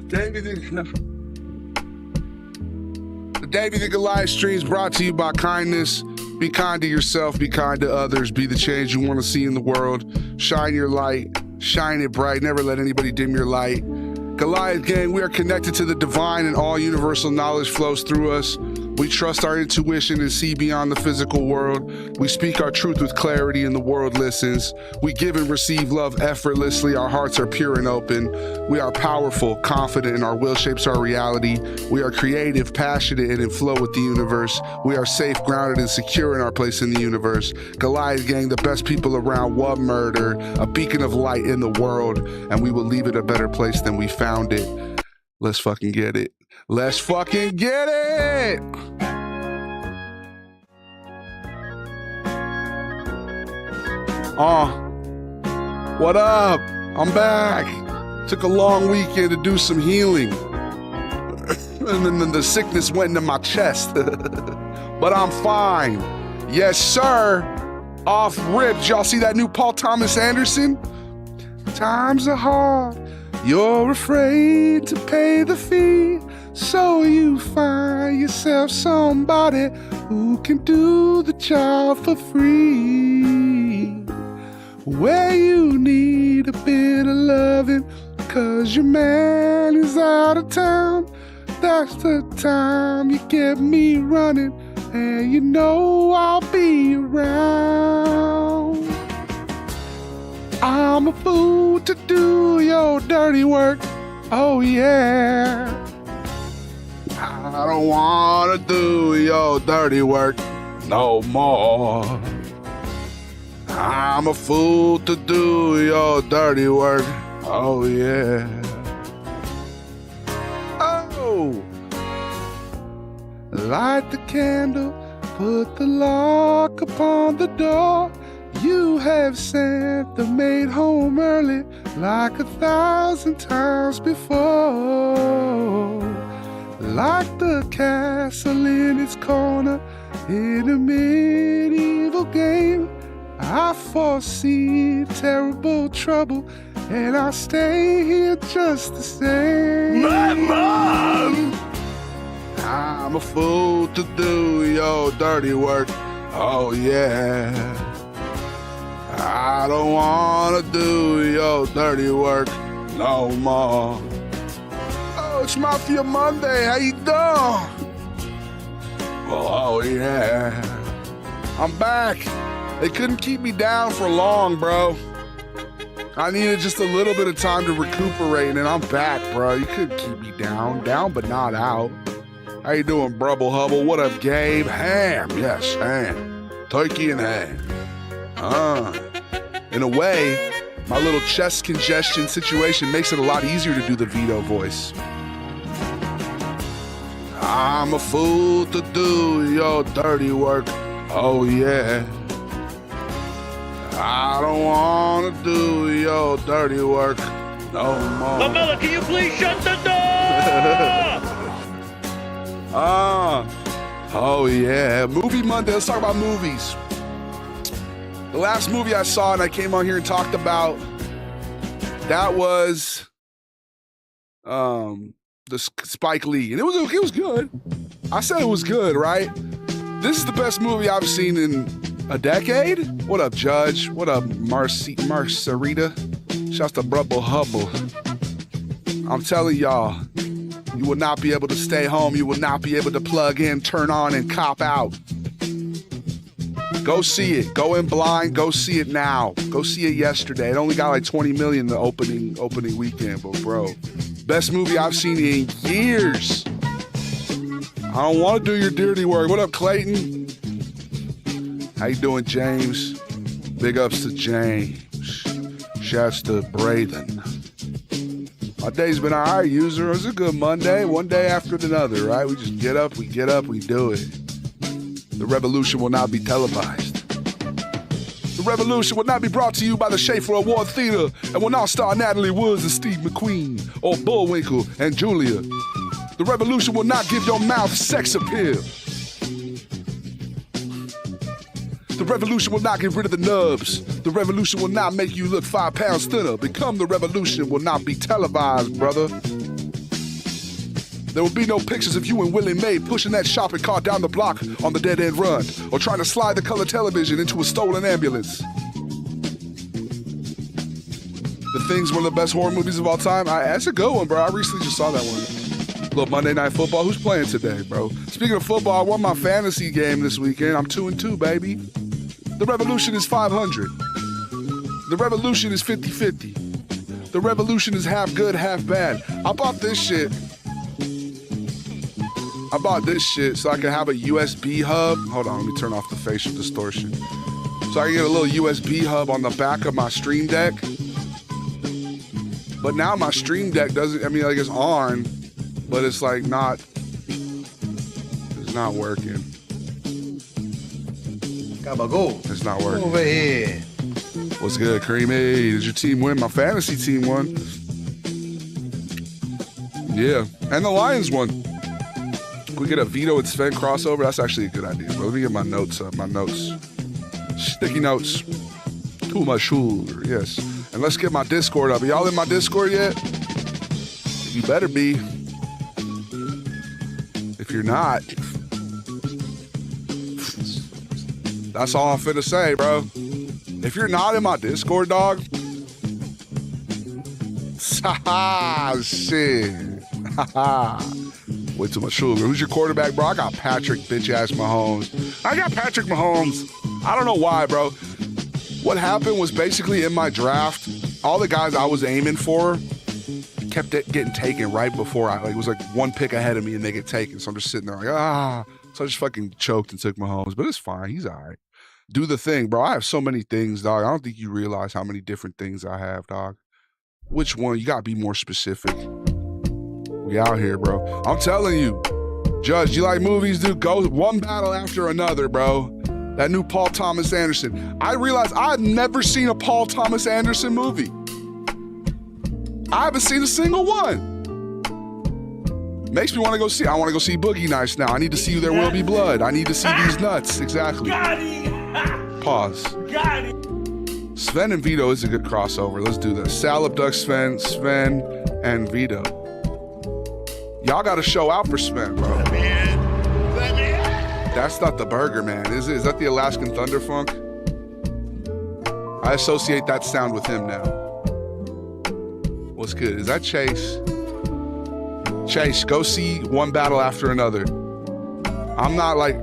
The David the Goliath streams brought to you by kindness. Be kind to yourself, be kind to others, be the change you want to see in the world. Shine your light, shine it bright, never let anybody dim your light. Goliath Gang, we are connected to the divine and all universal knowledge flows through us. We trust our intuition and see beyond the physical world. We speak our truth with clarity and the world listens. We give and receive love effortlessly. Our hearts are pure and open. We are powerful, confident, and our will shapes our reality. We are creative, passionate, and in flow with the universe. We are safe, grounded, and secure in our place in the universe. Goliath Gang, the best people around, one murder, a beacon of light in the world, and we will leave it a better place than we found it. Let's fucking get it. Let's fucking get it! What up? I'm back. Took a long weekend to do some healing. And then the sickness went into my chest. But I'm fine. Yes, sir. Off ripped. Y'all see that new Paul Thomas Anderson? Times are hard. You're afraid to pay the fee. So you find yourself somebody who can do the job for free. Where you need a bit of loving, 'cause your man is out of town. That's the time you get me running, and you know I'll be around. I'm a fool to do your dirty work, oh yeah. I don't wanna do your dirty work no more. I'm a fool to do your dirty work, oh yeah. Oh! Light the candle, put the lock upon the door. You have sent the maid home early like 1,000 times before. Like the castle in its corner in a medieval game, I foresee terrible trouble, and I stay here just the same. My mom! I'm a fool to do your dirty work, oh yeah. I don't wanna do your dirty work no more. Oh, it's Mafia Monday, how you doing? Oh yeah, I'm back. They couldn't keep me down for long, bro. I needed just a little bit of time to recuperate, and I'm back, bro. You couldn't keep me down but not out. How you doing, Brubble Hubble? What up, Gabe? Ham, yes, ham. Turkey and ham. In a way, my little chest congestion situation makes it a lot easier to do the Vito voice. I'm a fool to do your dirty work, oh yeah. I don't wanna do your dirty work no more. Lamella, can you please shut the door? Oh yeah, Movie Monday, let's talk about movies. The last movie I saw and I came on here and talked about, that was the Spike Lee, and it was good. I said it was good, right? This is the best movie I've seen in a decade. What up, Judge? What up, Marcerita? Shouts to Brubble Hubble. I'm telling y'all, you will not be able to stay home. You will not be able to plug in, turn on, and cop out. Go see it. Go in blind. Go see it now. Go see it yesterday. It only got like 20 million the opening weekend, but bro, best movie I've seen in years. I don't want to do your dirty work. What up, Clayton? How you doing, James? Big ups to James. Shouts to Braden. My day's been all right, user. It was a good Monday, one day after another, right? We just get up, we do it. The revolution will not be televised. The revolution will not be brought to you by the Schaefer Award Theater and will not star Natalie Woods and Steve McQueen or Bullwinkle and Julia. The revolution will not give your mouth sex appeal. The revolution will not get rid of the nubs. The revolution will not make you look 5 pounds thinner. Become the revolution will not be televised, brother. There would be no pictures of you and Willie Mae pushing that shopping cart down the block on the dead-end run, or trying to slide the color television into a stolen ambulance. The Thing's one of the best horror movies of all time. That's a good one, bro. I recently just saw that one. Little Monday Night Football. Who's playing today, bro? Speaking of football, I won my fantasy game this weekend. I'm 2-2, baby. The Revolution is 500. The Revolution is 50-50. The Revolution is half good, half bad. I bought this shit so I can have a USB hub. Hold on, let me turn off the facial distortion. So I can get a little USB hub on the back of my Stream Deck. But now my Stream Deck doesn't, I mean, like it's on, but it's like not working. Gabago. It's not working. Over here. What's good, Creamy? Did your team win? My fantasy team won. Yeah, and the Lions won. We get a Vito and Sven crossover. That's actually a good idea. Bro. Let me get my notes up. My notes. Sticky notes. To my shoulder. Yes. And let's get my Discord up. Are y'all in my Discord yet? You better be. If you're not, that's all I'm finna say, bro. If you're not in my Discord, dog, shit. Way too much sugar. Who's your quarterback, bro? I got Patrick bitch-ass Mahomes. I don't know why, bro. What happened was basically in my draft, all the guys I was aiming for kept getting taken right before it was like one pick ahead of me and they get taken. So I'm just sitting there like, So I just fucking choked and took Mahomes, but it's fine. He's all right. Do the thing, bro. I have so many things, dog. I don't think you realize how many different things I have, dog. Which one? You gotta be more specific. We out here, bro. I'm telling you. Judge, you like movies, dude? Go one battle after another, bro. That new Paul Thomas Anderson. I realized I've never seen a Paul Thomas Anderson movie. I haven't seen a single one. Makes me want to go see. I want to go see Boogie Nights now. I need to see There Will Be Blood. I need to see These Nuts. Exactly. Pause. Sven and Vito is a good crossover. Let's do this. Salad Duck Sven, and Vito. Y'all got to show out for Sven, bro. That's not the Burger Man, is it? Is that the Alaskan Thunder Funk? I associate that sound with him now. What's good? Is that Chase? Chase, go see one battle after another. I'm not like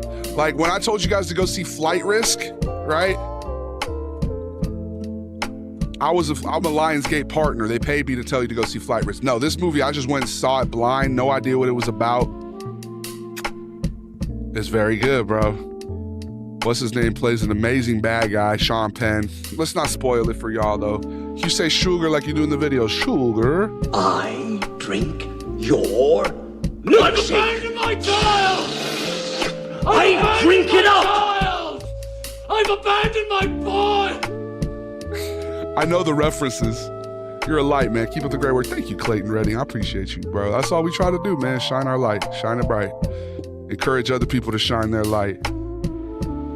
when I told you guys to go see Flight Risk, right? I'm a Lionsgate partner. They paid me to tell you to go see Flight Risk. No, this movie, I just went and saw it blind. No idea what it was about. It's very good, bro. What's his name? Plays an amazing bad guy, Sean Penn. Let's not spoil it for y'all, though. You say sugar like you do in the video. Sugar. I drink your milkshake. I've abandoned my child! I drink it up! I've abandoned my boy! I know the references. You're a light, man. Keep up the great work. Thank you, Clayton Redding. I appreciate you, bro. That's all we try to do, man. Shine our light. Shine it bright. Encourage other people to shine their light.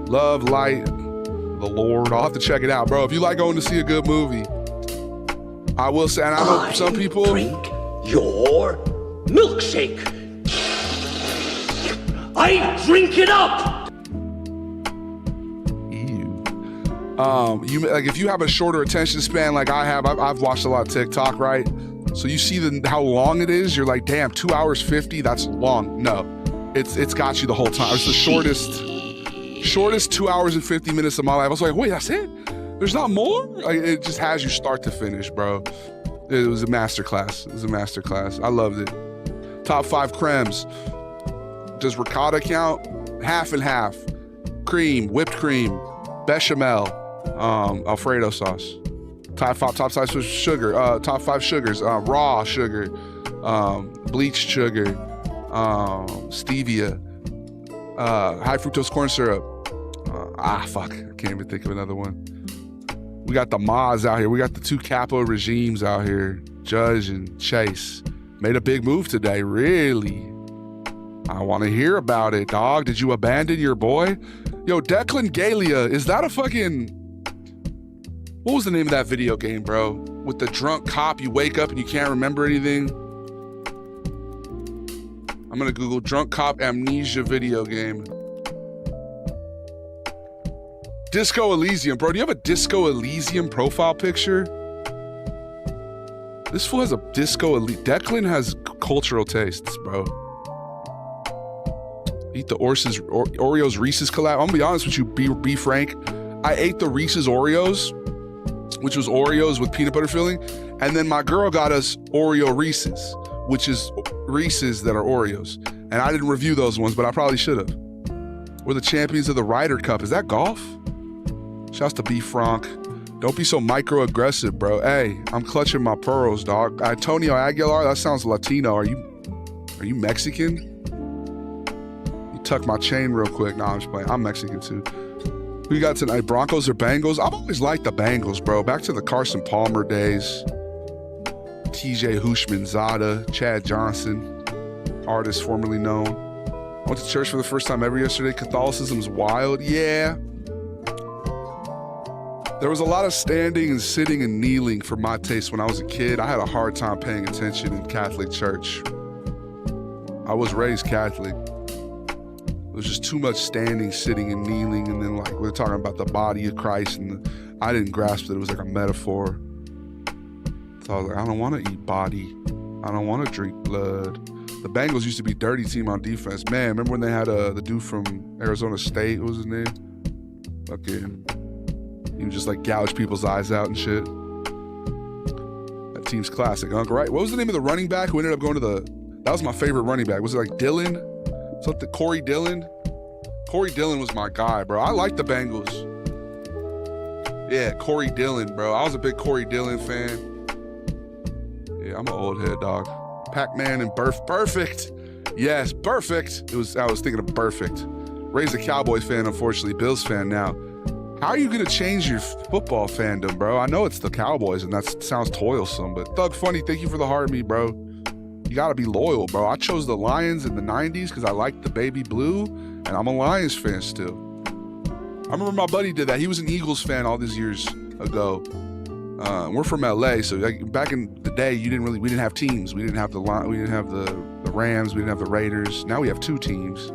Love, light, the Lord. I'll have to check it out, bro. If you like going to see a good movie, I will say, and I know some people drink your milkshake. I drink it up. Ew. You like if you have a shorter attention span like I have. I've watched a lot of TikTok, right? So you see how long it is. You're like, damn, 2 hours 50. That's long. No, it's got you the whole time. It's the shortest 2 hours and 50 minutes of my life. I was like, wait, that's it? There's not more? Like, it just has you start to finish, bro. It was a masterclass. I loved it. Top 5 cremes. Does ricotta count? Half and half. Cream, whipped cream, bechamel, Alfredo sauce. Top 5 sugar. Top 5 sugars. Raw sugar, bleached sugar, stevia, high fructose corn syrup. Fuck. I can't even think of another one. We got the Maz out here. We got the 2 capo regimes out here. Judge and Chase. Made a big move today, really. I want to hear about it, dog. Did you abandon your boy? Yo, Declan Galia, is that a fucking... What was the name of that video game, bro? With the drunk cop, you wake up and you can't remember anything. I'm gonna Google drunk cop amnesia video game. Disco Elysium, bro. Do you have a Disco Elysium profile picture? This fool has a Disco Elysium. Declan has cultural tastes, bro. Eat the Oreos Reese's collab. I'm gonna be honest with you, be frank. I ate the Reese's Oreos, which was Oreos with peanut butter filling, and then my girl got us Oreo Reese's, which is Reese's that are Oreos. And I didn't review those ones, but I probably should have. We're the champions of the Ryder Cup. Is that golf? Shouts to B. Frank. Don't be so microaggressive, bro. Hey, I'm clutching my pearls, dog. Antonio Aguilar, that sounds Latino. Are you Mexican? You tuck my chain real quick. Nah, I'm just playing. I'm Mexican too. Who you got tonight? Broncos or Bengals? I've always liked the Bengals, bro. Back to the Carson Palmer days. TJ Hushmanzada, Chad Johnson, artist formerly known. I went to church for the first time ever yesterday. Catholicism's wild. Yeah. There was a lot of standing and sitting and kneeling for my taste when I was a kid. I had a hard time paying attention in Catholic church. I was raised Catholic. It was just too much standing, sitting, and kneeling, and then like we're talking about the body of Christ, and I didn't grasp that it was like a metaphor. So I was like, I don't want to eat body. I don't want to drink blood. The Bengals used to be dirty team on defense. Man, remember when they had the dude from Arizona State? What was his name? Fucking... He would just like gouge people's eyes out and shit. That team's classic, huh? Right? What was the name of the running back who ended up going to the... That was my favorite running back. Was it like Dillon? Something, Corey Dillon? Corey Dillon was my guy, bro. I like the Bengals. Yeah, Corey Dillon, bro. I was a big Corey Dillon fan. Yeah, I'm an old head, dog. Pac-Man and Perfect. Yes, Perfect. I was thinking of Perfect. Raised a Cowboy fan, unfortunately. Bills fan now. How are you going to change your football fandom, bro? I know it's the Cowboys, and that sounds toilsome, but Thug Funny, thank you for the heart me, bro. You got to be loyal, bro. I chose the Lions in the 90s because I liked the baby blue, and I'm a Lions fan still. I remember my buddy did that. He was an Eagles fan all these years ago. We're from LA, so like, back in the day, we didn't have teams. We didn't have the Rams, we didn't have the Raiders. Now we have two teams.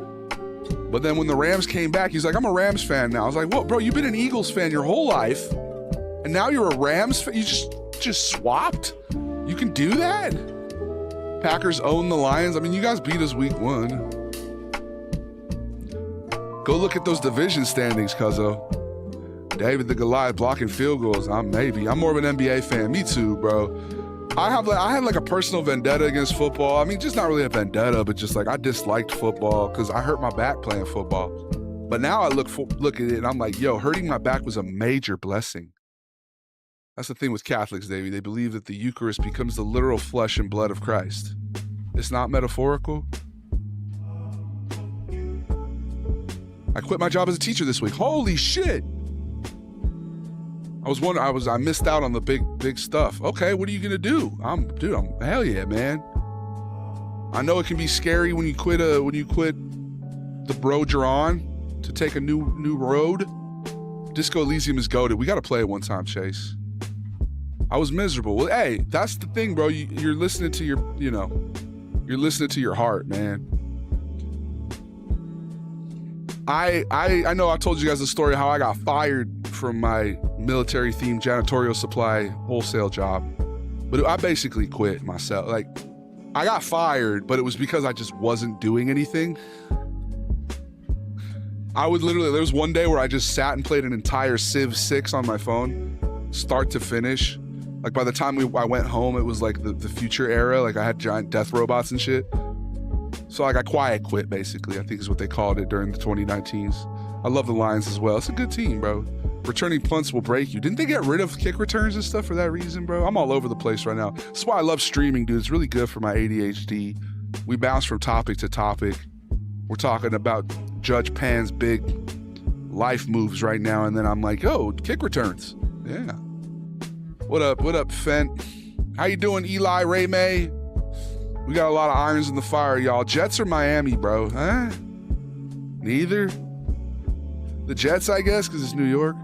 But then when the Rams came back, he's like, I'm a Rams fan now. I was like, what, bro, you've been an Eagles fan your whole life, and now you're a Rams fan? You just swapped? You can do that? Packers own the Lions. I mean, you guys beat us week 1. Go look at those division standings, cuzzo. David the Goliath blocking field goals. I'm more of an NBA fan. Me too, bro. I had like a personal vendetta against football. I mean, just not really a vendetta, but just like I disliked football because I hurt my back playing football. But now I look at it and I'm like, yo, hurting my back was a major blessing. That's the thing with Catholics, Davey. They believe that the Eucharist becomes the literal flesh and blood of Christ. It's not metaphorical. I quit my job as a teacher this week. Holy shit. I missed out on the big stuff. Okay, what are you gonna do? I'm hell yeah, man. I know it can be scary when you quit the road you're on to take a new road. Disco Elysium is goated. We gotta play it one time, Chase. I was miserable. Well, hey, that's the thing, bro. You're listening to you're listening to your heart, man. I know I told you guys the story how I got fired from my military-themed janitorial supply wholesale job, but I basically quit myself. Like, I got fired, but it was because I just wasn't doing anything. There was one day where I just sat and played an entire Civ 6 on my phone, start to finish. Like, by the time I went home, it was like the future era. Like, I had giant death robots and shit. So like I quiet quit, basically, I think is what they called it during the 2019s. I love the Lions as well. It's a good team, bro. Returning punts will break you. Didn't they get rid of kick returns and stuff for that reason, bro? I'm all over the place right now. That's why I love streaming, dude. It's really good for my ADHD. We bounce from topic to topic. We're talking about Judge Pan's big life moves right now, and then I'm like, oh, kick returns. Yeah. What up, Fent? How you doing, Eli Ray May? We got a lot of irons in the fire, y'all. Jets or Miami, bro? Huh? Neither. The Jets, I guess, because it's New York.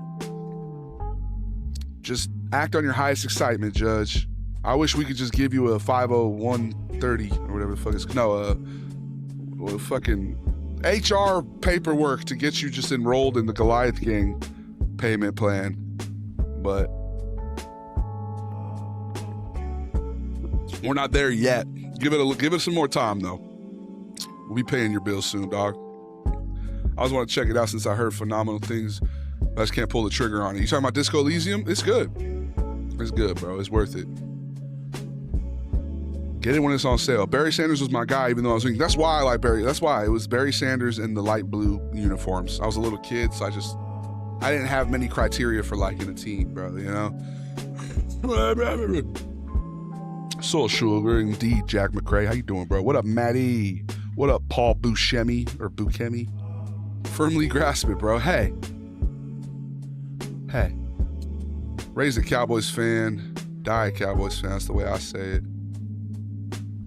Just act on your highest excitement, Judge. I wish we could just give you a 50130 or whatever the fuck it's... No, fucking HR paperwork to get you just enrolled in the Goliath Gang payment plan. But we're not there yet. Give it some more time though. We'll be paying your bills soon, dog. I always want to check it out since I heard phenomenal things. I just can't pull the trigger on it. You talking about Disco Elysium? It's good. It's good, bro. It's worth it. Get it when it's on sale. Barry Sanders was my guy, even though I was thinking, that's why I like Barry. That's why. It was Barry Sanders in the light blue uniforms. I was a little kid, so I didn't have many criteria for liking a team, bro, you know? Soul Sugar, indeed, Jack McRae. How you doing, bro? What up, Matty? What up, Paul Buscemi or Buscemi? Firmly grasp it, bro. Hey. Raised a Cowboys fan, die a Cowboys fan. That's the way I say it.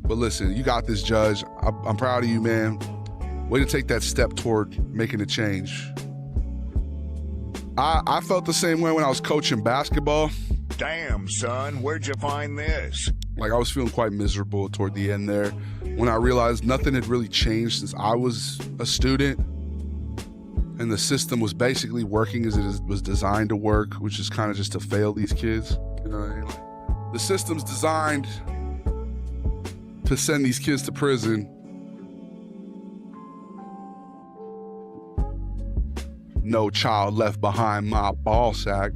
But listen, you got this, Judge. I'm proud of you, man. Way to take that step toward making a change. I felt the same way when I was coaching basketball. Damn, son, where'd you find this? Like, I was feeling quite miserable toward the end there when I realized nothing had really changed since I was a student. And the system was basically working as it was designed to work, which is kind of just to fail these kids. You know what I mean? Like, the system's designed to send these kids to prison. No child left behind, my ball sack.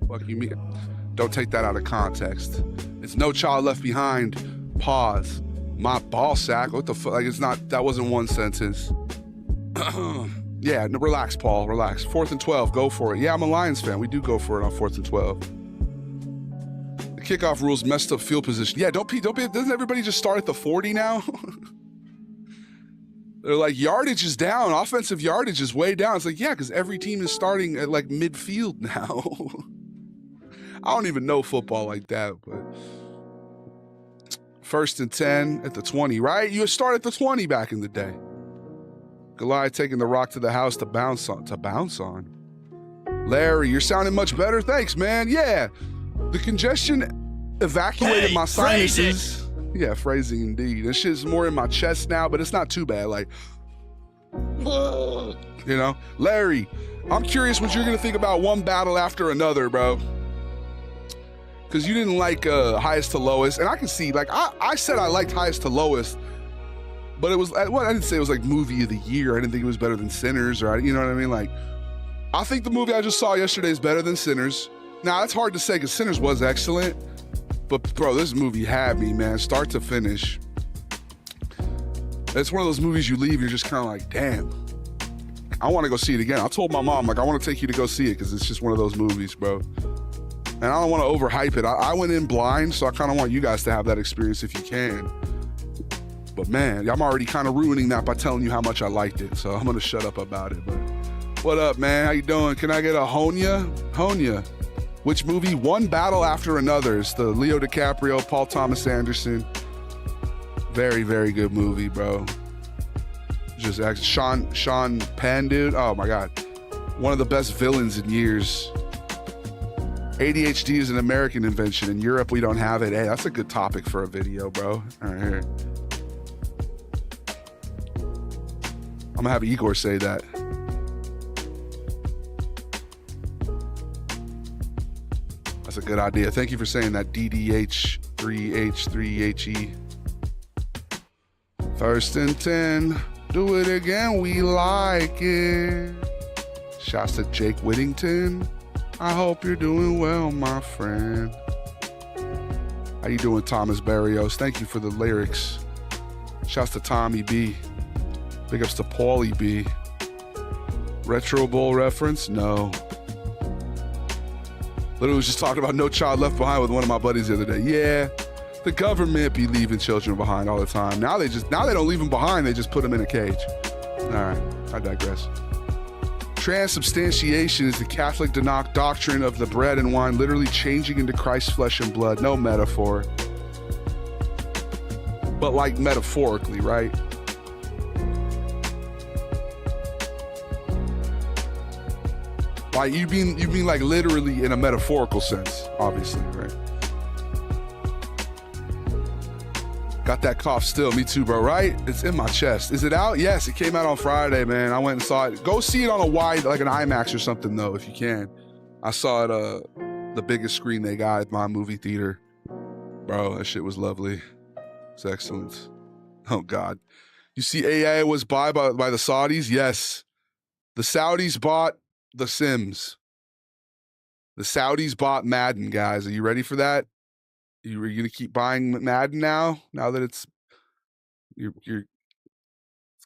Fuck you mean? Don't take that out of context. It's no child left behind, pause, my ball sack. What the fuck? Like, it's not, that wasn't one sentence. Yeah, no, relax, Paul, relax. 4th and 12, go for it. Yeah, I'm a Lions fan. We do go for it on 4th and 12. The kickoff rules messed up field position. Yeah, don't be, doesn't everybody just start at the 40 now? They're like, yardage is down. Offensive yardage is way down. It's like, yeah, because every team is starting at like midfield now. I don't even know football like that, but 1st and 10 at the 20, right? You start at the 20 back in the day. Goliath taking the rock to the house to bounce on. Larry, you're sounding much better. Thanks, man. Yeah, the congestion evacuated my sinuses. Yeah, phrasing indeed. This shit's more in my chest now, but it's not too bad. Like, you know, Larry, I'm curious what you're gonna think about one battle after another, bro. Because you didn't like highest to lowest, and I can see, like, I said I liked highest to lowest. But it was, well, I didn't say it was like movie of the year. I didn't think it was better than Sinners, or, you know what I mean? Like, I think the movie I just saw yesterday is better than Sinners. Now, that's hard to say because Sinners was excellent. But, bro, this movie had me, man, start to finish. It's one of those movies you leave, you're just kind of like, damn, I want to go see it again. I told my mom, like, I want to take you to go see it because it's just one of those movies, bro. And I don't want to overhype it. I went in blind, so I kind of want you guys to have that experience if you can. But man, I'm already kind of ruining that by telling you how much I liked it. So I'm going to shut up about it. But what up, man? How you doing? Can I get a Honya? Honya. Which movie? One battle after another. It's the Leo DiCaprio, Paul Thomas Anderson. Very, very good movie, bro. Just Sean Penn, dude. Oh my God. One of the best villains in years. ADHD is an American invention. In Europe, we don't have it. Hey, that's a good topic for a video, bro. All right, here. I'm gonna have Igor say that. That's a good idea. Thank you for saying that. DDH3H3HE. 1st and 10. Do it again. We like it. Shouts to Jake Whittington. I hope you're doing well, my friend. How you doing, Thomas Barrios? Thank you for the lyrics. Shouts to Tommy B. Big ups to Paulie B. Retro Bowl reference? No. Literally was just talking about No Child Left Behind with one of my buddies the other day. Yeah, the government be leaving children behind all the time. Now they don't leave them behind, they just put them in a cage. All right, I digress. Transubstantiation is the Catholic doctrine of the bread and wine literally changing into Christ's flesh and blood. No metaphor. But like metaphorically, right? Like you mean like literally in a metaphorical sense, obviously, right? Got that cough still. Me too, bro, right? It's in my chest. Is it out? Yes, it came out on Friday, man. I went and saw it. Go see it on a wide, like an IMAX or something, though, if you can. I saw it the biggest screen they got at my movie theater. Bro, that shit was lovely. It's excellent. Oh, God. You see AI was bought by the Saudis? Yes. The Saudis bought The Sims. The Saudis bought Madden, guys. Are you ready for that? Are you going to keep buying Madden now? Now that it's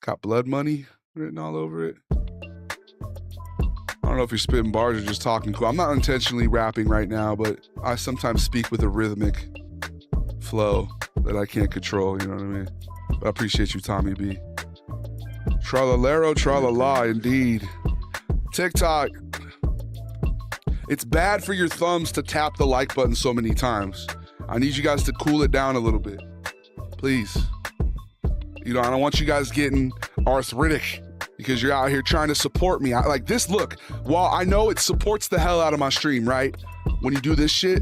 got blood money written all over it? I don't know if you're spitting bars or just talking cool. I'm not intentionally rapping right now, but I sometimes speak with a rhythmic flow that I can't control, you know what I mean? But I appreciate you, Tommy B. Tralalero, tralala, indeed. TikTok. It's bad for your thumbs to tap the like button so many times. I need you guys to cool it down a little bit. Please. You know, I don't want you guys getting arthritic because you're out here trying to support me. Like this, look, while I know it supports the hell out of my stream, right? When you do this shit,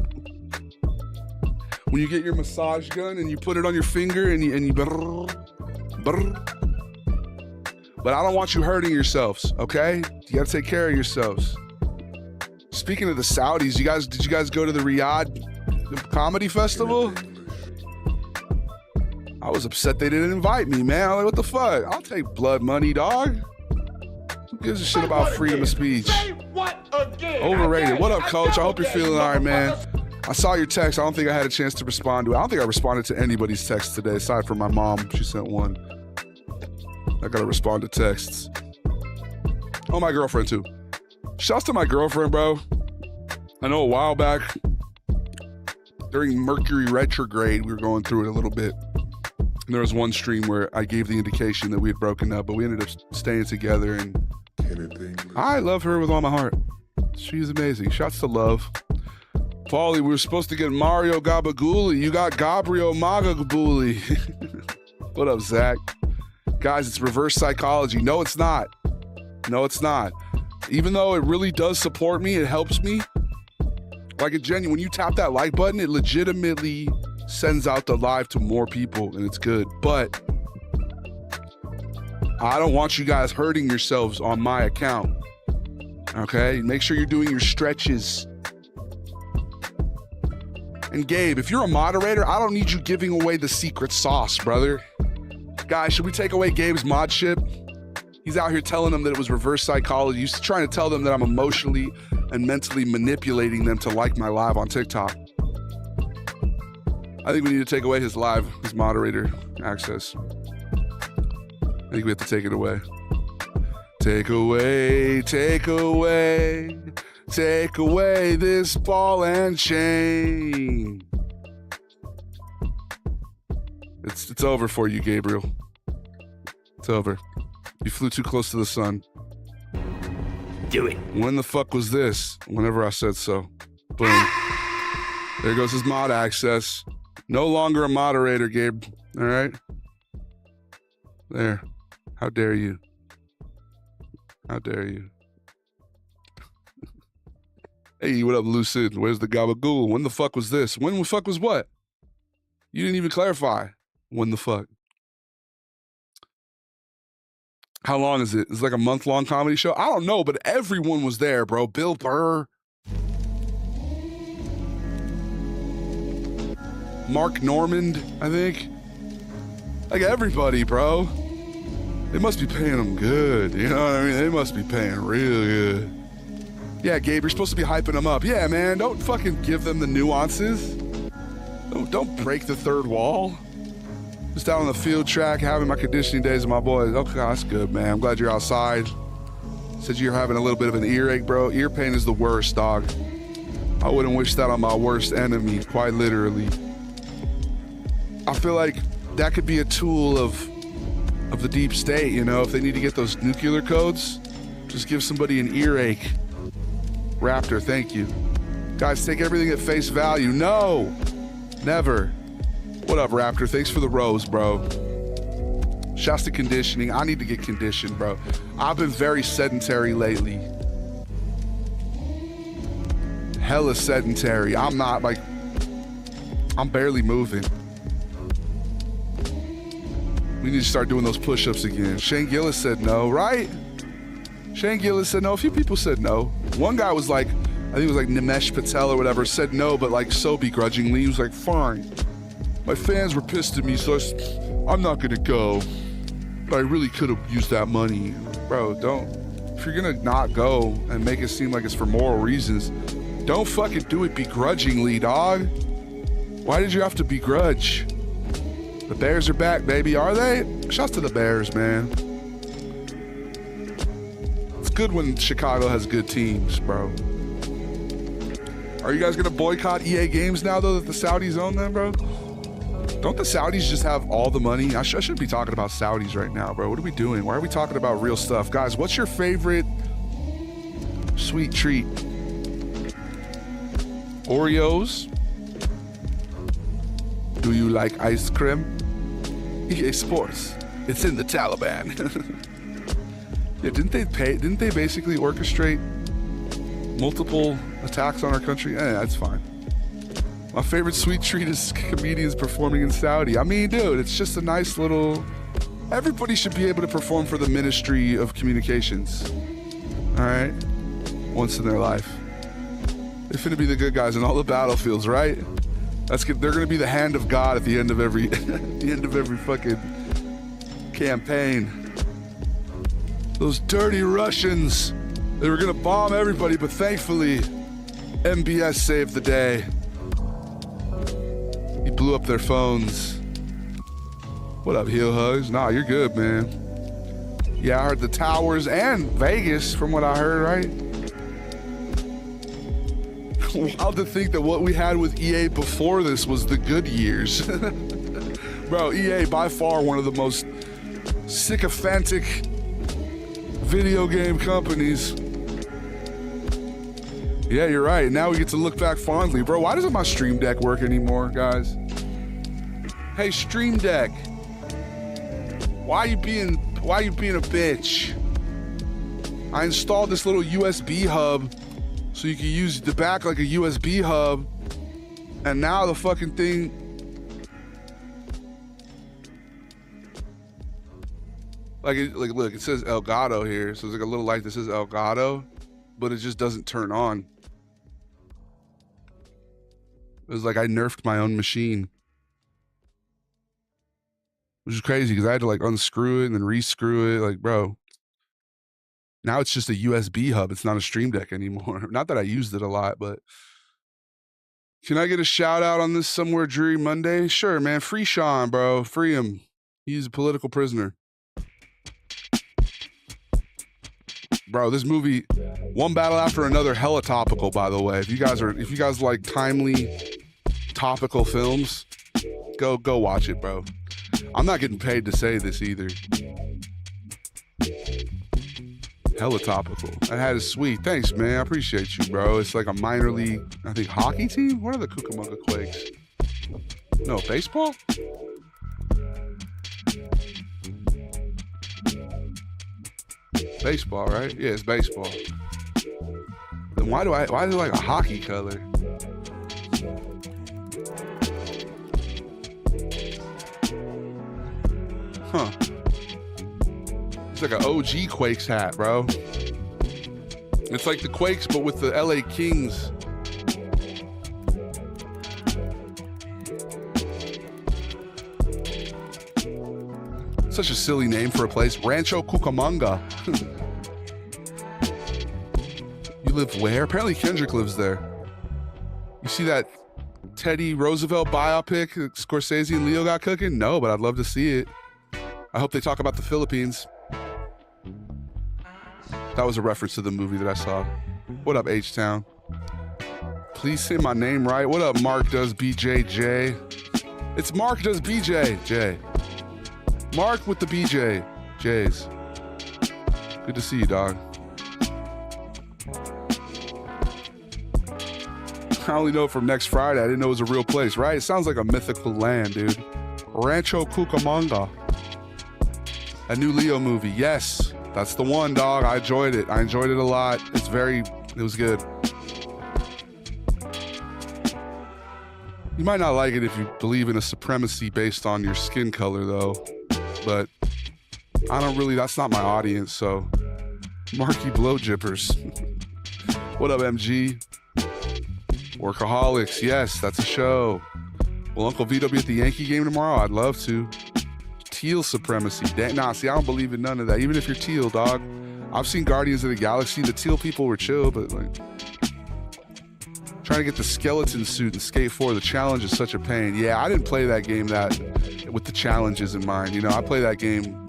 when you get your massage gun and you put it on your finger and you brrr, brrr. But I don't want you hurting yourselves, okay? You gotta take care of yourselves. Speaking of the Saudis, did you guys go to the Riyadh Comedy Festival? I was upset they didn't invite me, man. I'm like, what the fuck? I'll take blood money, dog. Who gives a shit about freedom of speech? Overrated. What up, coach? I hope you're feeling all right, man. I saw your text. I don't think I had a chance to respond to it. I don't think I responded to anybody's text today, aside from my mom. She sent one. I gotta respond to texts. Oh, my girlfriend, too. Shouts to my girlfriend, bro. I know a while back, during Mercury retrograde, we were going through it a little bit. And there was one stream where I gave the indication that we had broken up, but we ended up staying together, and I love her with all my heart. She's amazing. Shouts to love. Paulie, we were supposed to get Mario Gabagouli. You got Gabriel Magagouli. What up, Zach? Guys, it's reverse psychology. No, it's not. No, it's not. Even though it really does support me, it helps me. Like a genuine, when you tap that like button, it legitimately sends out the live to more people, and it's good. But I don't want you guys hurting yourselves on my account. Okay? Make sure you're doing your stretches. And Gabe, if you're a moderator, I don't need you giving away the secret sauce, brother. Guys, should we take away Gabe's modship? He's out here telling them that it was reverse psychology. He's trying to tell them that I'm emotionally and mentally manipulating them to like my live on TikTok. I think we need to take away his moderator access. I think we have to take it away. Take away, take away, take away this ball and chain. It's over for you, Gabriel. It's over. You flew too close to the sun. Do it. When the fuck was this? Whenever I said so. Boom. There goes his mod access. No longer a moderator, Gabe. All right? There. How dare you? How dare you? Hey, what up, Lucid? Where's the gabagool? When the fuck was this? When the fuck was what? You didn't even clarify. When the fuck? How long is it? It's like a month-long comedy show? I don't know, but everyone was there, bro. Bill Burr. Mark Normand, I think. Like everybody, bro. They must be paying them good. You know what I mean? They must be paying real good. Yeah, Gabe, you're supposed to be hyping them up. Yeah, man, don't fucking give them the nuances. Don't break the third wall. Just out on the field track, having my conditioning days with my boys. Okay, that's good, man. I'm glad you're outside. Said you're having a little bit of an earache, bro. Ear pain is the worst, dog. I wouldn't wish that on my worst enemy, quite literally. I feel like that could be a tool of the deep state, you know, if they need to get those nuclear codes, just give somebody an earache. Raptor, thank you. Guys, take everything at face value. No, never. What up, Raptor? Thanks for the rose, bro. Shouts to conditioning. I need to get conditioned, bro. I've been very sedentary lately. Hella sedentary. I'm barely moving. We need to start doing those push-ups again. Shane Gillis said no, right? Shane Gillis said no. A few people said no. One guy was like, I think it was like Nimesh Patel or whatever, said no, but like so begrudgingly. He was like, fine. My fans were pissed at me, so I'm not gonna go. But I really could have used that money. Bro, if you're gonna not go and make it seem like it's for moral reasons, don't fucking do it begrudgingly, dog. Why did you have to begrudge? The Bears are back, baby. Are they? Shouts to the Bears, man. It's good when Chicago has good teams, bro. Are you guys gonna boycott EA games now, though, that the Saudis own them, bro? Don't the Saudis just have all the money? I shouldn't be talking about Saudis right now, bro. What are we doing? Why are we talking about real stuff? Guys, what's your favorite sweet treat? Oreos? Do you like ice cream? EA Sports. It's in the Taliban. Yeah, didn't they basically orchestrate multiple attacks on our country? That's fine. My favorite sweet treat is comedians performing in Saudi. I mean, dude, it's just a nice little... Everybody should be able to perform for the Ministry of Communications. All right? Once in their life. They're finna be the good guys in all the battlefields, right? They're gonna be the hand of God at the end of every fucking campaign. Those dirty Russians, they were gonna bomb everybody, but thankfully, MBS saved the day. He blew up their phones. What up, heel hugs? Nah, you're good, man. Yeah, I heard the towers and Vegas, from what I heard, right? Wild to think that what we had with EA before this was the good years. Bro, EA by far one of the most sycophantic video game companies. Yeah, you're right. Now we get to look back fondly. Bro, why doesn't my Stream Deck work anymore, guys? Hey, Stream Deck. Why you being a bitch? I installed this little USB hub so you can use the back like a USB hub, and now the fucking thing... Look, it says Elgato here, so there's like a little light that says Elgato, but it just doesn't turn on. It was like I nerfed my own machine. Which is crazy, because I had to like unscrew it and then rescrew it, like, bro. Now it's just a USB hub. It's not a Stream Deck anymore. Not that I used it a lot, but... Can I get a shout out on this Somewhere Dreary Monday? Sure, man. Free Sean, bro. Free him. He's a political prisoner. Bro, this movie, one battle after another, hella topical, by the way. If you guys like timely, topical films, go watch it, bro. I'm not getting paid to say this either. Hella topical. I had it sweet. Thanks, man. I appreciate you, bro. It's like a minor league, I think, hockey team? What are the Cucamonga Quakes? No, baseball? Baseball, right? Yeah, it's baseball. Then why is it like a hockey color? Huh. It's like an OG Quakes hat, bro. It's like the Quakes, but with the LA Kings. Such a silly name for a place. Rancho Cucamonga. You live where? Apparently Kendrick lives there. You see that Teddy Roosevelt biopic that Scorsese and Leo got cooking? No, but I'd love to see it. I hope they talk about the Philippines. That was a reference to the movie that I saw. What up, H-Town? Please say my name right. What up, Mark Does BJJ? It's Mark Does BJJ. Mark with the BJ. J's. Good to see you, dog. I only know it from next Friday. I didn't know it was a real place, right? It sounds like a mythical land, dude. Rancho Cucamonga. A new Leo movie. Yes, that's the one, dog. I enjoyed it. I enjoyed it a lot. It was good. You might not like it if you believe in a supremacy based on your skin color, though. but I don't really, that's not my audience, so. Marky Blow Jippers. What up, MG? Workaholics, yes, that's a show. Will Uncle Vito be at the Yankee game tomorrow? I'd love to. Teal supremacy. Nah, see, I don't believe in none of that. Even if you're teal, dog. I've seen Guardians of the Galaxy. The teal people were chill, but like trying to get the skeleton suit in Skate 4, the challenge is such a pain. Yeah, I didn't play that game with the challenges in mind. You know, I play that game.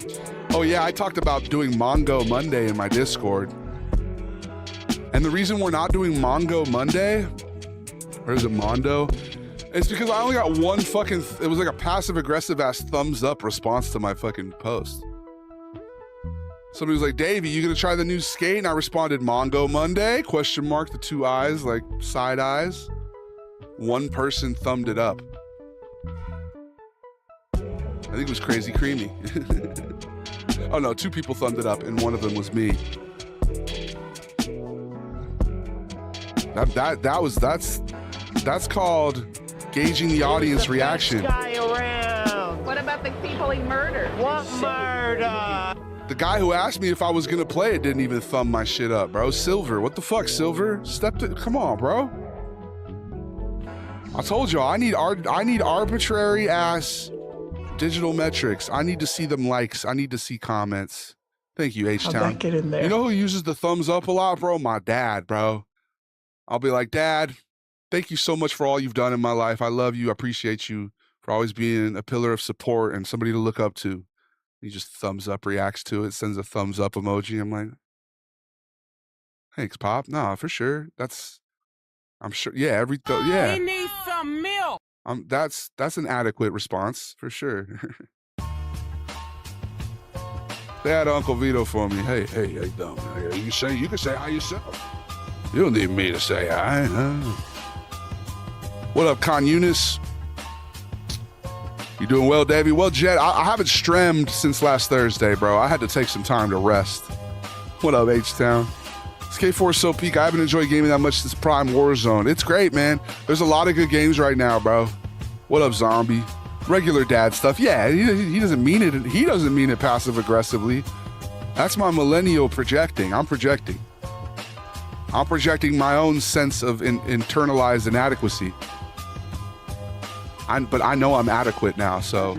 Oh yeah, I talked about doing Mongo Monday in my Discord. And the reason we're not doing Mongo Monday, or is it Mondo? It's because I only got one fucking, it was like a passive aggressive ass thumbs up response to my fucking post. Somebody was like, Davey, you gonna try the new skate? And I responded, Mongo Monday, question mark, the two eyes, like side eyes. One person thumbed it up. I think it was Crazy Creamy. Oh no, two people thumbed it up and one of them was me. That's called gauging the audience reaction. What about the people he murdered? What murder? The guy who asked me if I was gonna play it didn't even thumb my shit up, bro. Silver, what the fuck, Silver? Come on, bro. I told y'all, I need arbitrary ass digital metrics. I need to see them likes. I need to see comments. Thank you, H-Town. How'd that get in there? You know who uses the thumbs up a lot, bro? My dad, bro. I'll be like, Dad, thank you so much for all you've done in my life. I love you. I appreciate you for always being a pillar of support and somebody to look up to. He just thumbs up, reacts to it, sends a thumbs up emoji. I'm like, thanks, Pop. Nah, for sure. I'm sure. Yeah, yeah. He needs some milk. That's an adequate response for sure. They had Uncle Vito for me. Hey, how you doing? You can say hi yourself. You don't need me to say hi. Huh? What up, Con Eunice? You doing well, Davey? Well, Jet, I haven't stremmed since last Thursday, bro. I had to take some time to rest. What up, H-Town? Skate 4 is so peak. I haven't enjoyed gaming that much since Prime Warzone. It's great, man. There's a lot of good games right now, bro. What up, Zombie? Regular dad stuff. Yeah, he doesn't mean it. He doesn't mean it passive aggressively. That's my millennial projecting. I'm projecting my own sense of internalized inadequacy. But I know I'm adequate now, so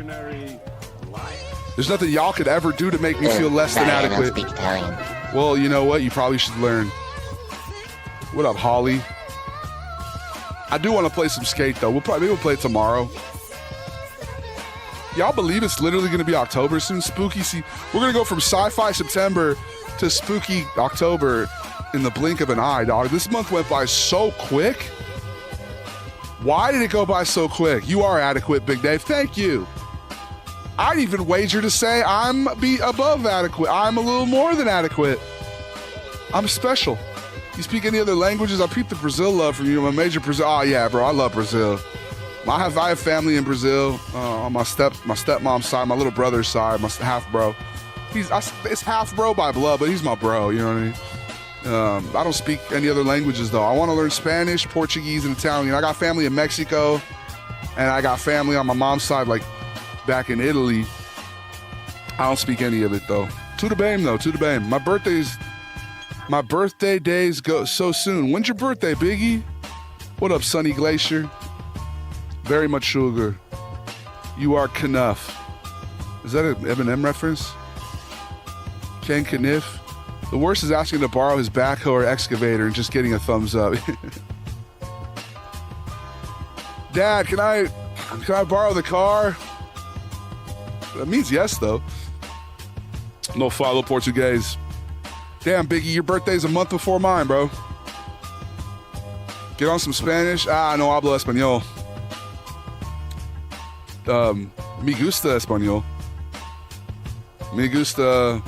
there's nothing y'all could ever do to make me feel less than adequate. Speak Italian. Well, you know what? You probably should learn. What up, Holly? I do want to play some skate, though. We'll play it tomorrow. Y'all believe it's literally going to be October soon? Spooky. See, we're going to go from sci-fi September to spooky October in the blink of an eye, dog. This month went by so quick. Why did it go by so quick? You are adequate, Big Dave. Thank you. I'd even wager to say I'm above adequate. I'm a little more than adequate. I'm special. You speak any other languages? I peeped the Brazil love from you. I'm a major Brazil. Oh yeah, bro. I love Brazil. I have family in Brazil on my stepmom's side, my little brother's side, my half bro. It's half bro by blood, but he's my bro. You know what I mean? I don't speak any other languages though. I want to learn Spanish, Portuguese, and Italian. I got family in Mexico, and I got family on my mom's side, like back in Italy. I don't speak any of it though. To the bame though, to the bame. My birthday days go so soon. When's your birthday, Biggie? What up, Sunny Glacier? Very much sugar. You are Knuff. Is that an Eminem reference? Ken Kniff. The worst is asking to borrow his backhoe or excavator and just getting a thumbs up. Dad, can I borrow the car? That means yes, though. No falo Portuguese. Damn, Biggie, your birthday's a month before mine, bro. Get on some Spanish. No hablo español. Me gusta español. Me gusta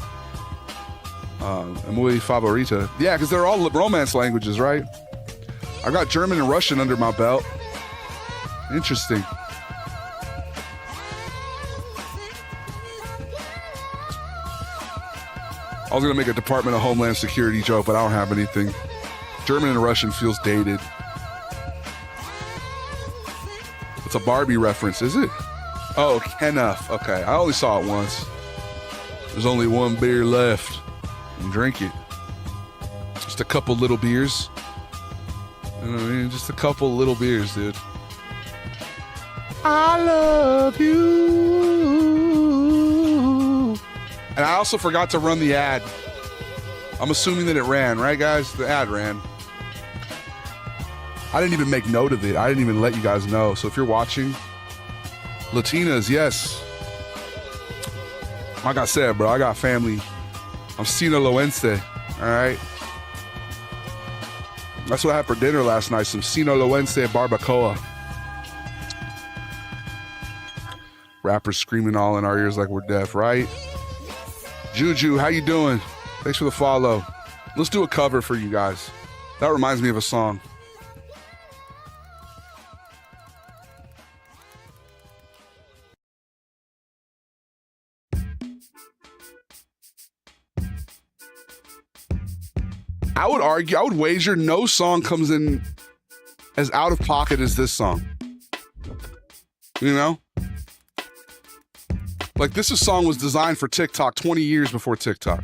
muy favorita. Yeah, because they're all romance languages, right? I got German and Russian under my belt. Interesting. I was going to make a Department of Homeland Security joke, but I don't have anything. German and Russian feels dated. It's a Barbie reference, is it? Oh, enough. Okay, I only saw it once. There's only one beer left. And drink it. Just a couple little beers. You know what I mean? Just a couple little beers, dude. I love you. And I also forgot to run the ad. I'm assuming that it ran, right, guys? The ad ran. I didn't even make note of it. I didn't even let you guys know. So if you're watching, Latinas, yes. Like I said, bro, I got family. I'm Sinaloense, all right? That's what I had for dinner last night, some Sinaloense barbacoa. Rappers screaming all in our ears like we're deaf, right? Juju, how you doing? Thanks for the follow. Let's do a cover for you guys. That reminds me of a song. I would wager no song comes in as out of pocket as this song. You know? Like, this song was designed for TikTok 20 years before TikTok.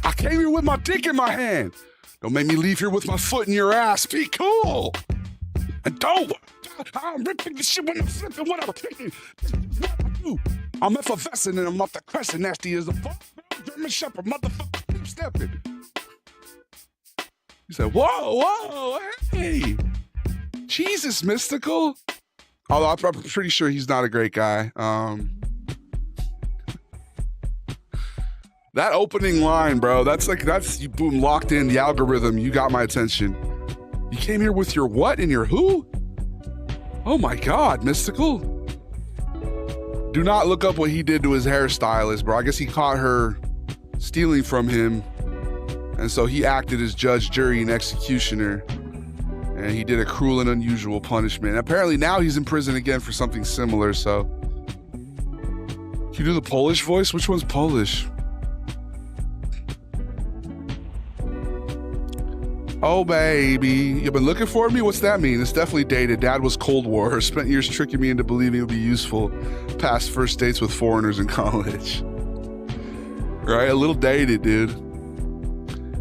I came here with my dick in my hand. Don't make me leave here with my foot in your ass. Be cool. And don't. I'm ripping the shit when I'm flipping what I'm kicking. What I do. I'm effervescent and I'm off the crescent. Nasty as a fuck. German Shepherd, motherfucker, keep stepping. He said, whoa, hey. Jesus, Mystical. Although I'm pretty sure he's not a great guy. That opening line, bro, that's you boom, locked in the algorithm. You got my attention. You came here with your what and your who? Oh my God, Mystical. Do not look up what he did to his hairstylist, bro. I guess he caught her stealing from him. And so he acted as judge, jury, and executioner. And he did a cruel and unusual punishment. Apparently now he's in prison again for something similar, so. Can you do the Polish voice? Which one's Polish? Oh, baby. You've been looking for me? What's that mean? It's definitely dated. Dad was Cold War. Spent years tricking me into believing it would be useful. Past first dates with foreigners in college. Right? A little dated, dude.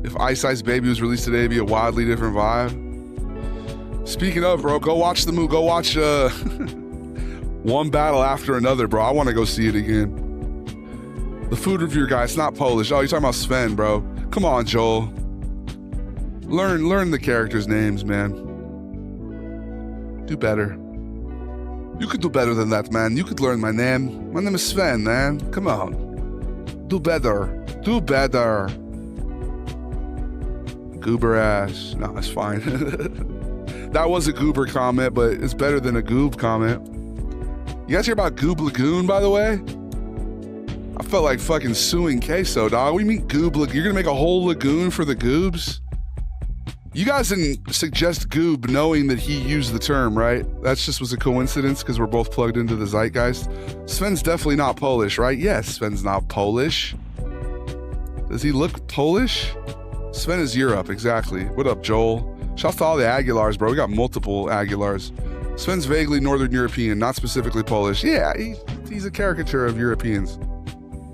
If Ice Ice Baby was released today, it'd be a wildly different vibe. Speaking of, bro, go watch the movie. Go watch One Battle After Another, bro. I want to go see it again. The food reviewer guy, it's not Polish. Oh, you're talking about Sven, bro. Come on, Joel. Learn the characters' names, man. Do better. You could do better than that, man. You could learn my name. My name is Sven, man. Come on. Do better. Do better. Goober ass. No, it's fine. That was a goober comment, but it's better than a goob comment. You guys hear about Goob Lagoon, by the way? I felt like fucking suing Queso, dog. What do you mean Goob Lagoon? You're gonna make a whole lagoon for the goobs? You guys didn't suggest goob knowing that he used the term, right? That just was a coincidence because we're both plugged into the zeitgeist. Sven's definitely not Polish, right? Yes, Sven's not Polish. Does he look Polish? Sven is Europe, exactly. What up, Joel? Shouts to all the Aguilars, bro. We got multiple Aguilars. Sven's vaguely Northern European, not specifically Polish. Yeah, he's a caricature of Europeans.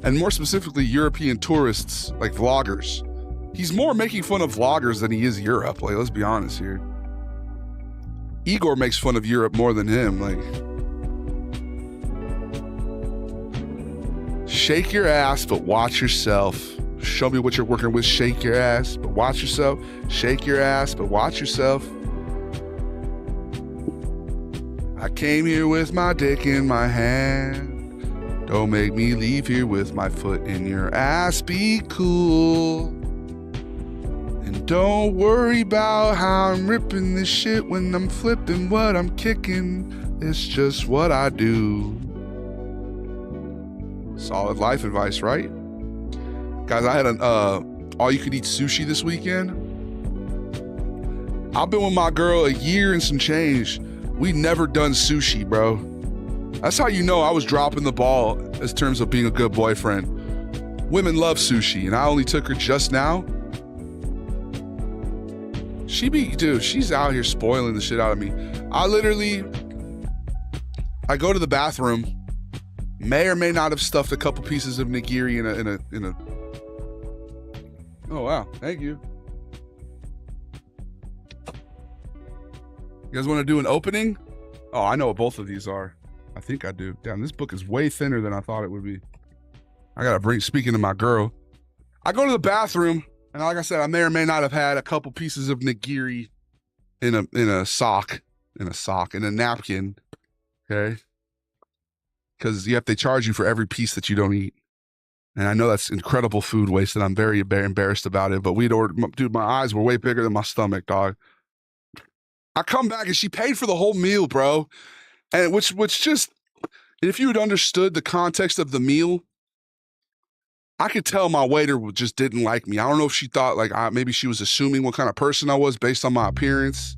And more specifically, European tourists, like vloggers. He's more making fun of vloggers than he is Europe. Like, let's be honest here. Igor makes fun of Europe more than him. Like, shake your ass, but watch yourself. Show me what you're working with. Shake your ass, but watch yourself. Shake your ass, but watch yourself. I came here with my dick in my hand. Don't make me leave here with my foot in your ass. Be cool. And don't worry about how I'm ripping this shit when I'm flipping what I'm kicking. It's just what I do. Solid life advice, right? Guys, I had an all-you-could-eat sushi this weekend. I've been with my girl a year and some change. We never done sushi, bro. That's how you know I was dropping the ball in terms of being a good boyfriend. Women love sushi, and I only took her just now. Dude, she's out here spoiling the shit out of me. I go to the bathroom, May or may not have stuffed a couple pieces of nigiri in a. Oh wow! Thank you. You guys want to do an opening? Oh, I know what both of these are. I think I do. Damn, this book is way thinner than I thought it would be. I gotta bring. Speaking to my girl, I go to the bathroom, and like I said, I may or may not have had a couple pieces of nigiri in a sock, in a napkin. Okay. Because they charge you for every piece that you don't eat. And I know that's incredible food waste, and I'm very embarrassed about it. But we'd ordered, dude, my eyes were way bigger than my stomach, dog. I come back and she paid for the whole meal, bro. And which just, if you had understood the context of the meal, I could tell my waiter just didn't like me. I don't know if she thought like maybe she was assuming what kind of person I was based on my appearance.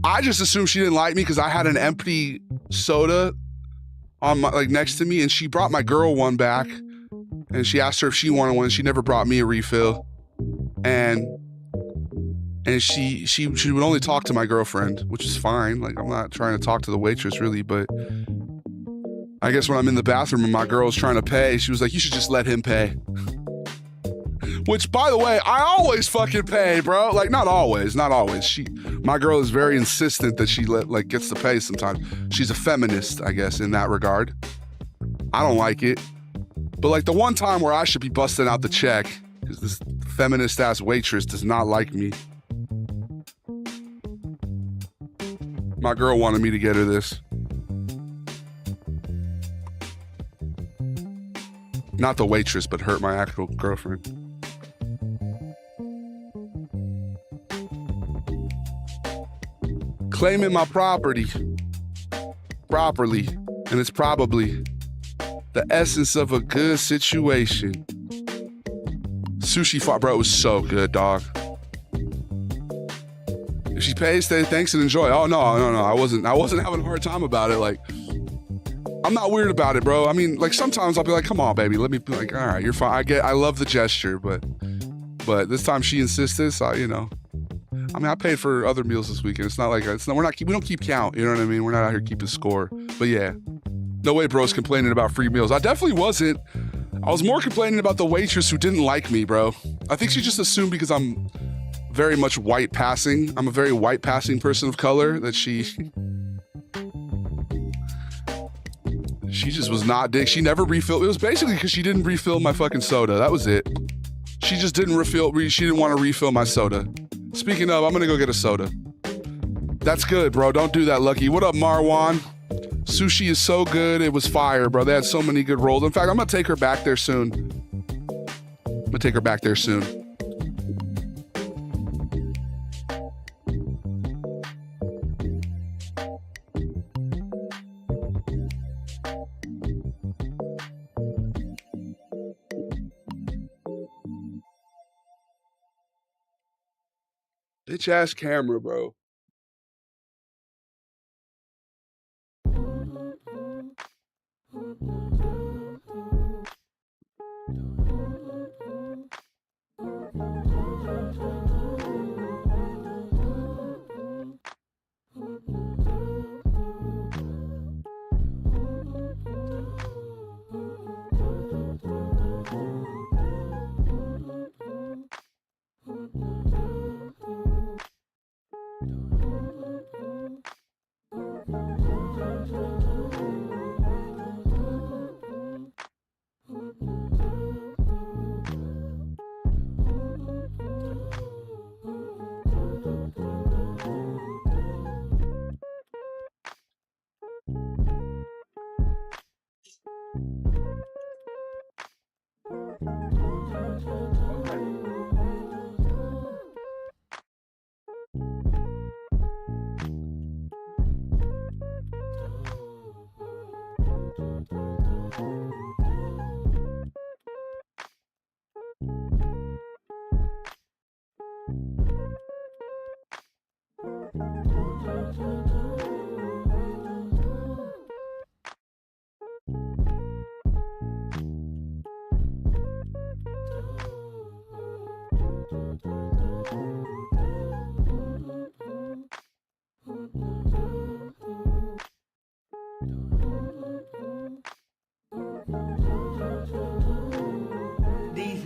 I just assumed she didn't like me because I had an empty soda on my next to me, and she brought my girl one back, and she asked her if she wanted one. And she never brought me a refill, and she would only talk to my girlfriend, which is fine. Like, I'm not trying to talk to the waitress really, but I guess when I'm in the bathroom and my girl's trying to pay, she was like, "You should just let him pay." Which, by the way, I always fucking pay, bro. Like, not always. My girl is very insistent that she gets to pay sometimes. She's a feminist, I guess, in that regard. I don't like it. But like the one time where I should be busting out the check, because this feminist ass waitress does not like me. My girl wanted me to get her this. Not the waitress, but my actual girlfriend. Claiming my property properly, and it's probably the essence of a good situation. Sushi fought, bro, it was so good, dog. If she pays, say thanks and enjoy. Oh no, I wasn't having a hard time about it. Like, I'm not weird about it, bro. I mean, like sometimes I'll be like, come on, baby, let me be like, all right, you're fine. I love the gesture, but this time she insisted, so I mean, I paid for other meals this weekend. It's not like we don't keep count. You know what I mean? We're not out here keeping score. But yeah, no way, bro's complaining about free meals. I definitely wasn't. I was more complaining about the waitress who didn't like me, bro. I think she just assumed because I'm very much white passing. I'm a very white passing person of color that she just was not dig. She never refilled. It was basically because she didn't refill my fucking soda. That was it. She just didn't she didn't want to refill my soda. Speaking of, I'm gonna go get a soda. That's good, bro. Don't do that, Lucky. What up, Marwan? Sushi is so good. It was fire, bro. They had so many good rolls. In fact, I'm gonna take her back there soon. Bitch ass camera, bro.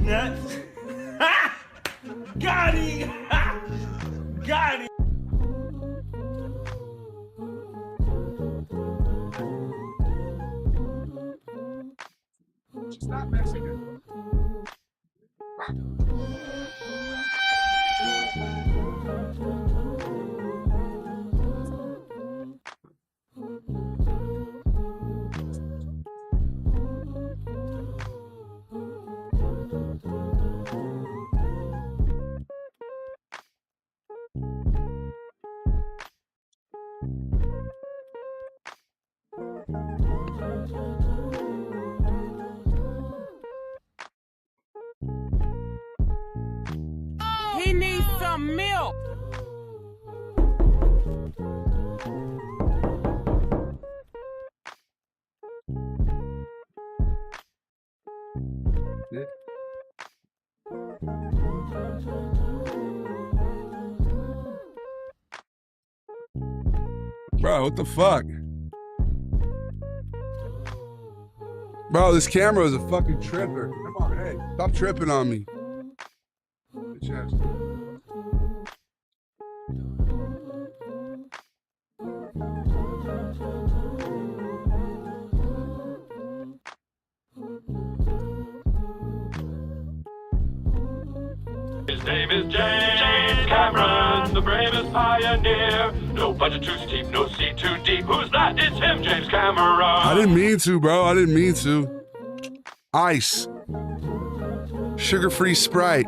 nuts. Got him. Got him. Stop messing it. He needs some milk. Bro, what the fuck? Bro, this camera is a fucking tripper. Come on, hey, stop tripping on me. Bitch ass. His name is James Cameron, the bravest pioneer. No budget too steep, no sea too deep. Who's that? It's him, James Cameron. I didn't mean to, bro. I didn't mean to. Ice. Sugar-free Sprite.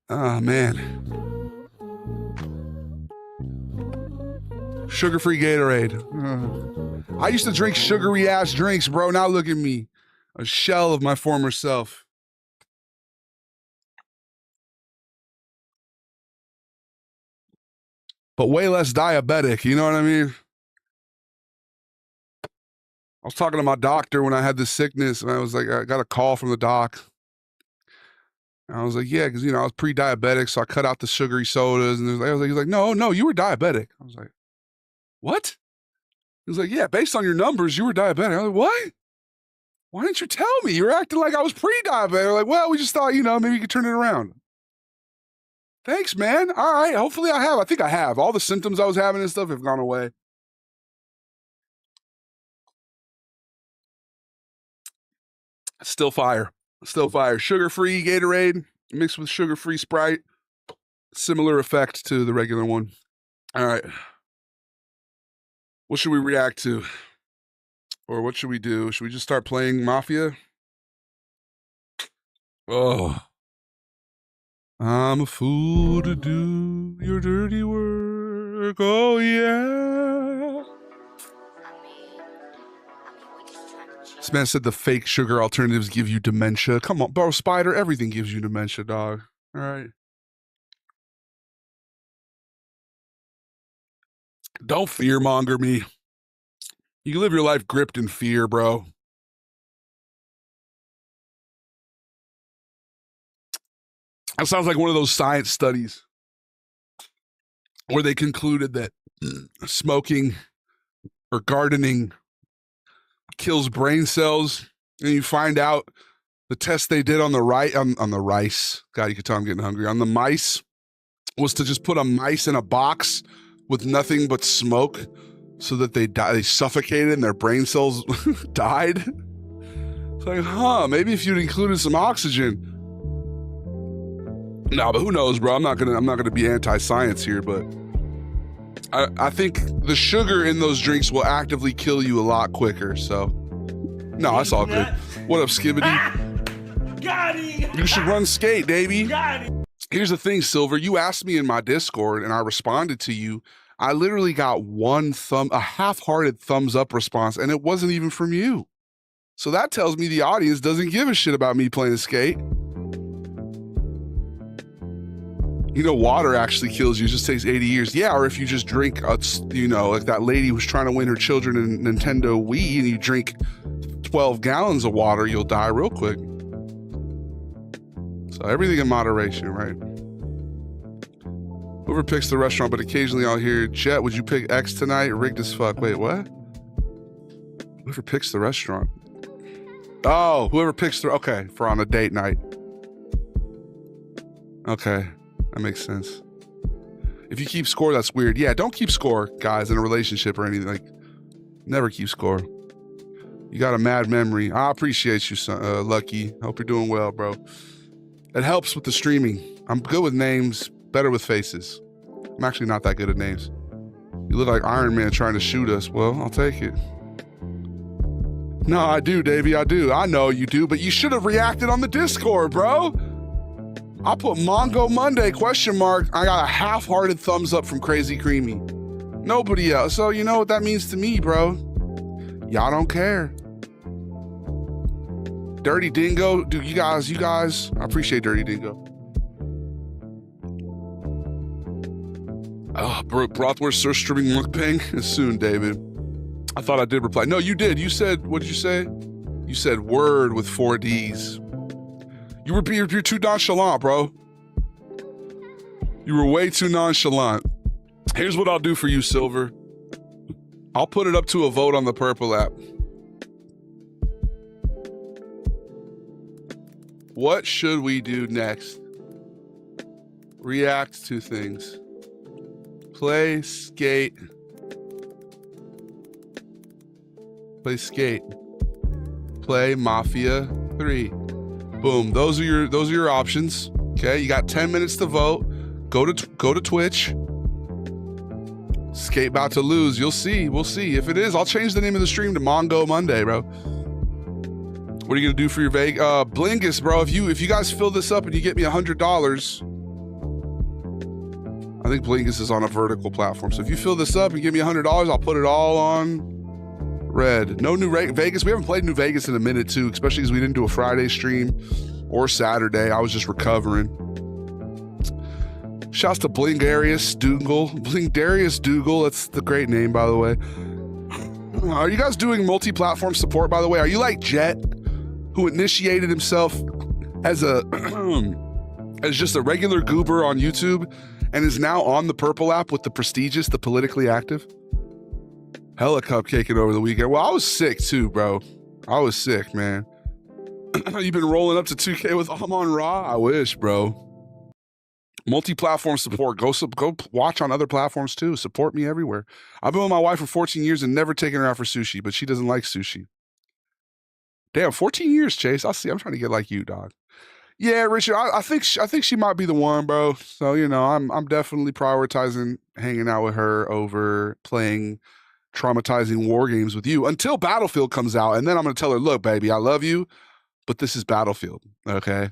Oh, man. Sugar-free Gatorade. I used to drink sugary-ass drinks, bro. Now look at me. A shell of my former self. But way less diabetic, you know what I mean? I was talking to my doctor when I had this sickness, and I was like, I got a call from the doc. And I was like, yeah, because, you know, I was pre-diabetic, so I cut out the sugary sodas. And he's like, no, you were diabetic. I was like, what? He was like, yeah, based on your numbers, you were diabetic. I was like, what? Why didn't you tell me? You were acting like I was pre-diabetic. I'm like, well, we just thought, you know, maybe you could turn it around. Thanks, man. All right, hopefully I have. I think I have. All the symptoms I was having and stuff have gone away. Still fire. Still fire. Sugar-free Gatorade mixed with sugar-free Sprite. Similar effect to the regular one. All right. What should we react to? Or what should we do? Should we just start playing Mafia? Oh. I'm a fool to do your dirty work. Oh, yeah. This man said the fake sugar alternatives give you dementia. Come on, bro, Spider, everything gives you dementia, dog. All right. Don't fearmonger me. You can live your life gripped in fear, bro. That sounds like one of those science studies where they concluded that smoking or gardening kills brain cells, and you find out the test they did on the rice. God, you could tell I'm getting hungry. On the mice was to just put a mice in a box with nothing but smoke so that they suffocated and their brain cells died. It's like, maybe if you'd included some oxygen. No, but who knows, bro? I'm not gonna be anti-science here, but I think the sugar in those drinks will actively kill you a lot quicker. So, no, that's all good. What up, Skibbity? Got him. You should run skate, baby. Got him. Here's the thing, Silver. You asked me in my Discord, and I responded to you. I literally got a half-hearted thumbs up response, and it wasn't even from you. So that tells me the audience doesn't give a shit about me playing skate. You know, water actually kills you. It just takes 80 years. Yeah, or if you just drink, you know, like that lady who's trying to win her children in Nintendo Wii, and you drink 12 gallons of water, you'll die real quick. So everything in moderation, right? Whoever picks the restaurant, but occasionally I'll hear, Jet, would you pick X tonight? Rigged as fuck. Wait, what? Whoever picks the restaurant. Oh, whoever picks the, okay, for on a date night. Okay, that makes sense. If you keep score, that's weird. Yeah, don't keep score, guys, in a relationship or anything. Like, never keep score. You got a mad memory. I appreciate you, son, Lucky. Hope you're doing well, bro. It helps with the streaming. I'm good with names, better with faces. I'm actually not that good at names. You look like Iron Man trying to shoot us. Well, I'll take it. No, I do, Davey, I do. I know you do, but you should have reacted on the Discord, bro. I put Mongo Monday, question mark. I got a half-hearted thumbs up from Crazy Creamy. Nobody else. So you know what that means to me, bro. Y'all don't care. Dirty Dingo, dude, you guys, I appreciate Dirty Dingo. Oh, Brothwurst streaming mukbang soon, David. I thought I did reply. No, you did. You said, what did you say? You said word with 4 Ds. You're too nonchalant, bro. You were way too nonchalant. Here's what I'll do for you, Silver. I'll put it up to a vote on the Purple app. What should we do next? React to things. Play skate. Play skate. Play Mafia 3. Boom. Those are your options. Okay, you got 10 minutes to vote. Go to Twitch. Skate about to lose. You'll see. We'll see. If it is, I'll change the name of the stream to Mongo Monday, bro. What are you gonna do for your Vegas? Blingus, bro. If you guys fill this up and you get me $100, I think Blingus is on a vertical platform. So if you fill this up and give me $100, I'll put it all on red. No New Vegas. We haven't played New Vegas in a minute too, especially because we didn't do a Friday stream or Saturday. I was just recovering. Shouts to Blingdarius Dougal. Blingdarius Dougal. That's the great name, by the way. Are you guys doing multi-platform support, by the way? Are you like Jet, who initiated himself as as just a regular goober on YouTube and is now on the Purple app with the prestigious, the politically active? Hella cupcaking over the weekend. Well, I was sick too, bro. I was sick, man. You've been rolling up to 2K with Amon Ra? I wish, bro. Multi-platform support. Go watch on other platforms too. Support me everywhere. I've been with my wife for 14 years and never taken her out for sushi, but she doesn't like sushi. Damn, 14 years, Chase. I see. I'm trying to get like you, dog. Yeah, Richard. I think she might be the one, bro. So I'm definitely prioritizing hanging out with her over playing traumatizing war games with you until Battlefield comes out, and then I'm gonna tell her, look, baby, I love you, but this is Battlefield, okay?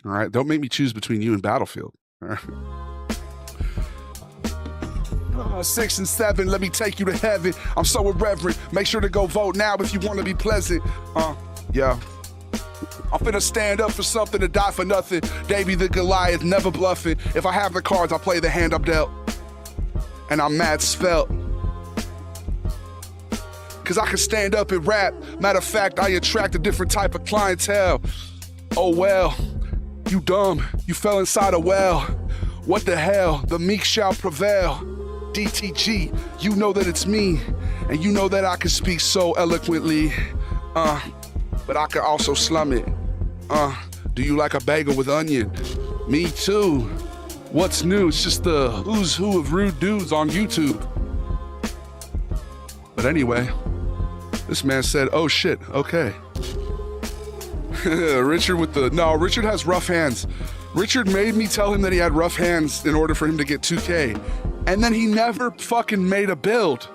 All right, don't make me choose between you and Battlefield. All right? 6 and 7, let me take you to heaven. I'm so irreverent. Make sure to go vote now if you want to be pleasant. Yeah. I'm finna stand up for something to die for nothing. Davey the Goliath, never bluffing. If I have the cards, I play the hand I'm dealt. And I'm mad svelte. Cause I can stand up and rap. Matter of fact, I attract a different type of clientele. Oh well, you dumb, you fell inside a well. What the hell, the meek shall prevail. DtG, you know that it's me. And you know that I can speak so eloquently. But I can also slum it. Do you like a bagel with onion? Me too. What's new? It's just the who's who of rude dudes on YouTube. But anyway, this man said, oh shit, okay. Richard has rough hands. Richard made me tell him that he had rough hands in order for him to get 2K. And then he never fucking made a build.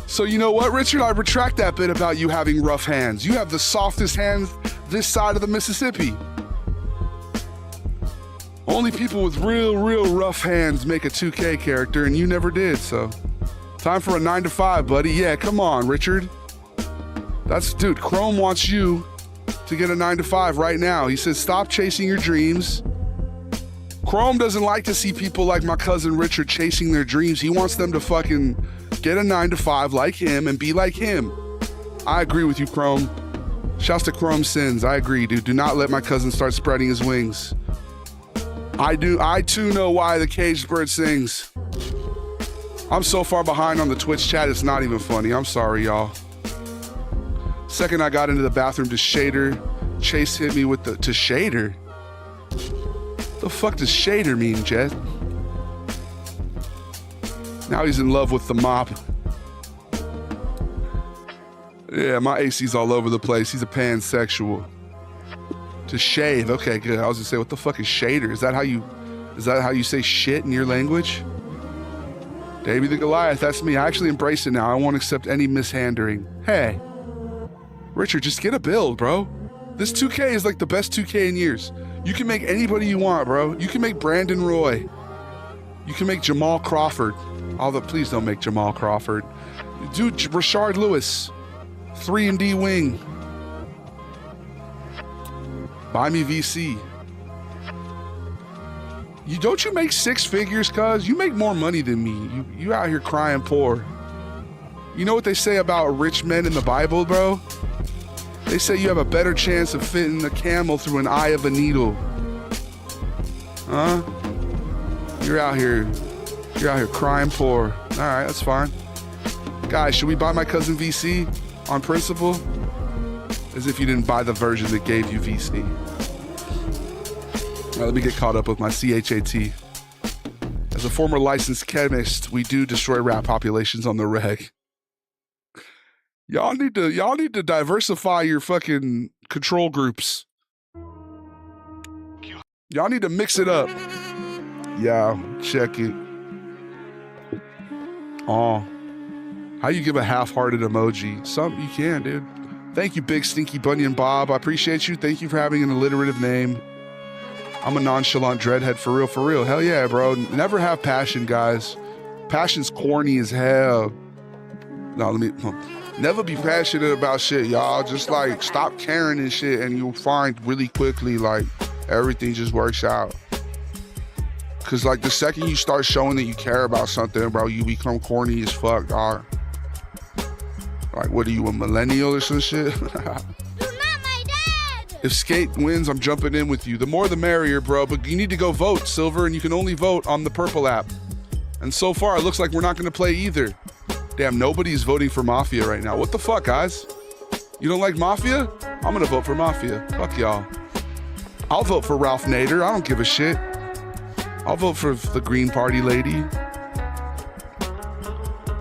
So you know what, Richard? I retract that bit about you having rough hands. You have the softest hands this side of the Mississippi. Only people with real rough hands make a 2K character, and you never did, so. Time for a 9 to 5, buddy. Yeah, come on, Richard. Dude, Chrome wants you to get a 9 to 5 right now. He says, stop chasing your dreams. Chrome doesn't like to see people like my cousin Richard chasing their dreams. He wants them to fucking get a 9 to 5 like him and be like him. I agree with you, Chrome. Shouts to Chrome Sins. I agree, dude. Do not let my cousin start spreading his wings. I too know why the caged bird sings. I'm so far behind on the Twitch chat, it's not even funny. I'm sorry, y'all. Second I got into the bathroom to shader, Chase hit me with the to shader. The fuck does shader mean, Jet? Now he's in love with the mop. Yeah, my AC's all over the place. He's a pansexual. To shave, okay, good. I was gonna say, what the fuck is shader? Is that how you say shit in your language? Davey the Goliath, that's me. I actually embrace it now. I won't accept any mishandling. Hey, Richard, just get a build, bro. This 2K is like the best 2K in years. You can make anybody you want, bro. You can make Brandon Roy. You can make Jamal Crawford. Although, please don't make Jamal Crawford. Dude, Rashard Lewis. 3-and-D wing. Buy me VC. Don't you make 6 figures, cuz? You make more money than me. You out here crying poor. You know what they say about rich men in the Bible, bro? They say you have a better chance of fitting a camel through an eye of a needle. Huh? You're out here crying poor. All right, that's fine. Guys, should we buy my cousin VC on principle? As if you didn't buy the version that gave you VC. All right, let me get caught up with my CHAT. As a former licensed chemist, we do destroy rat populations on the reg. Y'all need to diversify your fucking control groups. Y'all need to mix it up. Yeah, check it. Oh. How you give a half-hearted emoji? Something you can, dude. Thank you, Big Stinky Bunyan Bob. I appreciate you. Thank you for having an alliterative name. I'm a nonchalant dreadhead for real, for real. Hell yeah, bro. Never have passion, guys. Passion's corny as hell. No, never be passionate about shit, y'all. Just like stop caring and shit, and you'll find really quickly like everything just works out. Cause like the second you start showing that you care about something, bro, you become corny as fuck, dog. Like, what are you, a millennial or some shit? You're not my dad! If Skate wins, I'm jumping in with you. The more the merrier, bro, but you need to go vote, Silver, and you can only vote on the purple app. And so far, it looks like we're not gonna play either. Damn, nobody's voting for Mafia right now. What the fuck, guys? You don't like Mafia? I'm gonna vote for Mafia. Fuck y'all. I'll vote for Ralph Nader. I don't give a shit. I'll vote for the Green Party lady.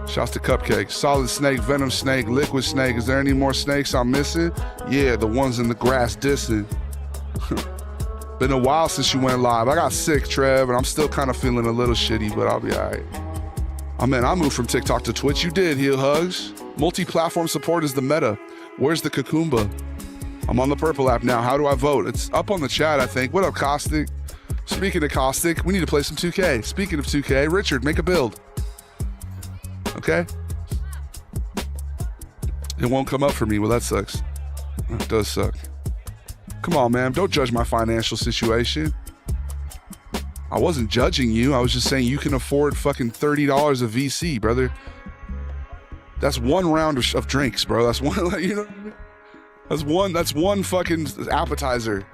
Shouts to Cupcake. Solid Snake, Venom Snake, Liquid Snake. Is there any more snakes I'm missing? Yeah, the ones in the grass dissing. Been a while since you went live. I got sick, Trev, and I'm still kind of feeling a little shitty, but I'll be all right. Oh man, I moved from TikTok to Twitch. You did, Heel Hugs. Multi-platform support is the meta. Where's the Kakumba? I'm on the purple app now. How do I vote? It's up on the chat, I think. What up, Caustic? Speaking of Caustic, we need to play some 2K. Speaking of 2K, Richard, make a build. Okay? It won't come up for me. Well, that sucks. It does suck. Come on, man. Don't judge my financial situation. I wasn't judging you. I was just saying you can afford fucking $30 of VC, brother. That's one round of drinks, bro. That's one, you know what I mean? That's one fucking appetizer.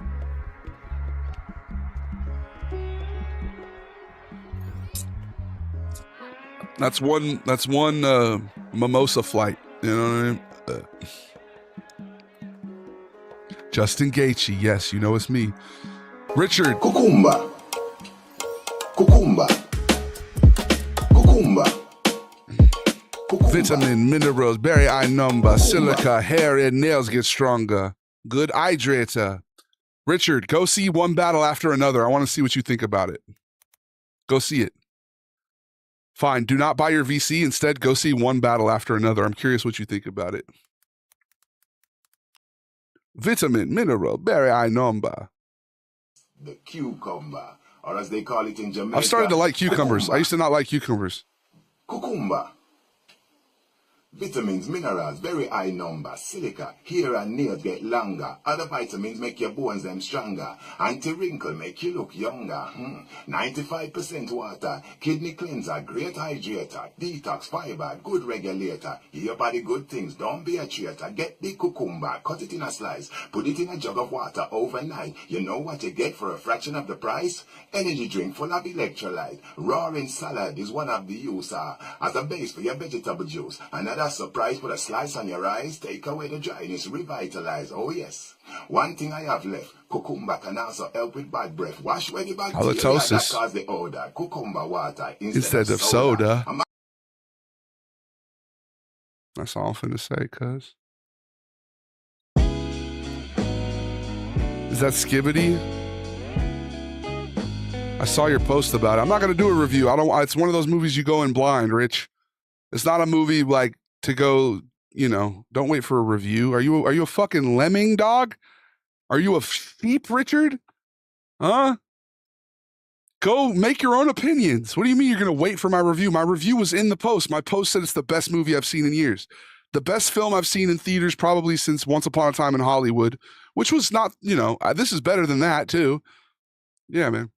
That's one mimosa flight. You know what I mean? Justin Gaethje, yes, you know it's me. Richard. Cucumba. Cucumba. Cucumba. Vitamin, minerals, berry eye number, silica, hair and nails get stronger. Good hydrator. Richard, go see one battle after another. I want to see what you think about it. Go see it. Fine, do not buy your VC. Instead, go see one battle after another. I'm curious what you think about it. Vitamin, mineral, berry eye number. The cucumber, or as they call it in Jamaica. I've started to like cucumbers. Cucumba. I used to not like cucumbers. Cucumba. Vitamins, minerals, very high number, silica, hair and nails get longer. Other vitamins make your bones them stronger. Anti-wrinkle make you look younger. 95% water, kidney cleanser, great hydrator, detox fiber, good regulator. Your body good things, don't be a traitor. Get the cucumber, cut it in a slice, put it in a jug of water overnight. You know what you get for a fraction of the price? Energy drink full of electrolyte. Roaring salad is one of the use as a base for your vegetable juice. Another a surprise, put a slice on your eyes, take away the dryness, revitalize. Oh yes. One thing I have left, cucumber can also help with bad breath. Wash away the bacteria that cause the odor. Cucumber water instead of soda. That's all I'm finna say, cuz. Is that Skibbity? I saw your post about it. I'm not gonna do a review. It's one of those movies you go in blind, Rich. It's not a movie like to go, don't wait for a review. Are you a fucking lemming, dog? Are you a sheep, Richard? Huh? Go make your own opinions. What do you mean you're gonna wait for my review? My review was in the post. My post said it's the best movie I've seen in years. The best film I've seen in theaters probably since Once Upon a Time in Hollywood, which was not, this is better than that too. Yeah, man.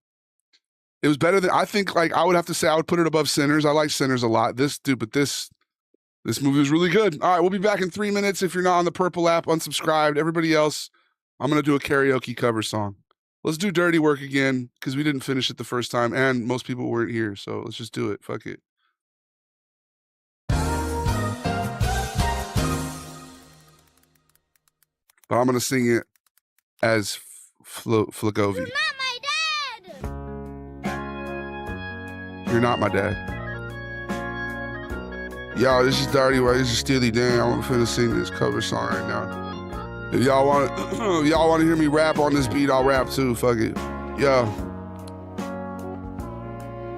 It was better than, I think, like, I would have to say I would put it above Sinners. I like Sinners a lot. This movie was really good. All right, we'll be back in 3 minutes. If you're not on the Purple app, unsubscribed. Everybody else, I'm going to do a karaoke cover song. Let's do Dirty Work again, because we didn't finish it the first time, and most people weren't here, so let's just do it. Fuck it. But I'm going to sing it as Flagovi. You're not my dad! You're not my dad. Yo, this is Dirty Work. This is Steely Dan. I'm finna sing this cover song right now. If y'all want to hear me rap on this beat, I'll rap too. Fuck it. Yo.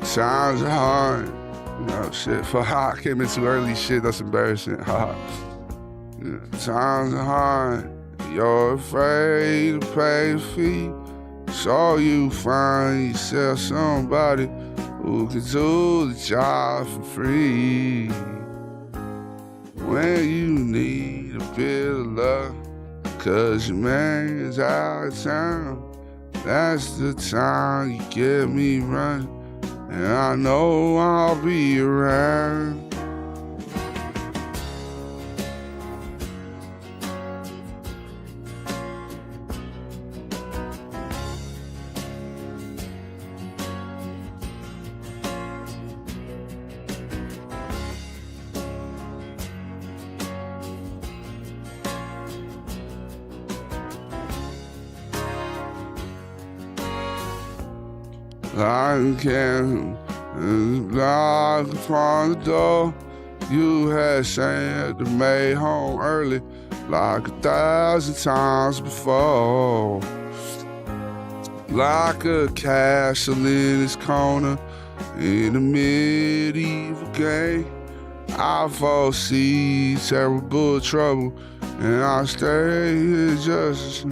Sounds hard. Shit. I came in too early. Shit, that's embarrassing. Sounds hard. You're afraid to pay the fee. So you find yourself somebody who can do the job for free. When you need a bit of love, cause your man is out of town, that's the time you get me running, and I know I'll be around. I can knock upon the door. You had said to make home early like 1,000 times before. Like a castle in its corner in a medieval game, I foresee terrible trouble, and I stay here just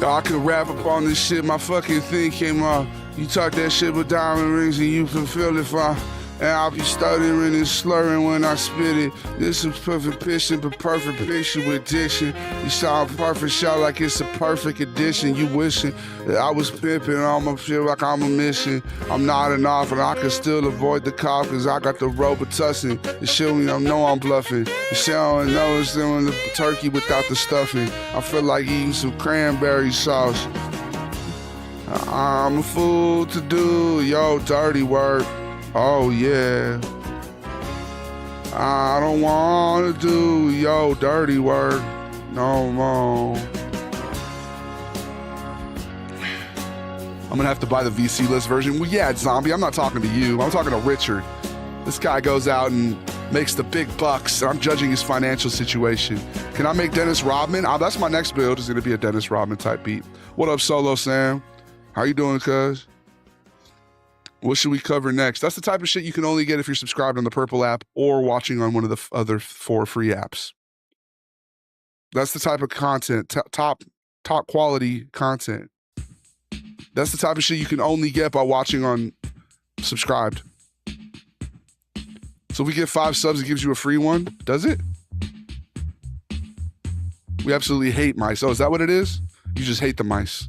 I could rap up on this shit, my fucking thing came off. You talk that shit with diamond rings and you can feel it fine. And I'll be stuttering and slurring when I spit it. This is perfect pitching, but perfect picture with diction. You sound perfect, shout like it's a perfect addition. You wishing that I was pimping on my shit like I'm a mission. I'm nodding off and I can still avoid the cough cause I got the Robitussin. The shit me, I know I'm bluffing. The shit I don't know is doing the turkey without the stuffing. I feel like eating some cranberry sauce. I'm a fool to do your dirty work. Oh yeah, I don't wanna do your dirty work no more. I'm gonna have to buy the VC list version. Well, yeah, Zombie, I'm not talking to you. I'm talking to Richard. This guy goes out and makes the big bucks, and I'm judging his financial situation. Can I make Dennis Rodman? That's my next build, is gonna be a Dennis Rodman type beat. What up, Solo Sam? How you doing, cuz? What should we cover next? That's the type of shit you can only get if you're subscribed on the Purple app or watching on one of the other 4 free apps. That's the type of content, top quality content. That's the type of shit you can only get by watching on subscribed. So if we get 5 subs, it gives you a free one, does it? We absolutely hate mice. Oh, is that what it is? You just hate the mice.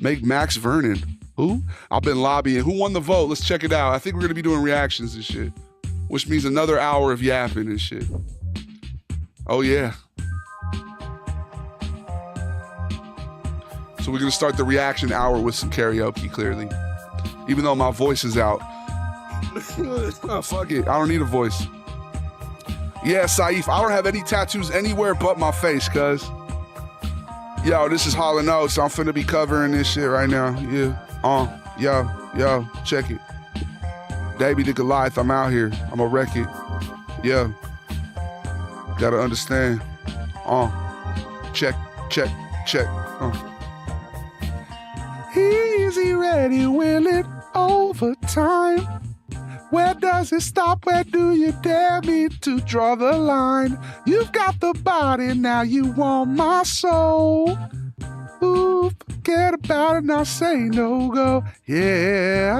Make Max Vernon. Who? I've been lobbying. Who won the vote? Let's check it out. I think we're going to be doing reactions and shit. which means another hour of yapping and shit. Oh, yeah. So we're going to start the reaction hour with some karaoke, clearly. Even though my voice is out. Oh, fuck it. I don't need a voice. Yeah, Saif, I don't have any tattoos anywhere but my face, cuz. Yo, this is Hall & Oates. I'm finna be covering this shit right now. Yeah. Yo, check it. Davey the Goliath, I'm out here. I'm a wreck it. Yeah. Gotta understand. Check. Easy, ready, willing, overtime. Where does it stop? Where do you dare me to draw the line? You've got the body, now you want my soul. Ooh, forget about it, now say no go. Yeah,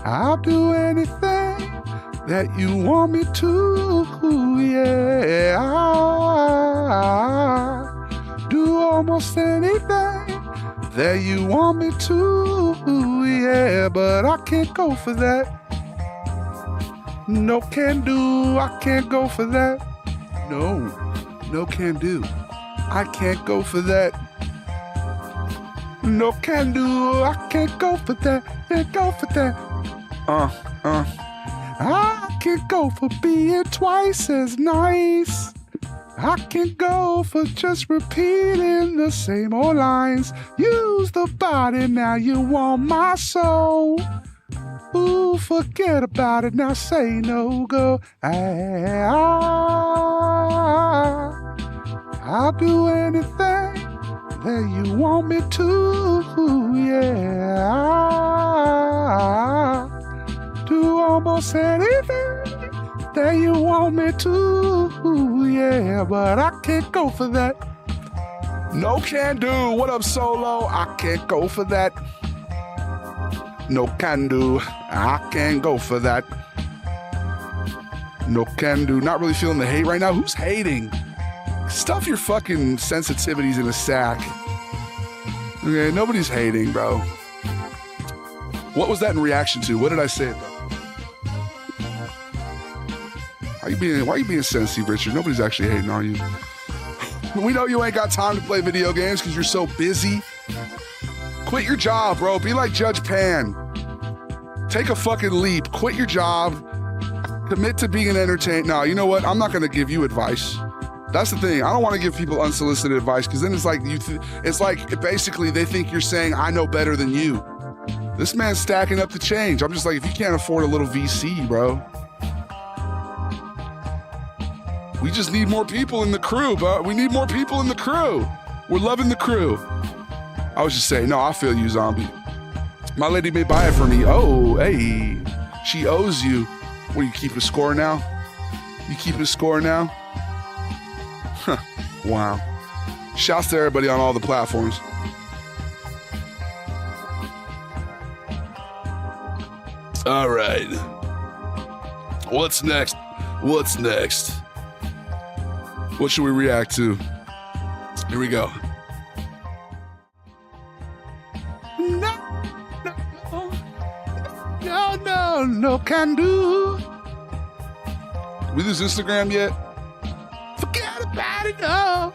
I'll do anything that you want me to. Yeah, I'll do almost anything that you want me to, yeah, but I can't go for that. No can do, I can't go for that. No can do, I can't go for that. No can do, I can't go for that, can't go for that. I can't go for being twice as nice. I can go for just repeating the same old lines. Use the body, now you want my soul. Ooh, forget about it, now say no go. I'll do anything that you want me to, yeah. I'll do almost anything that you want me to, yeah, but I can't go for that. No can do. What up, Solo? I can't go for that. No can do. I can't go for that. No can do. Not really feeling the hate right now. Who's hating? Stuff your fucking sensitivities in a sack. Okay, nobody's hating, bro. What was that in reaction to? What did I say? Why are you being sensitive, Richard? Nobody's actually hating on you. We know you ain't got time to play video games because you're so busy. Quit your job, bro. Be like Judge Pan. Take a fucking leap. Quit your job. Commit to being an entertainer. No, you know what? I'm not going to give you advice. That's the thing. I don't want to give people unsolicited advice because then it's like it's like basically they think you're saying I know better than you. This man's stacking up the change. I'm just like, if you can't afford a little VC, bro. We just need more people in the crew, bro. We need more people in the crew. We're loving the crew. I was just saying, no, I feel you, zombie. My lady may buy it for me. Oh, hey. She owes you. What, you keep a score now? You keep a score now? Huh. Wow. Shouts to everybody on all the platforms. All right. What's next? What's next? What should we react to? Here we go. No can do. We lose Instagram yet? Forget about it, no.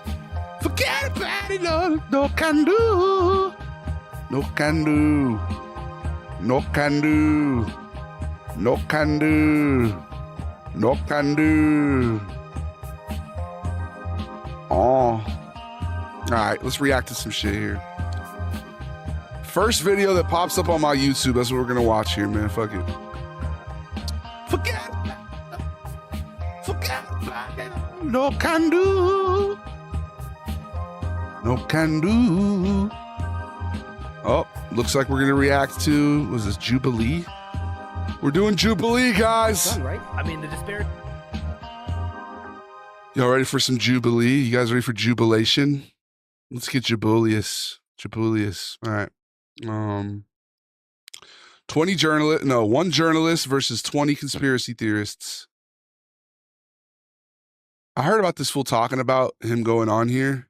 Forget about it, no can do. No can do. No can do. No can do. No can do. Oh. All right, let's react to some shit here. First video that pops up on my YouTube, that's what we're gonna watch here, man. Fuck it. Forget about it. No can do. No can do. Oh, looks like we're gonna react to, was this Jubilee? We're doing Jubilee, guys. Done, right? I mean, the disparity. Y'all ready for some Jubilee? You guys ready for jubilation? Let's get Jubilius. All right. 1 journalist versus 20 conspiracy theorists. I heard about this fool talking about him going on here,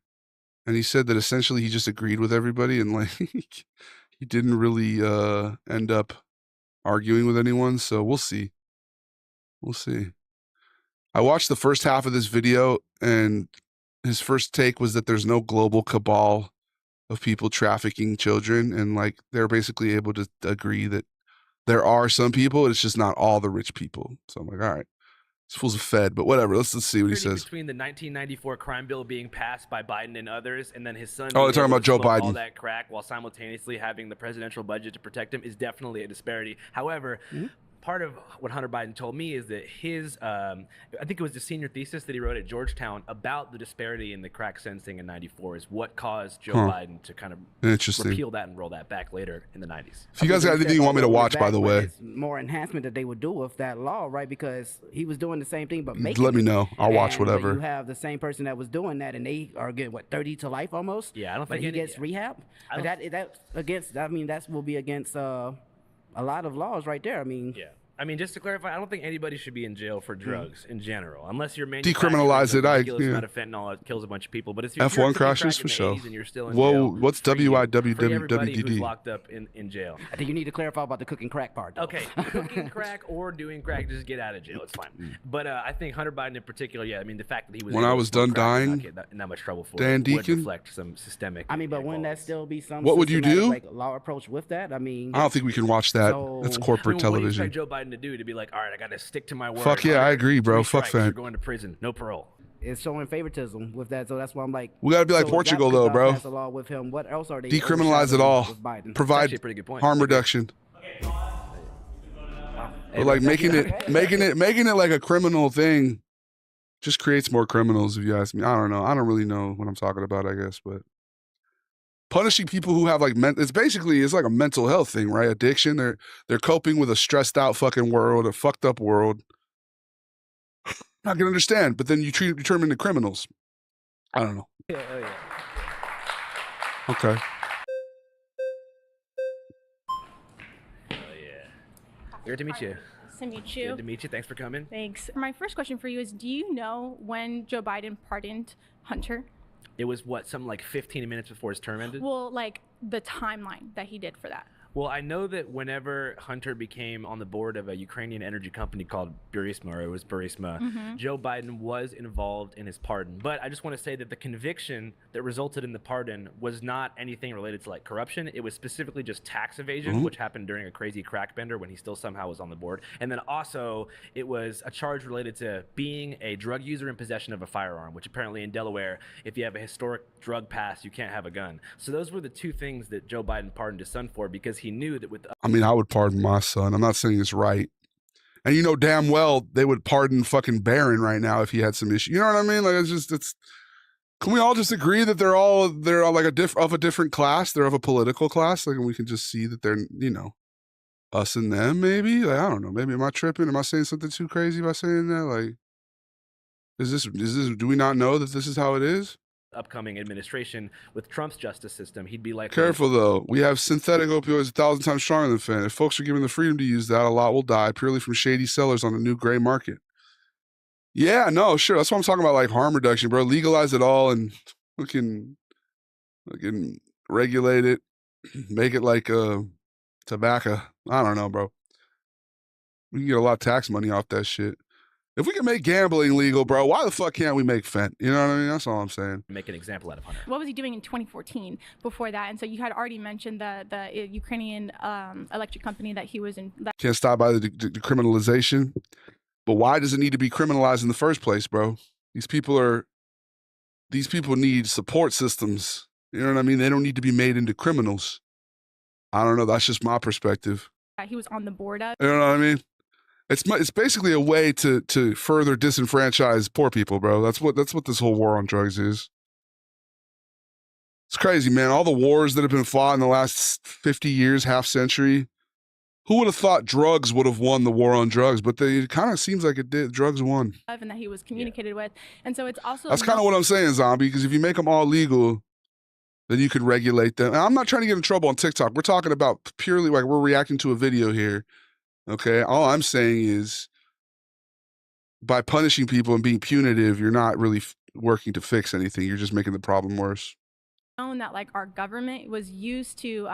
and he said that essentially he just agreed with everybody and like he didn't really end up arguing with anyone. So we'll see. We'll see. I watched the first half of this video, and his first take was that there's no global cabal of people trafficking children, and like they're basically able to agree that there are some people, it's just not all the rich people. So I'm like, all right, this fool's a Fed, but whatever. Let's see what he says. Between the 1994 crime bill being passed by Biden and others, and then his son. Oh, they're talking about Joe Biden. All that crack while simultaneously having the presidential budget to protect him is definitely a disparity. However. Part of what Hunter Biden told me is that his, I think it was the senior thesis that he wrote at Georgetown about the disparity in the crack sentencing in '94 is what caused Joe Biden to kind of repeal that and roll that back later in the '90s. If you guys got anything you want me to watch, by the way, it's more enhancement that they would do with that law, right? Because he was doing the same thing, but making let me know. I'll watch whatever. You have the same person that was doing that, and they are getting what 30 to life almost. Yeah, I don't think he gets rehab. But that's against. I mean, that will be against. A lot of laws right there. I mean, I mean, just to clarify, I don't think anybody should be in jail for drugs in general, unless you're decriminalize it. Amount of fentanyl that kills a bunch of people. But if you're F1 crashes for sure. And you're still in Whoa, jail, what's WIWWWDD? Who's locked up in jail. I think you need to clarify about the cooking crack part. Though. Okay, cooking crack or doing crack, just get out of jail. It's fine. But I think Hunter Biden in particular, I mean, the fact that he was when I was done dying, not in that much trouble for Dan it would Deacon reflect some systemic. I mean, but wouldn't that still be some? What would you do? Like law approach with that? I mean, I don't think we can watch that. That's corporate television. What do you expect Joe Biden to do? To be like, all right, I got to stick to my word. Fuck yeah, I agree, bro. Fuck that. You're going to prison, no parole. It's showing favoritism with that, so that's why I'm like. We gotta be like Portugal, though, bro. Pass a law with him. What else are they? Decriminalize it all. Provide harm reduction. But like making it like a criminal thing, just creates more criminals. If you ask me, I don't know. I don't really know what I'm talking about. I guess, but punishing people who have like it's like a mental health thing, right? Addiction. They're coping with a stressed out fucking world, a fucked up world. I can understand, but then you turn them into criminals. I don't know. Okay. Good to meet you. Nice to meet you. Good to meet you. Thanks for coming. Thanks. My first question for you is, do you know when Joe Biden pardoned Hunter? It was something like 15 minutes before his term ended? Well, like the timeline that he did for that. Well, I know that whenever Hunter became on the board of a Ukrainian energy company called Burisma, or it was Burisma, Joe Biden was involved in his pardon. But I just want to say that the conviction that resulted in the pardon was not anything related to like corruption. It was specifically just tax evasion, which happened during a crazy crack bender when he still somehow was on the board. And then also it was a charge related to being a drug user in possession of a firearm, which apparently in Delaware, if you have a historic drug past, you can't have a gun. So those were the two things that Joe Biden pardoned his son for, because he knew that with. I mean, I would pardon my son. I'm not saying it's right. And you know damn well they would pardon fucking Barron right now if he had some issue. You know what I mean? Like it's. Can we all just agree that they're all like of a different class? They're of a political class. Like, and we can just see that they're, you know, us and them maybe. Like, I don't know. Maybe am I tripping? Am I saying something too crazy by saying that? Like, is this? Do we not know that this is how it is? Upcoming administration with Trump's justice system, he'd be like, careful though. We have synthetic opioids 1,000 times stronger than fentanyl. If folks are given the freedom to use that, a lot will die purely from shady sellers on the new gray market. Yeah, no, sure. That's what I'm talking about, like harm reduction, bro. Legalize it all and we can regulate it, make it like tobacco. I don't know, bro. We can get a lot of tax money off that shit. If we can make gambling legal, bro, why the fuck can't we make fent? You know what I mean? That's all I'm saying. Make an example out of Hunter. What was he doing in 2014 before that? And so you had already mentioned the Ukrainian electric company that he was in. Can't stop by the decriminalization. But why does it need to be criminalized in the first place, bro? These people need support systems. You know what I mean? They don't need to be made into criminals. I don't know. That's just my perspective. He was on the board of. You know what I mean? It's basically a way to further disenfranchise poor people, bro. That's what this whole war on drugs is. It's crazy, man. All the wars that have been fought in the last 50 years, half century. Who would have thought drugs would have won the war on drugs? But it kind of seems like it did. Drugs won. And that he was communicated with. And so it's also. That's kind of what I'm saying, Zombie, because if you make them all legal, then you can regulate them. And I'm not trying to get in trouble on TikTok. We're talking about purely like we're reacting to a video here. Okay, all I'm saying is by punishing people and being punitive, you're not really working to fix anything. You're just making the problem worse. known that like our government was used to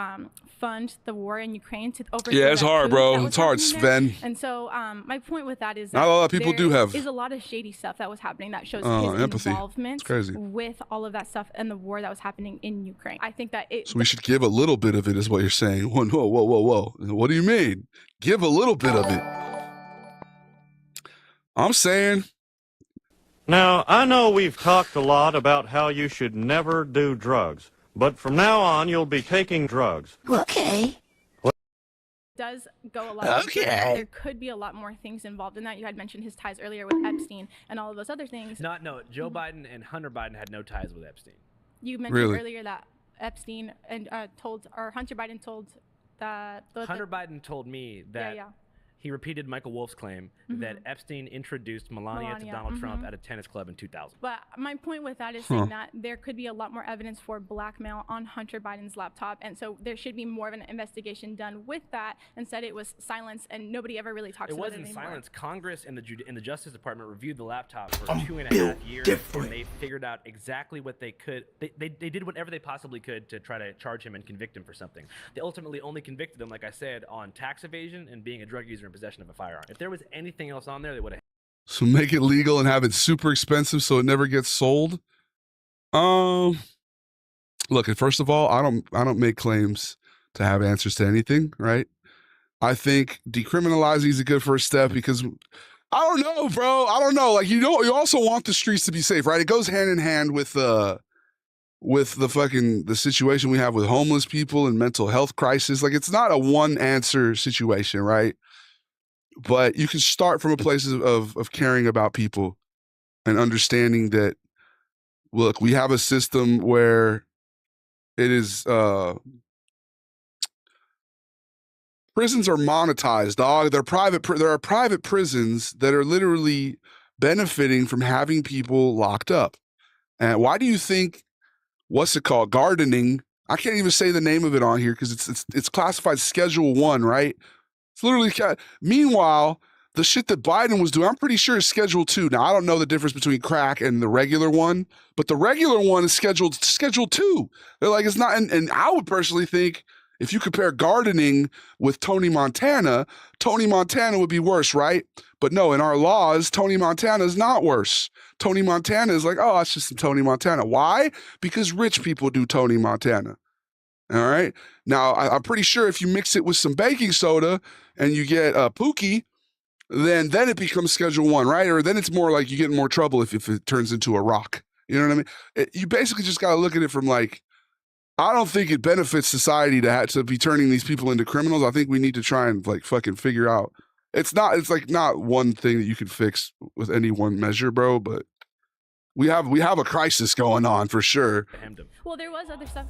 fund the war in Ukraine to overthrow Yeah, it's that hard, coup bro. that was it's hard, happening there. Sven. And so my point with that is that Not a lot of people do have is a lot of shady stuff that was happening that shows his empathy. involvement It's crazy. with all of that stuff and the war that was happening in Ukraine. I think that So we should give a little bit of it, is what you're saying. Whoa, whoa, whoa, whoa, whoa. What do you mean? Give a little bit of it. I'm saying. Now, I know we've talked a lot about how you should never do drugs, but from now on, you'll be taking drugs. Okay. does go a lot deeper. There could be a lot more things involved in that. You had mentioned his ties earlier with Epstein and all of those other things. No, Joe Biden and Hunter Biden had no ties with Epstein. You mentioned earlier that Epstein and Hunter Biden told that Hunter Biden told me that he repeated Michael Wolff's claim that Epstein introduced Melania to Donald Trump at a tennis club in 2000. But my point with that is saying that there could be a lot more evidence for blackmail on Hunter Biden's laptop, and so there should be more of an investigation done with that. Instead, it was silence, and nobody ever really talks about it anymore. It wasn't silence. Congress and the Justice Department reviewed the laptop for 2.5 years, and they figured out exactly what they could. They did whatever they possibly could to try to charge him and convict him for something. They ultimately only convicted him, like I said, on tax evasion and being a drug user in possession of a firearm. If there was anything else on there, they would have. So make it legal and have it super expensive so it never gets sold. Look, first of all, I don't make claims to have answers to anything, right? I think decriminalizing is a good first step because I don't know, bro. I don't know. Like, you also want the streets to be safe, right? It goes hand in hand with the situation we have with homeless people and mental health crisis. Like, it's not a one answer situation, right? But you can start from a place of caring about people and understanding that, look, we have a system where it is, prisons are monetized, dog. There are private prisons that are literally benefiting from having people locked up. And why do you think, what's it called? Gardening. I can't even say the name of it on here because it's classified Schedule 1, right? It's literally, meanwhile, the shit that Biden was doing, I'm pretty sure is Schedule 2. Now, I don't know the difference between crack and the regular one, but the regular one is Schedule 2. They're like, it's not, and I would personally think if you compare gardening with Tony Montana would be worse, right? But no, in our laws, Tony Montana is not worse. Tony Montana is like, oh, it's just some Tony Montana. Why? Because rich people do Tony Montana. All right. Now, I'm pretty sure if you mix it with some baking soda and you get Pookie, then it becomes Schedule 1, right? Or then it's more like you get in more trouble if it turns into a rock. You know what I mean? You basically just got to look at it from like, I don't think it benefits society to be turning these people into criminals. I think we need to try and like fucking figure out. It's not one thing that you can fix with any one measure, bro, but we have a crisis going on for sure. Well, there was other stuff.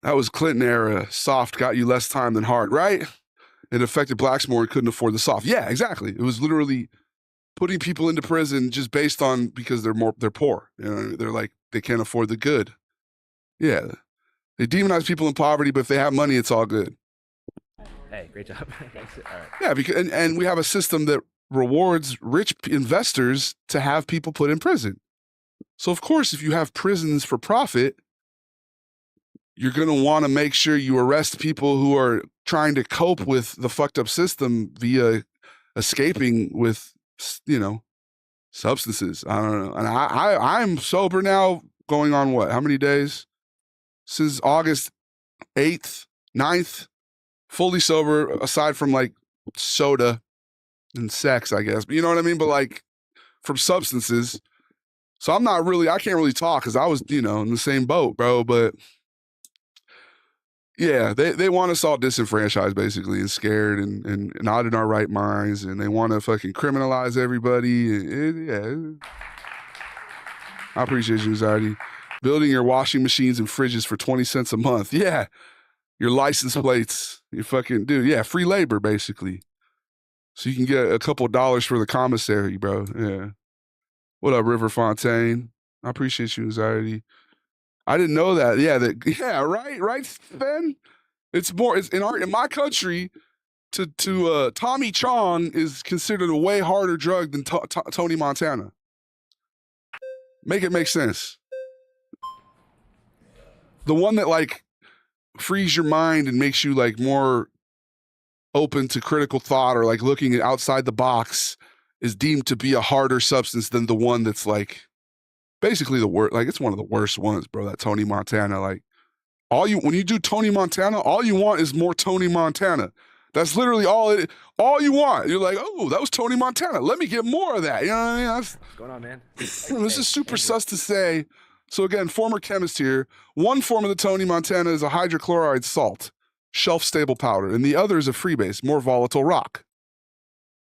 That was Clinton era. Soft got you less time than hard, right? It affected blacks more and couldn't afford the soft. Yeah, exactly. It was literally putting people into prison just based on because they're poor. You know, they're like they can't afford the good. Yeah, they demonize people in poverty, but if they have money, it's all good. Hey, great job. Thanks. All right. Yeah, because and we have a system that rewards rich investors to have people put in prison. So of course, if you have prisons for profit, you're going to want to make sure you arrest people who are trying to cope with the fucked up system via escaping with, substances. I don't know. And I'm sober now going on what? How many days? Since August 8th, 9th, fully sober, aside from like soda and sex, I guess. But you know what I mean? But like from substances. So I can't really talk because I was, in the same boat, bro. But yeah, they want us all disenfranchised, basically, and scared and not in our right minds, and they want to fucking criminalize everybody. I appreciate you, Anxiety. Building your washing machines and fridges for 20 cents a month. Yeah, your license plates, your fucking, dude, yeah, free labor, basically. So you can get a couple $1 for the commissary, bro. Yeah. What up, River Fontaine? I appreciate you, Anxiety. I didn't know that. Yeah, right, Sven? It's in my country to Tommy Chong is considered a way harder drug than Tony Montana. Make it make sense. The one that like frees your mind and makes you like more open to critical thought or like looking outside the box is deemed to be a harder substance than the one that's like basically the worst. Like it's one of the worst ones, bro. That Tony Montana. Like when you do Tony Montana, all you want is more Tony Montana. That's literally all you want. You're like, oh, that was Tony Montana. Let me get more of that. You know what I mean? What's going on, man? This is super sus to say. So again, former chemist here. One form of the Tony Montana is a hydrochloride salt, shelf-stable powder, and the other is a freebase, more volatile rock.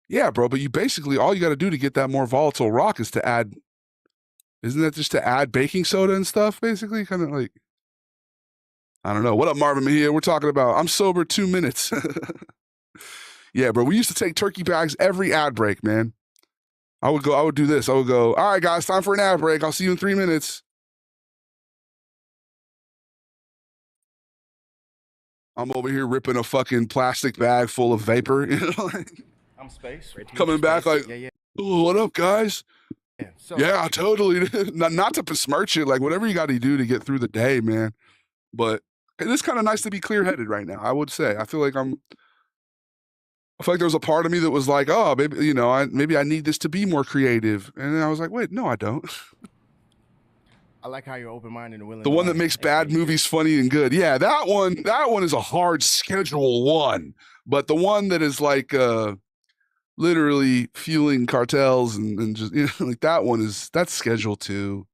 Yeah, bro, but you basically, all you got to do to get that more volatile rock is to add, isn't that just to add baking soda and stuff, basically? Kind of like, I don't know. What up, Marvin here? We're talking about, I'm sober 2 minutes. Yeah, bro, we used to take turkey bags every ad break, man. I would do this. I would go, all right, guys, time for an ad break. I'll see you in 3 minutes. I'm over here ripping a fucking plastic bag full of vapor. You know? I'm space. Coming back like, oh, what up, guys? Yeah, totally. Not to besmirch it, like whatever you got to do to get through the day, man. But it is kind of nice to be clear-headed right now, I would say. I feel like there was a part of me that was like, oh, maybe, you know, maybe I need this to be more creative. And then I was like, wait, no, I don't. I like how you're open-minded and willing. The one that makes bad movies funny and good. Yeah, that one is a hard schedule one. But the one that is like literally fueling cartels and just, you know, like that's schedule 2.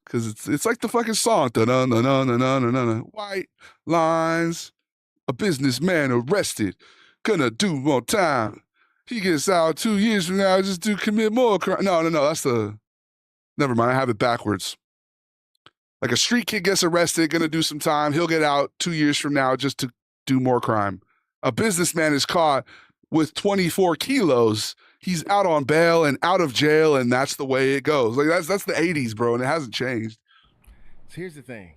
Because it's like the fucking song. Da-na-na-na-na-na-na-na. White lines, a businessman arrested, gonna do more time. He gets out 2 years from now just to commit more crime. No, that's never mind, I have it backwards. Like a street kid gets arrested, gonna do some time. He'll get out 2 years from now just to do more crime. A businessman is caught with 24 kilos. He's out on bail and out of jail, and that's the way it goes. Like that's the 80s, bro, and it hasn't changed. So here's the thing.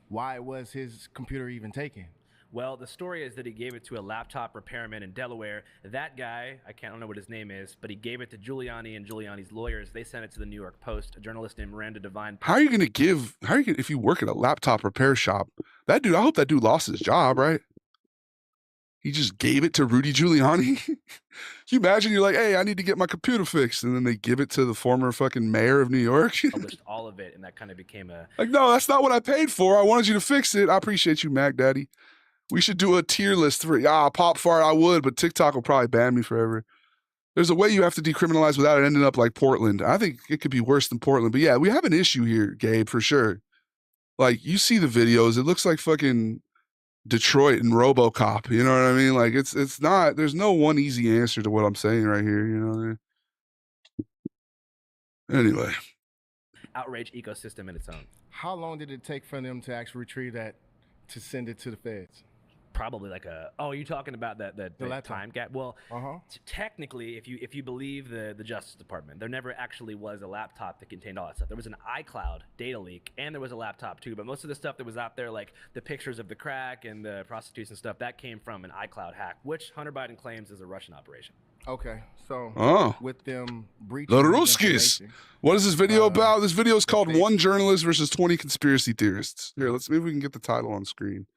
Why was his computer even taken? Well, the story is that he gave it to a laptop repairman in Delaware. That guy, I don't know what his name is, but he gave it to Giuliani and Giuliani's lawyers. They sent it to the New York Post. A journalist named Miranda Devine. If you work at a laptop repair shop, I hope that dude lost his job, right? He just gave it to Rudy Giuliani. Can you imagine? You're like, hey, I need to get my computer fixed. And then they give it to the former fucking mayor of New York. Published all of it, and that kind of became a... Like, no, that's not what I paid for. I wanted you to fix it. I appreciate you, Mac Daddy. We should do a tier list for, pop fart, I would, but TikTok will probably ban me forever. There's a way you have to decriminalize without it ending up like Portland. I think it could be worse than Portland. But yeah, we have an issue here, Gabe, for sure. Like, you see the videos. It looks like fucking Detroit and RoboCop. You know what I mean? Like, it's not, there's no one easy answer to what I'm saying right here. You know what I mean? Anyway. Outrage ecosystem in its own. How long did it take for them to actually retrieve that to send it to the feds? Probably like you're talking about the time gap. Well, technically, if you believe the Justice Department, there never actually was a laptop that contained all that stuff. There was an iCloud data leak, and there was a laptop too. But most of the stuff that was out there, like the pictures of the crack and the prostitutes and stuff, that came from an iCloud hack, which Hunter Biden claims is a Russian operation. Okay, so with them breaching the Ruskies. What is this video about? This video is called "One Journalist versus 20 Conspiracy Theorists." Here, maybe we can get the title on screen.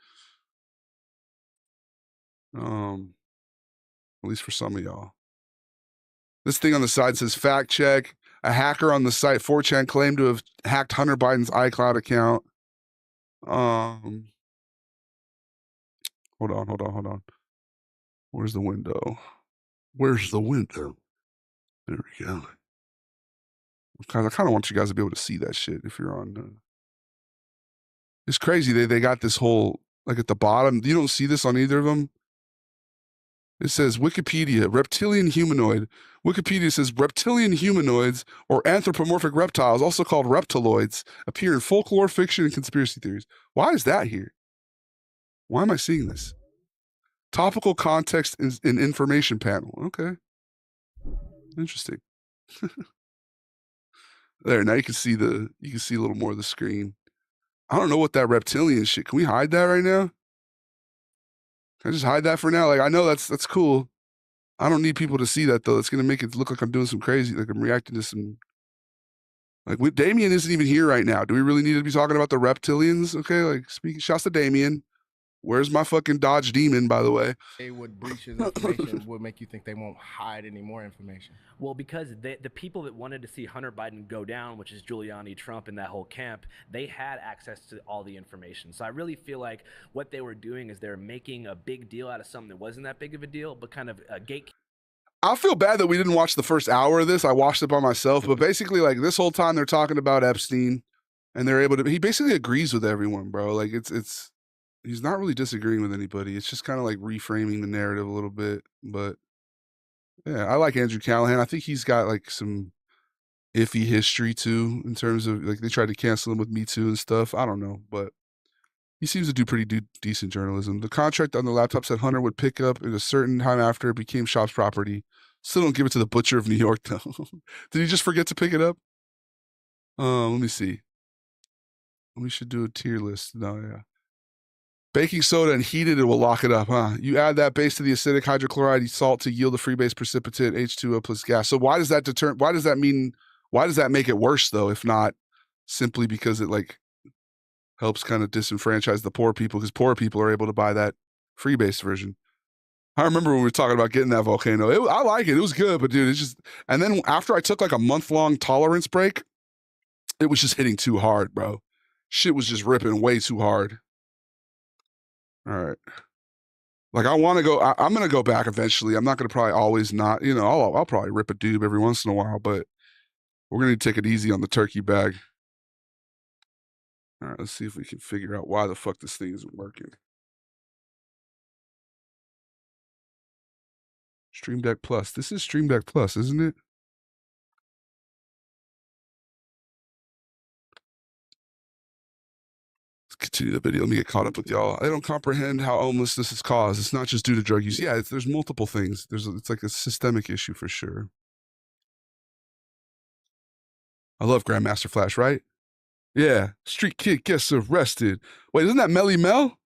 At least for some of y'all. This thing on the side says fact check. A hacker on the site 4chan claimed to have hacked Hunter Biden's iCloud account. Hold on. Where's the window? There we go. I kind of want you guys to be able to see that shit if you're on. It's crazy. They got this whole, like at the bottom. You don't see this on either of them. It says Wikipedia, reptilian humanoid. Wikipedia says reptilian humanoids or anthropomorphic reptiles, also called reptiloids, appear in folklore, fiction, and conspiracy theories. Why is that here? Why am I seeing this? Topical context in information panel. Okay. Interesting. There, now you can see a little more of the screen. I don't know what that reptilian shit. Can we hide that right now? Can I just hide that for now? Like, I know that's cool. I don't need people to see that though. It's gonna make it look like I'm doing some crazy, like I'm reacting to some Like, Damien isn't even here right now. Do we really need to be talking about the reptilians? Okay, like, speaking, shouts to Damien. Where's my fucking Dodge Demon, by the way? They would breach his information would make you think they won't hide any more information. Well, because the people that wanted to see Hunter Biden go down, which is Giuliani, Trump, and that whole camp, they had access to all the information. So I really feel like what they were doing is they're making a big deal out of something that wasn't that big of a deal, but kind of a gate. I feel bad that we didn't watch the first hour of this. I watched it by myself, but basically, like, this whole time they're talking about Epstein, and they're able to. He basically agrees with everyone, bro. Like, it's. He's not really disagreeing with anybody. It's just kind of like reframing the narrative a little bit. But yeah, I like Andrew Callahan. I think he's got like some iffy history too, in terms of like they tried to cancel him with Me Too and stuff. I don't know, but he seems to do pretty decent journalism. The contract on the laptop said Hunter would pick up at a certain time after it became Shop's property. Still don't give it to the butcher of New York though. Did he just forget to pick it up? Let me see. We should do a tier list. No, yeah. Baking soda and heated it will lock it up, huh? You add that base to the acidic hydrochloride salt to yield a free base precipitate H2O plus gas. So why does that why does that mean, why does that make it worse though, if not simply because it like helps kind of disenfranchise the poor people, because poor people are able to buy that free base version. I remember when we were talking about getting that volcano. I like it. It was good, but dude, it's just, and then after I took like a month-long tolerance break, it was just hitting too hard, bro. Shit was just ripping way too hard. All right. Like, I want to go, I'm going to go back eventually. I'm not going to probably always not, you know, I'll probably rip a doob every once in a while, but we're going to take it easy on the turkey bag. All right, let's see if we can figure out why the fuck this thing isn't working. Stream Deck Plus. This is Stream Deck Plus, isn't it? Continue the video. Let me get caught up with y'all. I don't comprehend how homelessness is caused. It's not just due to drug use. Yeah, there's multiple things. It's like a systemic issue for sure. I love Grandmaster Flash, right? Yeah. Street kid gets arrested. Wait, isn't that Melly Mel?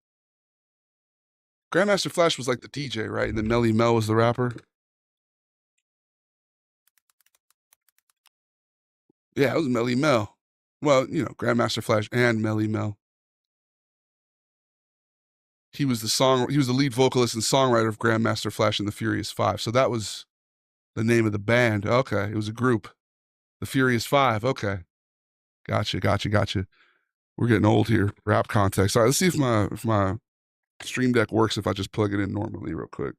Grandmaster Flash was like the DJ, right? And then Melly Mel was the rapper. Yeah, it was Melly Mel. Well, you know, Grandmaster Flash and Melly Mel. He was the lead vocalist and songwriter of Grandmaster Flash and the Furious Five. So that was the name of the band. Okay. It was a group. The Furious Five. Okay. Gotcha. We're getting old here. Rap context. All right, let's see if my Stream Deck works if I just plug it in normally real quick.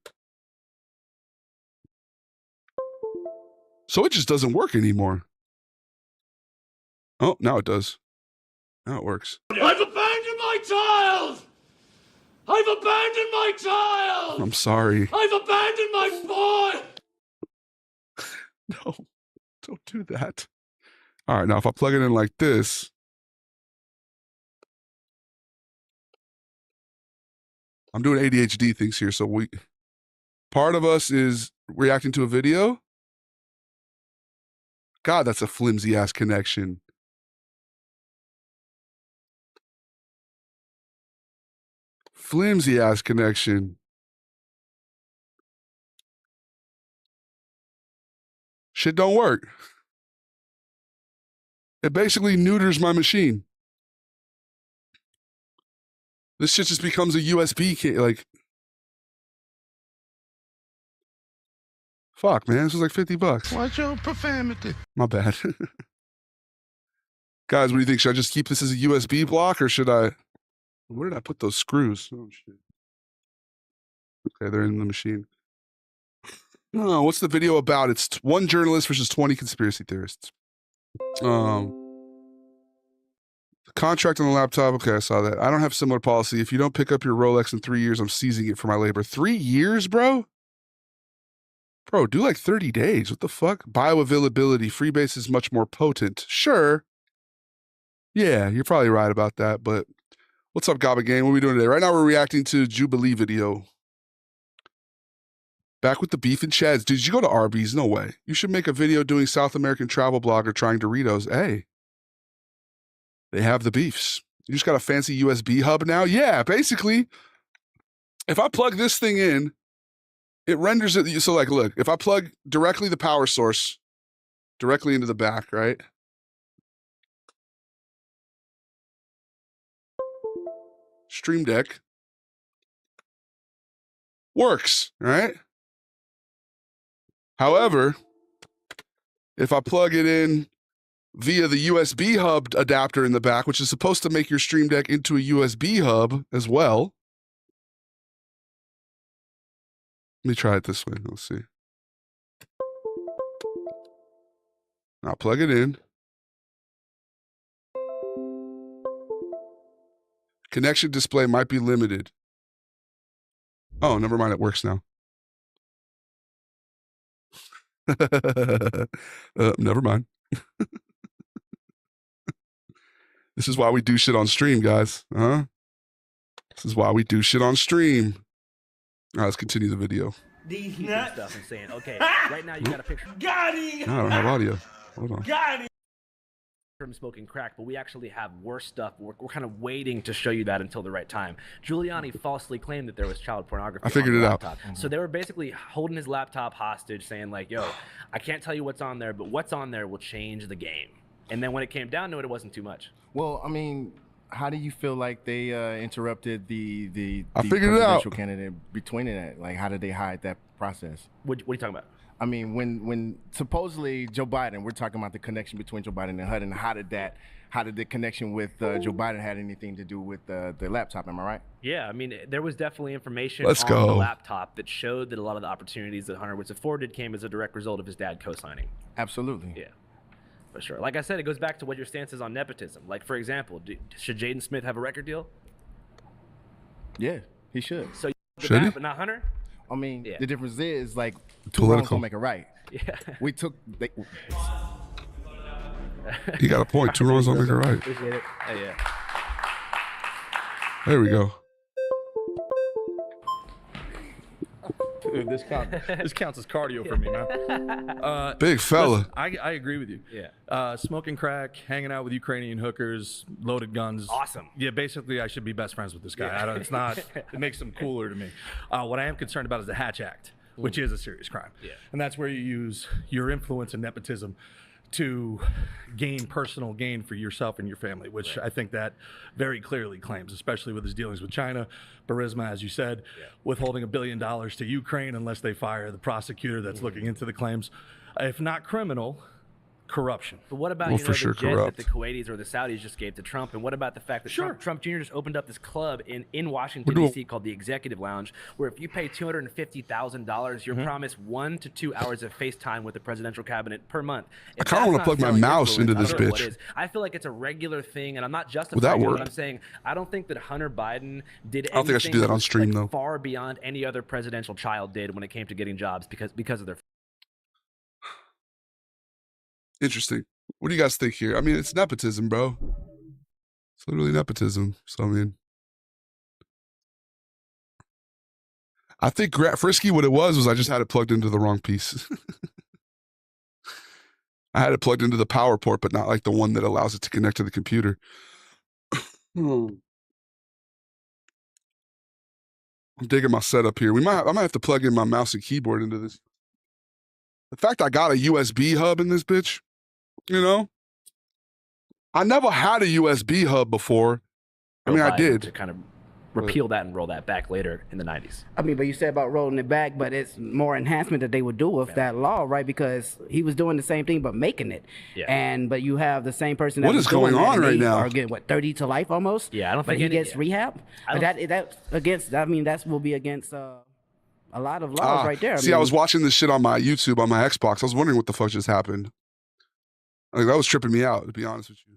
So it just doesn't work anymore. Oh, now it does. Now it works. I've abandoned my child! I've abandoned my child! I'm sorry. I've abandoned my boy! No, don't do that. All right, now if I plug it in like this, I'm doing ADHD things here. So part of us is reacting to a video. God, that's a flimsy ass connection. Flimsy ass connection. Shit don't work. It basically neuters my machine. This shit just becomes a USB key. Like, fuck, man. This was like $50. What's your profanity? My bad. Guys, what do you think? Should I just keep this as a USB block or should I? Where did I put those screws? Oh, shit. Okay, they're in the machine. Oh, what's the video about? It's one journalist versus 20 conspiracy theorists. Contract on the laptop. Okay, I saw that. I don't have similar policy. If you don't pick up your Rolex in 3 years, I'm seizing it for my labor. 3 years, bro? Bro, do like 30 days. What the fuck? Bioavailability. Freebase is much more potent. Sure. Yeah, you're probably right about that, but what's up, Gaba Gang? What are we doing today? Right now, we're reacting to Jubilee video. Back with the beef and chads. Dude, did you go to Arby's? No way. You should make a video doing South American travel blogger trying Doritos. Hey. They have the beefs. You just got a fancy USB hub now? Yeah, basically, if I plug this thing in, it renders it. So like, look, if I plug directly the power source directly into the back, right? Stream Deck works, right? However, if I plug it in via the USB hub adapter in the back, which is supposed to make your Stream Deck into a USB hub as well. Let me try it this way. Let's see. I'll plug it in. Connection display might be limited. Oh, never mind. It works now. Never mind. This is why we do shit on stream, guys. Huh? This is why we do shit on stream. All right, let's continue the video. These nuts stuff and saying, okay, right now you got a picture. Got him. No, I don't have audio. Hold on. Got him. From smoking crack, but we actually have worse stuff. We're kind of waiting to show you that until the right time. Giuliani falsely claimed that there was child pornography. I figured on the it out. laptop. So they were basically holding his laptop hostage, saying like, "Yo, I can't tell you what's on there, but what's on there will change the game." And then when it came down to it, it wasn't too much. Well, I mean, how do you feel like they interrupted the I figured it out. presidential candidate between it? Like, how did they hide that process? What are you talking about? I mean, when supposedly Joe Biden, we're talking about the connection between Joe Biden and HUD, and how did the connection with Joe Biden had anything to do with the laptop? Am I right? Yeah, I mean, there was definitely information Let's on go. the laptop that showed that a lot of the opportunities that Hunter was afforded came as a direct result of his dad co-signing. Absolutely. Yeah, for sure. Like I said, it goes back to what your stance is on nepotism. Like, for example, should Jaden Smith have a record deal? Yeah, he should. So Should he? but not Hunter? I mean, Yeah. the difference is like two Political. wrongs don't make a right. Yeah. We took. You got a point. Two wrongs don't make it right. Appreciate it. Oh, yeah. There we go. Dude, this counts as cardio for me, man. Big fella. Listen, I agree with you. Yeah. Smoking crack, hanging out with Ukrainian hookers, loaded guns. Awesome. Yeah, basically, I should be best friends with this guy. I don't, it's not. It makes him cooler to me. What I am concerned about is the Hatch Act, which is a serious crime. Yeah. And that's where you use your influence and nepotism to gain personal gain for yourself and your family, which I think that very clearly claims, especially with his dealings with China, Burisma, as you said, withholding $1 billion to Ukraine unless they fire the prosecutor that's looking into the claims. If not criminal, corruption. But what about Well, you for know, sure the jet corrupt. that the Kuwaitis or the Saudis just gave to Trump? And what about the fact that Trump Jr. just opened up this club in Washington, We're doing- D.C. called the Executive Lounge, where if you pay $250,000, you're promised 1 to 2 hours of FaceTime with the presidential cabinet per month. I kinda wanna plug my mouse into this bitch. I feel like it's a regular thing, and I'm not Would justifying that it, work? but I'm saying I don't think that Hunter Biden did anything I don't think I should do that on stream, though. far beyond any other presidential child did when it came to getting jobs because of their. Interesting. What do you guys think here? I mean, it's nepotism, bro. It's literally nepotism. So, I mean, I think Frisky, what it was I just had it plugged into the wrong piece. I had it plugged into the power port, but not like the one that allows it to connect to the computer. I'm digging my setup here. I might have to plug in my mouse and keyboard into this. The fact I got a USB hub in this bitch, you know? I never had a USB hub before. I mean, I did. To kind of repeal that and roll that back later in the 90s. I mean, but you said about rolling it back, but it's more enhancement that they would do with that law, right? Because he was doing the same thing but making it. Yeah. But you have the same person that What was is going doing that, on and right they now? Are getting what, 30 to life almost? Yeah, I don't but think he any- gets rehab. I But don't- that's against. I mean, that will be against a lot of laws right there. See, I was watching this shit on my YouTube, on my Xbox. I was wondering what the fuck just happened. Like, that was tripping me out, to be honest with you.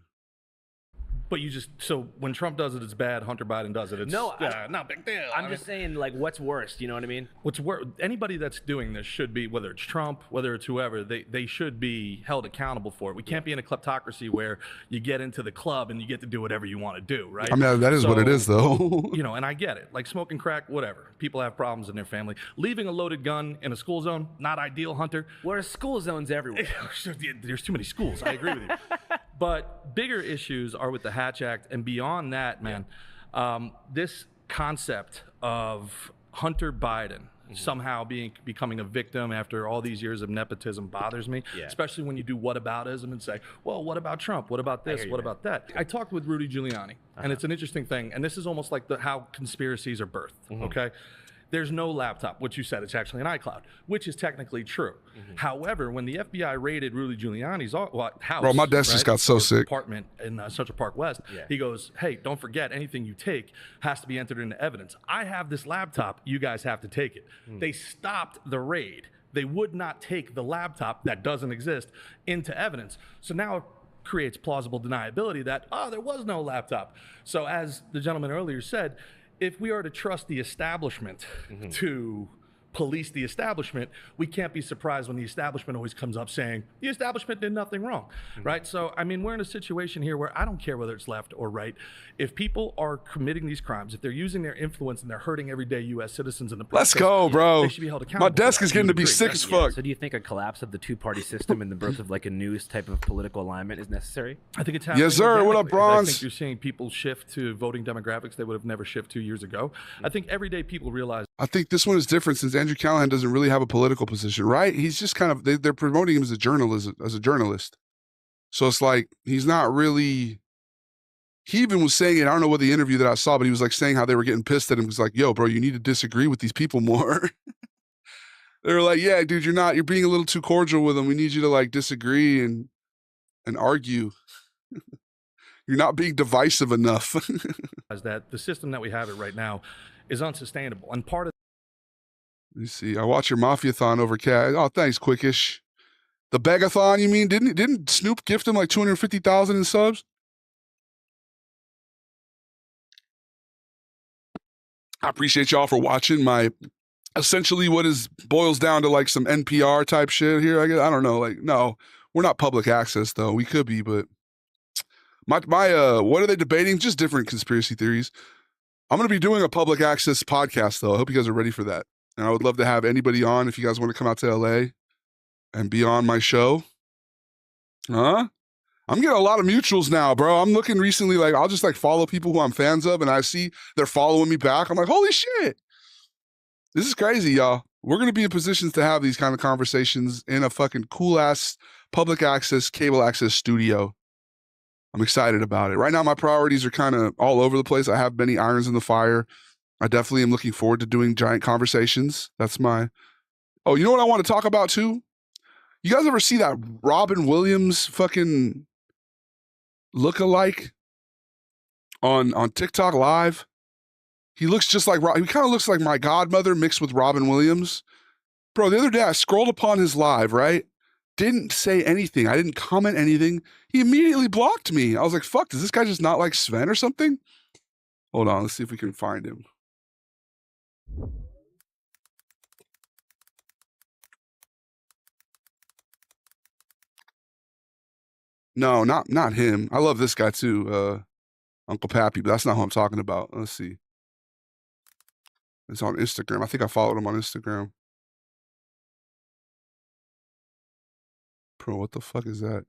But so when Trump does it, it's bad. Hunter Biden does it, it's No, not big deal. I'm just saying, like, what's worse? You know what I mean? What's worse? Anybody that's doing this should be, whether it's Trump, whether it's whoever, they should be held accountable for it. We can't be in a kleptocracy where you get into the club and you get to do whatever you want to do, right? I mean, that is what it is, though. You know, and I get it. Like smoking crack, whatever. People have problems in their family. Leaving a loaded gun in a school zone, not ideal, Hunter. Whereas school zones everywhere. There's too many schools. I agree with you. But bigger issues are with the Hatch Act, and beyond that, man, this concept of Hunter Biden somehow becoming a victim after all these years of nepotism bothers me, especially when you do whataboutism and say, well, what about Trump? What about this? What about that? I talked with Rudy Giuliani, and it's an interesting thing, and this is almost like how conspiracies are birthed, okay? There's no laptop. What you said, it's actually an iCloud, which is technically true. However, when the FBI raided Rudy Giuliani's house, bro, my desk just got so sick. Apartment in Central Park West, he goes, hey, don't forget, anything you take has to be entered into evidence. I have this laptop. You guys have to take it. They stopped the raid. They would not take the laptop that doesn't exist into evidence. So now it creates plausible deniability that, oh, there was no laptop. So as the gentleman earlier said, if we are to trust the establishment to police the establishment, we can't be surprised when the establishment always comes up saying the establishment did nothing wrong, right? So, I mean, we're in a situation here where I don't care whether it's left or right. If people are committing these crimes, if they're using their influence and they're hurting everyday U.S. citizens in the process, let's go, bro. They should be held accountable. My desk is getting to be sick as fuck. So do you think a collapse of the two-party system and the birth of like a new type of political alignment is necessary? I think it's happening. Yes, sir. What up, Bronze? I think you're seeing people shift to voting demographics they would have never shifted 2 years ago. I think everyday people realize. I think this one is different since Andrew Callahan doesn't really have a political position, right? He's just kind of, they're promoting him as a journalist. So it's like, he's not really, he even was saying it, I don't know what the interview that I saw, but he was like saying how they were getting pissed at him. He was like, yo, bro, you need to disagree with these people more. They were like, yeah, dude, you're being a little too cordial with them. We need you to like disagree and argue. You're not being divisive enough. That the system that we have it right now is unsustainable. And part of Let me see. I watch your Mafia-thon over Cat. Oh, thanks, Quickish. The Begathon, you mean? Didn't Snoop gift him like 250,000 in subs? I appreciate y'all for watching my essentially what is boils down to like some NPR type shit here. I guess I don't know. Like, no, we're not public access though. We could be, but my what are they debating? Just different conspiracy theories. I'm gonna be doing a public access podcast though. I hope you guys are ready for that. And I would love to have anybody on if you guys want to come out to LA and be on my show. Huh? I'm getting a lot of mutuals now, bro. I'm looking recently, like, I'll just like follow people who I'm fans of and I see they're following me back. I'm like, holy shit. This is crazy, y'all. We're going to be in positions to have these kind of conversations in a fucking cool ass public access, cable access studio. I'm excited about it. Right now, my priorities are kind of all over the place. I have many irons in the fire. I definitely am looking forward to doing giant conversations. That's my, oh, you know what I want to talk about too? You guys ever see that Robin Williams fucking lookalike on TikTok live? He looks just like, he kind of looks like my godmother mixed with Robin Williams. Bro, the other day I scrolled upon his live, right? Didn't say anything. I didn't comment anything. He immediately blocked me. I was like, fuck, does this guy just not like Sven or something? Hold on, let's see if we can find him. No, not him. I love this guy too, Uncle Pappy, but that's not who I'm talking about. Let's see. It's on Instagram. I think I followed him on Instagram. Bro, what the fuck is that?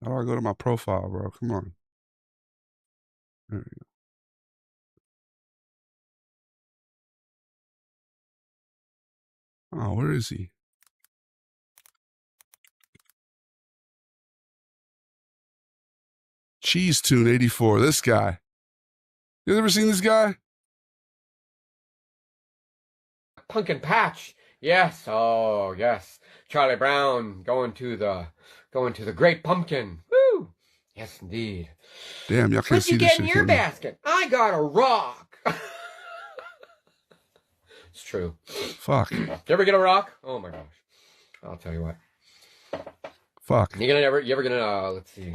How do I go to my profile, bro? Come on. There we go. Oh, where is he? Cheese Tune 84. This guy. You ever seen this guy? Pumpkin Patch. Yes. Oh, yes. Charlie Brown going to the Great Pumpkin. Woo! Yes, indeed. Damn, y'all can't see this shit. What'd you get in your basket? I got a rock. It's true. Fuck. You ever get a rock? Oh my gosh. I'll tell you what. Fuck. You ever gonna let's see.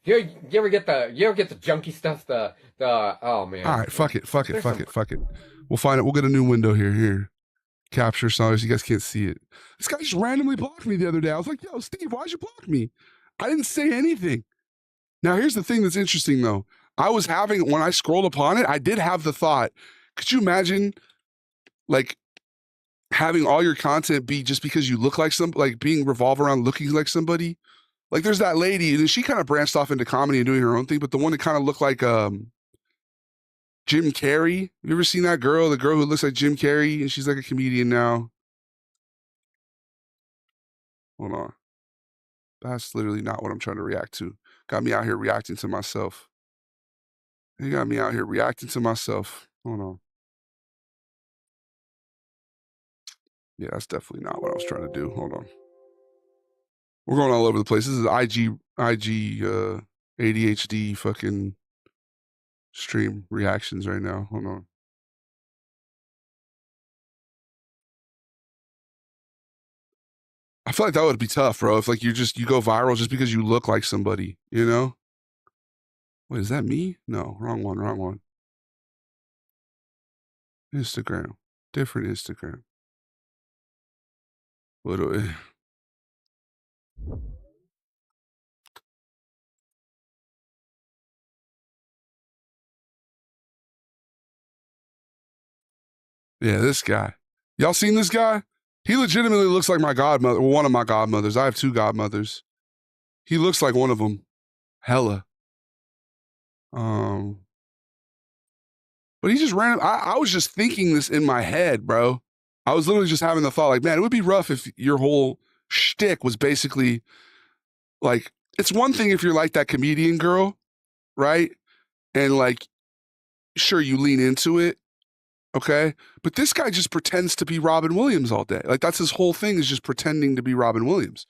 You ever get the junky stuff? The oh man. All right, fuck it. We'll find it. We'll get a new window here. Capture songs. You guys can't see it. This guy just randomly blocked me the other day. I was like, yo, Steve, why'd you block me? I didn't say anything. Now, here's the thing that's interesting, though. When I scrolled upon it, I did have the thought, could you imagine, like, having all your content be just because you look like being revolve around looking like somebody? Like, there's that lady, and she kind of branched off into comedy and doing her own thing, but the one that kind of looked like, Jim Carrey. You ever seen that girl? The girl who looks like Jim Carrey, and she's like a comedian now. Hold on. That's literally not what I'm trying to react to. Got me out here reacting to myself. You got me out here reacting to myself. Hold on. Yeah, that's definitely not what I was trying to do. Hold on. We're going all over the place. This is IG ADHD fucking stream reactions right now. Hold on. I feel like that would be tough, bro. If like you go viral just because you look like somebody, you know? Wait, is that me? No, wrong one. Instagram. Different Instagram. What do I... Yeah, this guy. Y'all seen this guy? He legitimately looks like my godmother, one of my godmothers. I have 2 godmothers. He looks like one of them. Hella. But he just ran. I was just thinking this in my head, bro. I was literally just having the thought, like, man, it would be rough if your whole shtick was basically like, it's one thing if you're like that comedian girl, right? And like, sure, you lean into it, okay? But this guy just pretends to be Robin Williams all day. Like, that's his whole thing, is just pretending to be Robin Williams.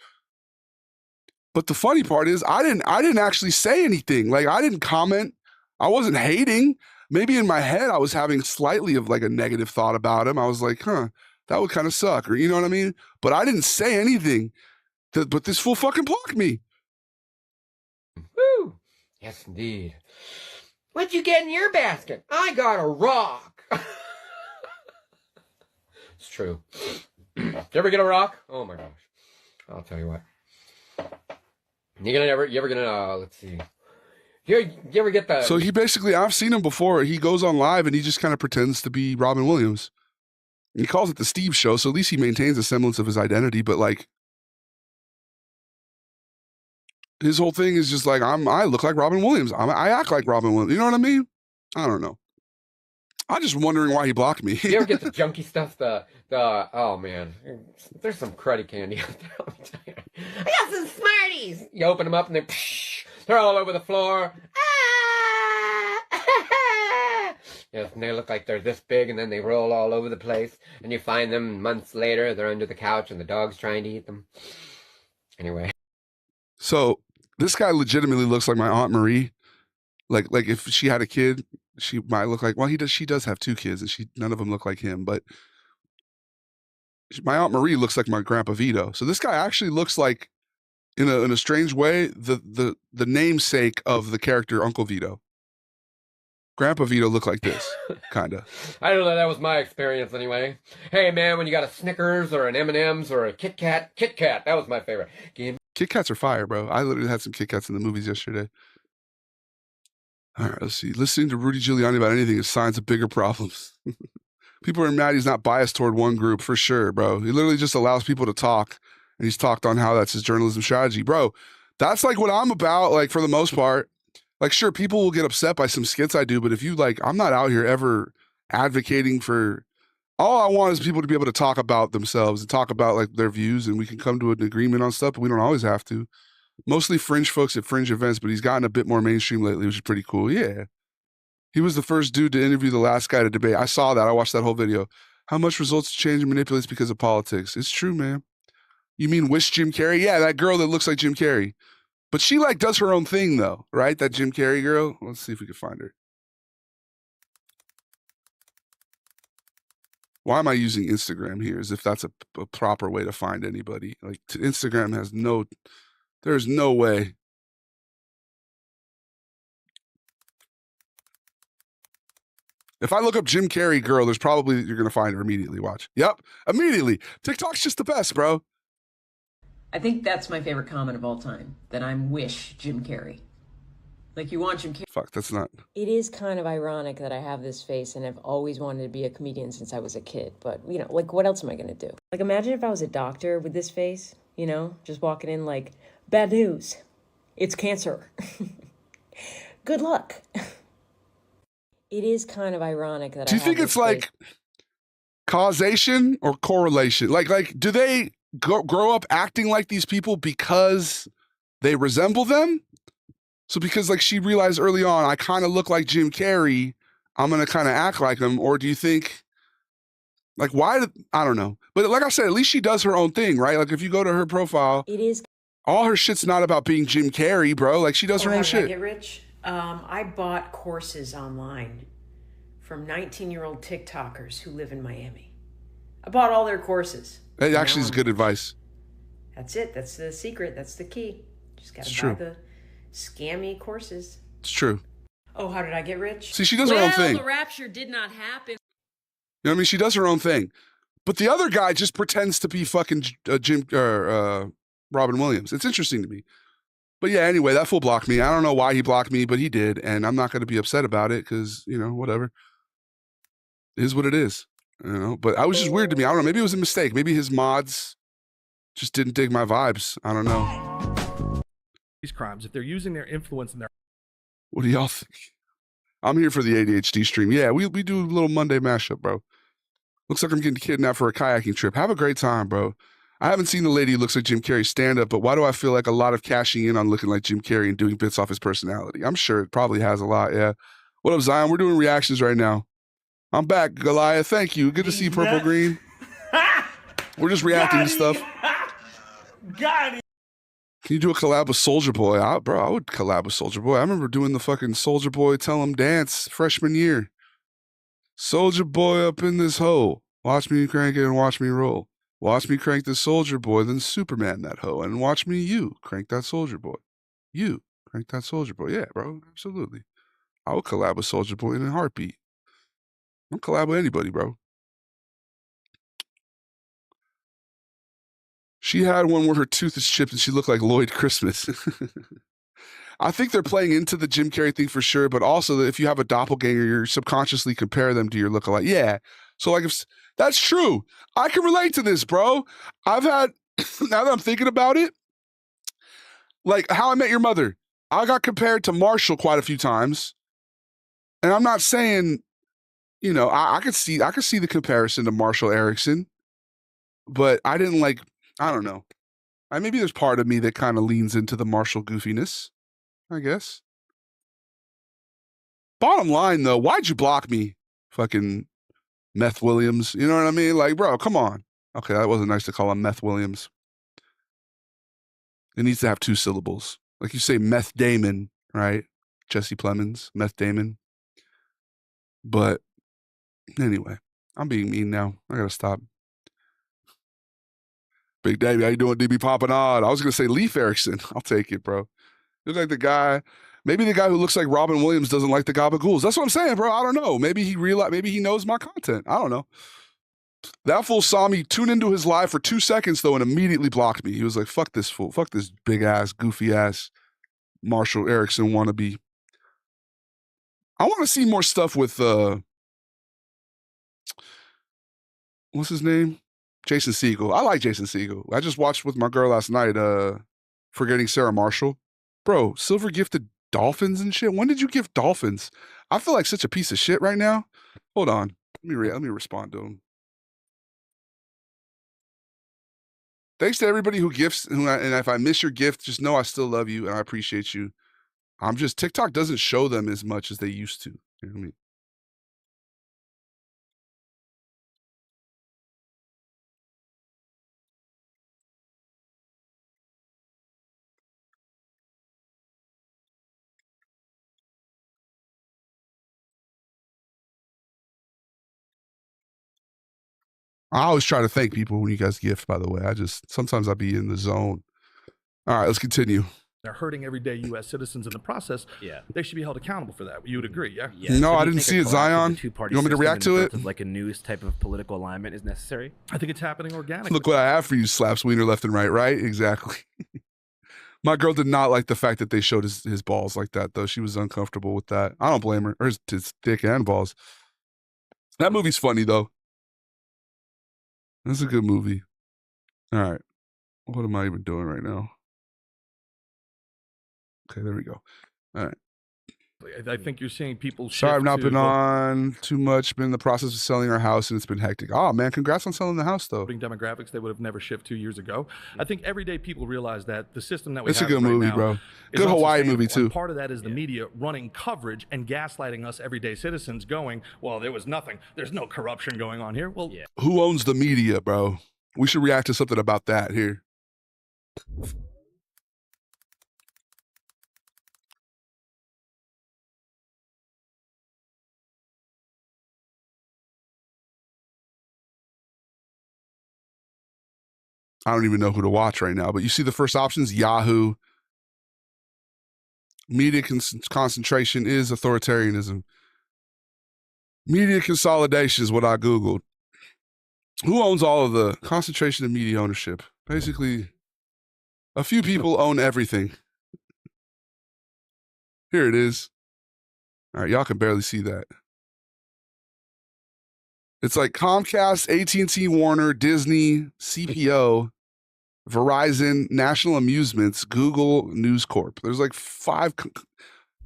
But the funny part is, I didn't actually say anything. Like, I didn't comment. I wasn't hating. Maybe in my head, I was having slightly of like a negative thought about him. I was like, that would kind of suck, or you know what I mean? But I didn't say anything. But this fool fucking blocked me. Woo! Yes, indeed. What'd you get in your basket? I got a rock. It's true. Did you ever get a rock? Oh my gosh. I'll tell you what. You ever gonna let's see. You ever get the... So he basically, I've seen him before. He goes on live and he just kind of pretends to be Robin Williams. He calls it the Steve Show, so at least he maintains a semblance of his identity. But like, his whole thing is just like, I look like Robin Williams. I act like Robin Williams. You know what I mean? I don't know. I'm just wondering why he blocked me. You ever get the junky stuff? Oh man, there's some cruddy candy out there. Let me tell you. I got some Smarties. You open them up and they're all over the floor. Yes, and they look like they're this big, and then they roll all over the place. And you find them months later, they're under the couch, and the dog's trying to eat them. Anyway. So this guy legitimately looks like my Aunt Marie. Like if she had a kid, she might look like. Well, she does have 2 kids, and none of them look like him. But my Aunt Marie looks like my Grandpa Vito. So this guy actually looks like, in a strange way, the namesake of the character Uncle Vito. Grandpa Vito looked like this, kind of. I don't know, that was my experience anyway. Hey man, when you got a Snickers or an M&M's or a Kit Kat, that was my favorite. Kit Kats are fire, bro. I literally had some Kit Kats in the movies yesterday. All right, let's see. Listening to Rudy Giuliani about anything is signs of bigger problems. People are mad he's not biased toward one group, for sure, bro. He literally just allows people to talk, and he's talked on how that's his journalism strategy. Bro, that's like what I'm about, like, for the most part. Like, sure, people will get upset by some skits I do, but if you, like, I'm not out here ever advocating for, all I want is people to be able to talk about themselves and talk about, like, their views, and we can come to an agreement on stuff, but we don't always have to. Mostly fringe folks at fringe events, but he's gotten a bit more mainstream lately, which is pretty cool. Yeah. He was the first dude to interview the last guy to debate. I saw that. I watched that whole video. How much results change and manipulates because of politics? It's true, man. You mean wish Jim Carrey? Yeah, that girl that looks like Jim Carrey. But she, like, does her own thing, though, right? That Jim Carrey girl. Let's see if we can find her. Why am I using Instagram here? As if that's a proper way to find anybody. Like, Instagram has there's no way. If I look up Jim Carrey girl, you're going to find her immediately. Watch. Yep, immediately. TikTok's just the best, bro. I think that's my favorite comment of all time, that I'm wish Jim Carrey. Like, you want Jim Carrey. Fuck, that's not. It is kind of ironic that I have this face and I've always wanted to be a comedian since I was a kid. But, you know, like, what else am I going to do? Like, imagine if I was a doctor with this face, you know, just walking in like, bad news. It's cancer. Good luck. It is kind of ironic that Do you think it's like causation or correlation? Like, do they grow up acting like these people because they resemble them? So because like she realized early on, I kind of look like Jim Carrey, I'm going to kind of act like him. Or do you think like, I don't know. But like I said, at least she does her own thing, right? Like if you go to her profile, it is all her shit's not about being Jim Carrey, bro. Like she does her own shit. I get rich. I bought courses online from 19-year-old TikTokers who live in Miami. I bought all their courses. That actually is good advice. That's it. That's the secret. That's the key. Just got to buy the scammy courses. It's true. Oh, how did I get rich? See, she does her own thing. The rapture did not happen. You know what I mean? She does her own thing. But the other guy just pretends to be fucking Robin Williams. It's interesting to me. But yeah, anyway, that fool blocked me. I don't know why he blocked me, but he did. And I'm not going to be upset about it because, you know, whatever. It is what it is. You know, but I was just weird to me. I don't know. Maybe it was a mistake. Maybe his mods just didn't dig my vibes. I don't know. These crimes, if they're using their influence in their... What do y'all think? I'm here for the ADHD stream. Yeah, we do a little Monday mashup, bro. Looks like I'm getting kidnapped for a kayaking trip. Have a great time, bro. I haven't seen the lady who looks like Jim Carrey stand up, but why do I feel like a lot of cashing in on looking like Jim Carrey and doing bits off his personality? I'm sure it probably has a lot, yeah. What up, Zion? We're doing reactions right now. I'm back, Goliath. Thank you. Good to see you, Purple Green. We're just reacting to stuff. Got it. Can you do a collab with Soulja Boy? I would collab with Soulja Boy. I remember doing the fucking Soulja Boy Tell 'Em Dance freshman year. Soulja Boy up in this hole. Watch me crank it and watch me roll. Watch me crank the Soulja Boy, then Superman that hoe. And watch me, you, crank that Soulja Boy. You, crank that Soulja Boy. Yeah, bro, absolutely. I would collab with Soulja Boy in a heartbeat. I'll collab with anybody, bro. She had one where her tooth is chipped and she looked like Lloyd Christmas. I think they're playing into the Jim Carrey thing for sure, but also that if you have a doppelganger, you subconsciously compare them to your lookalike. Yeah. So like, if that's true, I can relate to this, bro. I've had, now that I'm thinking about it, like How I Met Your Mother, I got compared to Marshall quite a few times. And I'm not saying, you know, I could see the comparison to Marshall Erickson, but I didn't like, I don't know. Maybe there's part of me that kind of leans into the Marshall goofiness, I guess. Bottom line, though, why'd you block me? Fucking Meth Williams. You know what I mean? Like, bro, come on. Okay, that wasn't nice to call him Meth Williams. It needs to have 2 syllables. Like you say Meth Damon, right? Jesse Plemons, Meth Damon. But anyway, I'm being mean now. I gotta stop. Big Daddy, how you doing? DB popping on. I was gonna say Leif Erikson. I'll take it, bro. You look like the guy. Maybe the guy who looks like Robin Williams doesn't like the Gabagools. That's what I'm saying, bro. I don't know. Maybe he realized. Maybe he knows my content. I don't know. That fool saw me tune into his live for 2 seconds though, and immediately blocked me. He was like, "Fuck this fool. Fuck this big ass, goofy ass Marshall Erickson wannabe." I want to see more stuff with what's his name? Jason Segel. I like Jason Segel. I just watched with my girl last night, Forgetting Sarah Marshall. Bro, Silver gifted dolphins and shit. When did you gift dolphins? I feel like such a piece of shit right now. Hold on. Let me respond to him. Thanks to everybody who gifts, and if I miss your gift, just know I still love you and I appreciate you. TikTok doesn't show them as much as they used to. You know what I mean? I always try to thank people when you guys gift, by the way. Sometimes I'll be in the zone. All right, let's continue. They're hurting everyday U.S. citizens in the process. Yeah. They should be held accountable for that. You would agree, yeah? Yeah. No, So do I you didn't think see a it, collapse of Zion. the two-party You want me to system react and to birth it? of, like a new type of political alignment is necessary? I think it's happening organically. Look what I have for you, slaps wiener left and right? Exactly. My girl did not like the fact that they showed his balls like that, though. She was uncomfortable with that. I don't blame her. Or his dick and balls. That movie's funny, though. That's a good movie. All right. What am I even doing right now? Okay, there we go. All right. I think you're seeing people shift Sorry, I've not to been the on too much. Been in the process of selling our house, and it's been hectic. Oh man, congrats on selling the house, though. demographics they would have never shifted 2 years ago. I think everyday people realize that the system that we It's a have good right movie, now bro. is Good Hawaii unsustainable. movie, too. And part of that is the media running coverage and gaslighting us everyday citizens, going, "Well, there was nothing. There's no corruption going on here." Well, Who owns the media, bro? We should react to something about that here. I don't even know who to watch right now, but you see the first options, Yahoo. Media concentration is authoritarianism. Media consolidation is what I Googled. Who owns all of the concentration of media ownership? Basically, a few people own everything. Here it is. All right, y'all can barely see that. It's like Comcast, AT&T, Warner, Disney, CPO, Verizon, National Amusements, Google, News Corp. There's like 5.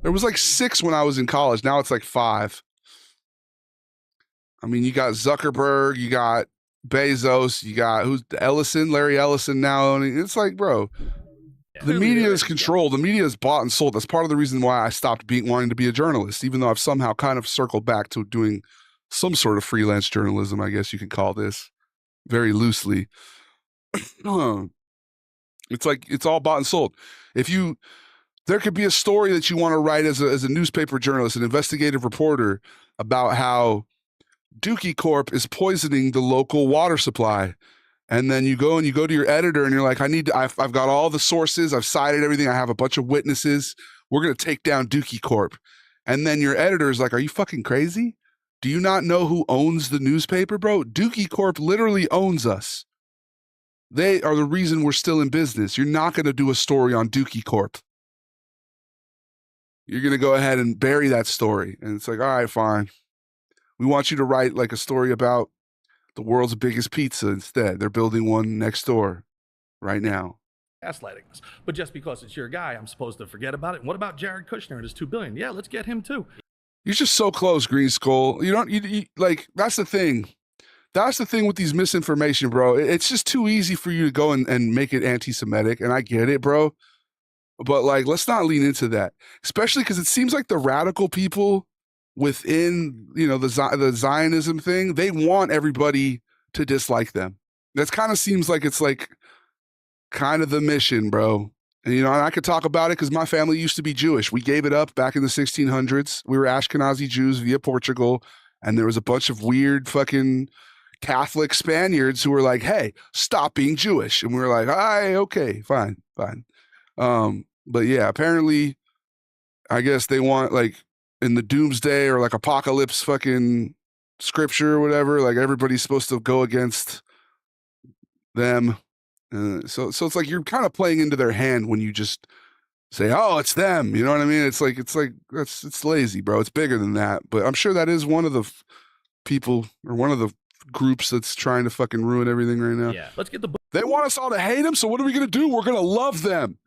There was like 6 when I was in college. Now it's like 5. I mean, you got Zuckerberg, you got Bezos, you got Larry Ellison now owning. It's like, bro, the media is controlled. The media is bought and sold. That's part of the reason why I stopped wanting to be a journalist, even though I've somehow kind of circled back to doing some sort of freelance journalism, I guess you could call this, very loosely. It's like it's all bought and sold. There could be a story that you want to write as a newspaper journalist, an investigative reporter, about how Dookie Corp is poisoning the local water supply. And then you go to your editor and you're like, I've got all the sources, I've cited everything, I have a bunch of witnesses. We're going to take down Dookie Corp. And then your editor is like, are you fucking crazy? Do you not know who owns the newspaper, bro? Dookie Corp literally owns us. They are the reason we're still in business. You're not going to do a story on Dookie Corp. You're going to go ahead and bury that story. And it's like, all right, fine. We want you to write like a story about the world's biggest pizza instead. They're building one next door right now. gaslighting us. But just because it's your guy, I'm supposed to forget about it. And what about Jared Kushner and his $2 billion? Yeah, let's get him too. You're just so close, Green Skull. You like, that's the thing. That's the thing with these misinformation, bro. It's just too easy for you to go and make it anti-Semitic. And I get it, bro. But like, let's not lean into that, especially because it seems like the radical people within, the Zionism thing, they want everybody to dislike them. That kind of seems like it's like kind of the mission, bro. And, I could talk about it because my family used to be Jewish. We gave it up back in the 1600s. We were Ashkenazi Jews via Portugal. And there was a bunch of weird fucking Catholic Spaniards who were like, hey, stop being Jewish. And we were like, okay, fine. But yeah, apparently, I guess they want like in the doomsday or like apocalypse fucking scripture or whatever, like everybody's supposed to go against them. So it's like you're kind of playing into their hand when you just say, oh, it's them. You know what I mean? It's lazy, bro. It's bigger than that. But I'm sure that is one of the people or one of the groups that's trying to fucking ruin everything right now. Yeah. Let's get the. They want us all to hate them. So what are we going to do? We're going to love them.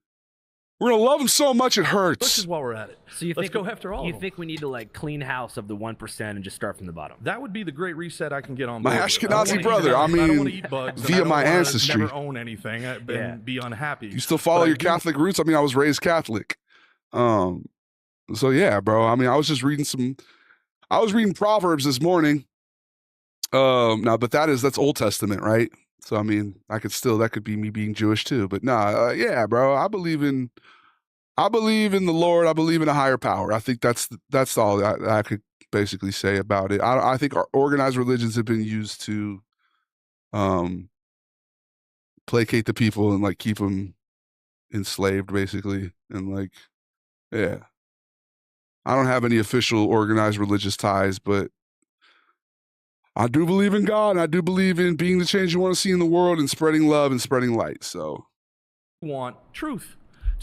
We're going to love them so much it hurts. Let's just while we're at it. So let's go after all of You them. think we need to like clean house of the 1% and just start from the bottom? That would be the great reset I can get on My board with. Ashkenazi brother, I don't want to eat bugs. and I via don't my wanna ancestry. Never own anything and be unhappy. You still follow your Catholic roots? I mean, I was raised Catholic. So yeah, bro. I mean, I was reading Proverbs this morning. Now, but that's Old Testament, right? So, I mean, that could be me being Jewish too. But yeah, bro, I believe in the Lord. I believe in a higher power. I think that's all I could basically say about it. I think our organized religions have been used to placate the people and like keep them enslaved, basically. And like, yeah, I don't have any official organized religious ties, but I do believe in God. And I do believe in being the change you want to see in the world and spreading love and spreading light. So, want truth.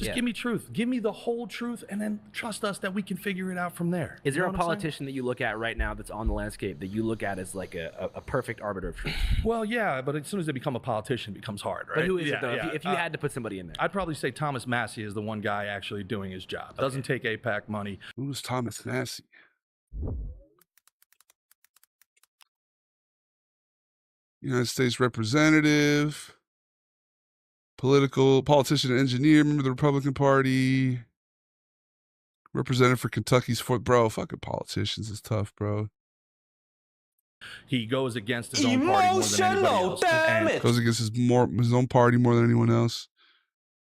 Just give me truth. Give me the whole truth, and then trust us that we can figure it out from there. Is there You a know what I'm saying? politician that you look at right now that's on the landscape that you look at as like a perfect arbiter of truth? Well, yeah, but as soon as they become a politician, it becomes hard, right? But who is Yeah, it though? yeah. If you had to put somebody in there, I'd probably say Thomas Massey is the one guy actually doing his job. Doesn't take APAC money. Who's Thomas Massey? United States Representative, politician and engineer, member of the Republican Party, representative for Kentucky's 4th. Bro, fucking politicians is tough, bro. He goes against his own party more than anybody else. And Goes against his own party more than anyone else.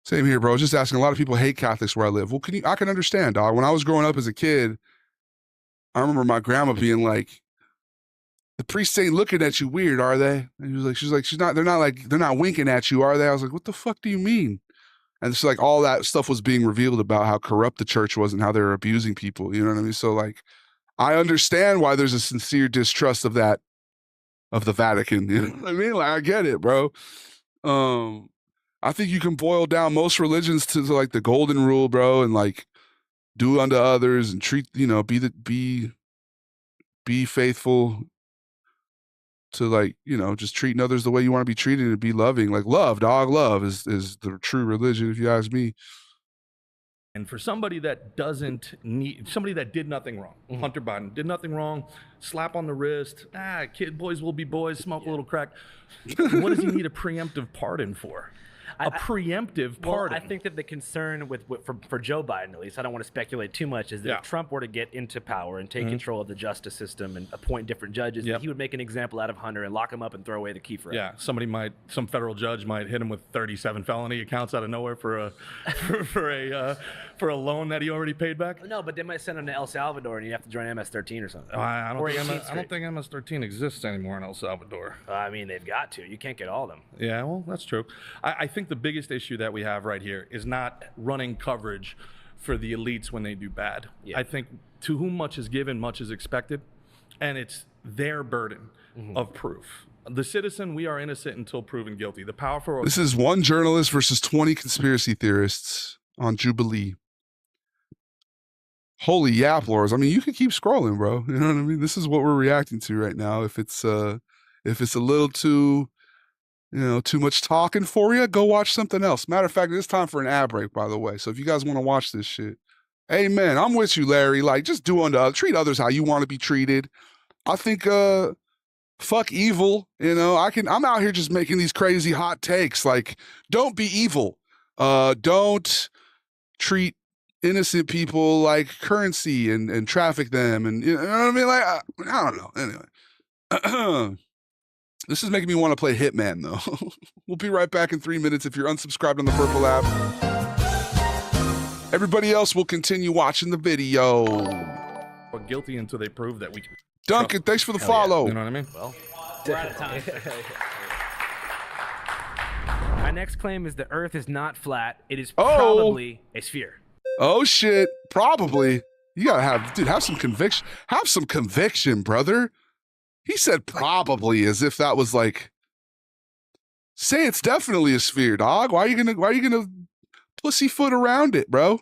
Same here, bro. Just asking. A lot of people hate Catholics where I live. Well, I can understand, dog. When I was growing up as a kid, I remember my grandma being like, the priests ain't looking at you weird, are they? And she's like, they're not winking at you, are they? I was like, what the fuck do you mean? And it's like all that stuff was being revealed about how corrupt the church was and how they were abusing people. You know what I mean? So like, I understand why there's a sincere distrust of the Vatican. You know what I mean? Like, I get it, bro. I think you can boil down most religions to like the golden rule, bro, and like do unto others and treat, be faithful to like, just treating others the way you want to be treated and be loving. Like love, dog, love is the true religion, if you ask me. And for somebody that somebody that did nothing wrong, Hunter Biden did nothing wrong, slap on the wrist, boys will be boys, smoke a little crack. What does he need a preemptive pardon for? A preemptive pardon. I think that the concern for Joe Biden, at least, I don't want to speculate too much, is that if Trump were to get into power and take control of the justice system and appoint different judges, that he would make an example out of Hunter and lock him up and throw away the key forever. Yeah, some federal judge might hit him with 37 felony accounts out of nowhere for a loan that he already paid back. No, but they might send him to El Salvador and you have to join MS-13 or something. I don't think MS-13 exists anymore in El Salvador. I mean, they've got to. You can't get all of them. Yeah, well, that's true. I think the biggest issue that we have right here is not running coverage for the elites when they do bad. Yeah. I think to whom much is given, much is expected, and it's their burden of proof. The citizen, we are innocent until proven guilty. The powerful. This is one journalist versus 20 conspiracy theorists on Jubilee. Holy yap lords. I mean, you can keep scrolling, bro. You know what I mean? This is what we're reacting to right now. If it's a little too much talking for you, go watch something else. Matter of fact, it's time for an ad break, by the way. So if you guys want to watch this shit, amen. I'm with you, Larry. Like, just treat others how you want to be treated. I think, fuck evil. I'm out here just making these crazy hot takes. Like, don't be evil. Don't treat innocent people like currency and traffic them. And you know what I mean? Like, I don't know. Anyway. This is making me want to play Hitman, though. We'll be right back in 3 minutes if you're unsubscribed on the Purple app. Everybody else will continue watching the video. We're guilty until they prove that we can. Duncan, thanks for the follow. Yeah. You know what I mean? Well, we're out of time. My next claim is the Earth is not flat. It is probably a sphere. Oh, shit. Probably. You gotta have some conviction. Have some conviction, brother. He said probably as if that was like, say it's definitely a sphere, dog. Why are you gonna pussyfoot around it, bro?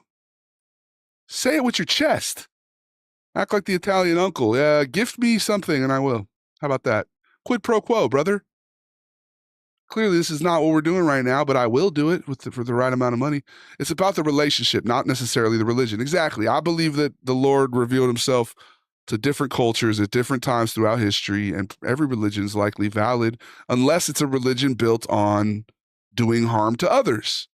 Say it with your chest. Act like the Italian uncle. Yeah, gift me something and I will. How about that? Quid pro quo, brother. Clearly, this is not what we're doing right now, but I will do it for the right amount of money. It's about the relationship, not necessarily the religion. Exactly. I believe that the Lord revealed himself to different cultures at different times throughout history, and every religion is likely valid unless it's a religion built on doing harm to others.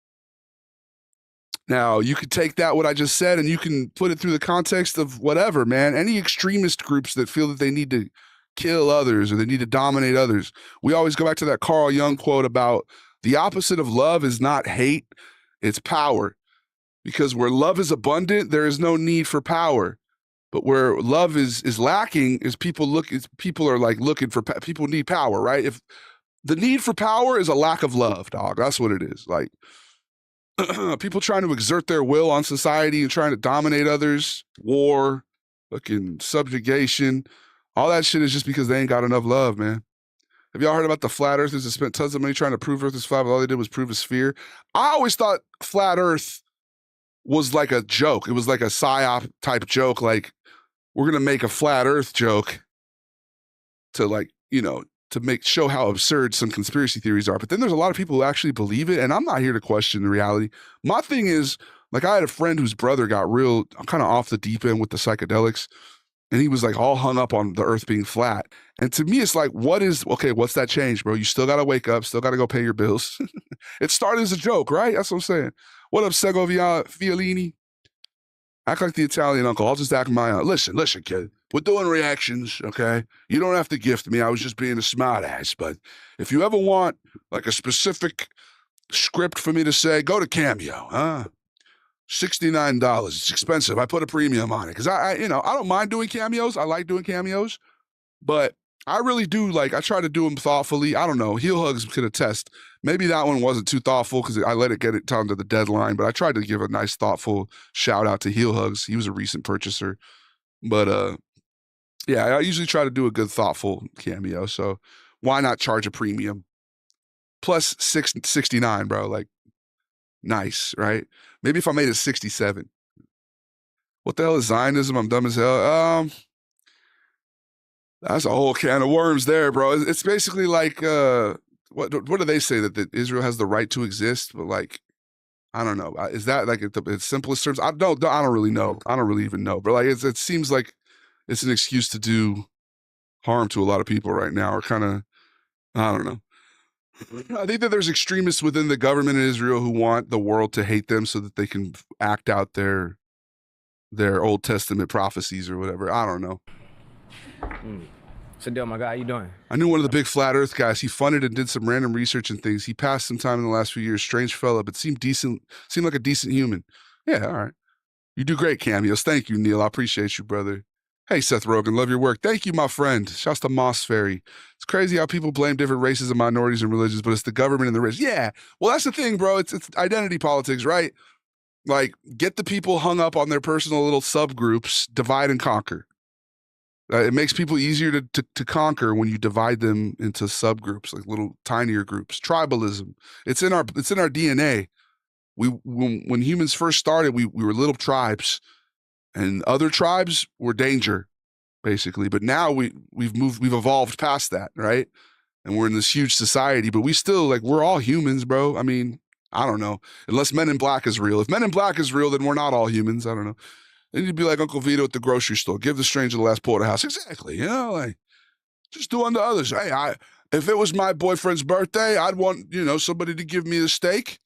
Now, you could take what I just said, and you can put it through the context of whatever, man. Any extremist groups that feel that they need to kill others or they need to dominate others. We always go back to that Carl Jung quote about the opposite of love is not hate, it's power. Because where love is abundant, there is no need for power. But where love is lacking is people are like looking for, people need power, right? If the need for power is a lack of love, dog, that's what it is. Like people trying to exert their will on society and trying to dominate others, war, fucking subjugation, all that shit is just because they ain't got enough love, man. Have y'all heard about the flat earthers that spent tons of money trying to prove Earth is flat, but all they did was prove a sphere? I always thought flat Earth was like a joke. It was like a psyop type joke. Like, we're going to make a flat earth joke to like, you know, to show how absurd some conspiracy theories are. But then there's a lot of people who actually believe it. And I'm not here to question the reality. My thing is, like, I had a friend whose brother got real kind of off the deep end with the psychedelics. And he was like all hung up on the earth being flat. And to me, it's like, what's that change, bro? You still got to wake up, still got to go pay your bills. It started as a joke, right? That's what I'm saying. What up, Sego Violini? Act like the Italian uncle. I'll just act my own. Listen, kid. We're doing reactions, okay? You don't have to gift me. I was just being a smart ass. But if you ever want like a specific script for me to say, go to Cameo, huh? $69. It's expensive. I put a premium on it because I don't mind doing cameos. I like doing cameos, but I really do I try to do them thoughtfully. I don't know. Heel Hugs could attest. Maybe that one wasn't too thoughtful because I let it get it down to the deadline, but I tried to give a nice, thoughtful shout out to Heel Hugs. He was a recent purchaser, but yeah, I usually try to do a good, thoughtful cameo. So why not charge a premium? Plus $69, bro. Like, nice, right? Maybe if I made it 67. What the hell is Zionism? I'm dumb as hell. That's a whole can of worms there, bro. It's basically like, what do they say, that Israel has the right to exist? But like, I don't know. Is that like the simplest terms? I don't really know. I don't really even know. But like, it seems like it's an excuse to do harm to a lot of people right now, or kind of, I don't know. I think that there's extremists within the government in Israel who want the world to hate them so that they can act out their Old Testament prophecies or whatever. I don't know. Sadil, my guy, how you doing? I knew one of the big flat earth guys. He funded and did some random research and things. He passed some time in the last few years. Strange fella, but seemed like a decent human. Yeah, all right. You do great cameos. Thank you, Neil. I appreciate you, brother. Hey, Seth Rogen, love your work. Thank you, my friend. Shouts to Moss Ferry. It's crazy how people blame different races and minorities and religions, but it's the government and the rich. Yeah, well, that's the thing, bro. It's identity politics, right? Like, get the people hung up on their personal little subgroups, divide and conquer. It makes people easier to conquer when you divide them into subgroups, like little tinier groups. Tribalism. It's in our DNA. When humans first started, we were little tribes. And other tribes were danger, basically. But now we've evolved past that, right? And we're in this huge society, but we still, like, we're all humans, bro. I mean, I don't know. Unless Men in Black is real. If Men in Black is real, then we're not all humans. I don't know. Then you'd be like Uncle Vito at the grocery store. Give the stranger the last porterhouse. Exactly. You know, like, just do unto others. Hey, if it was my boyfriend's birthday, I'd want, somebody to give me a steak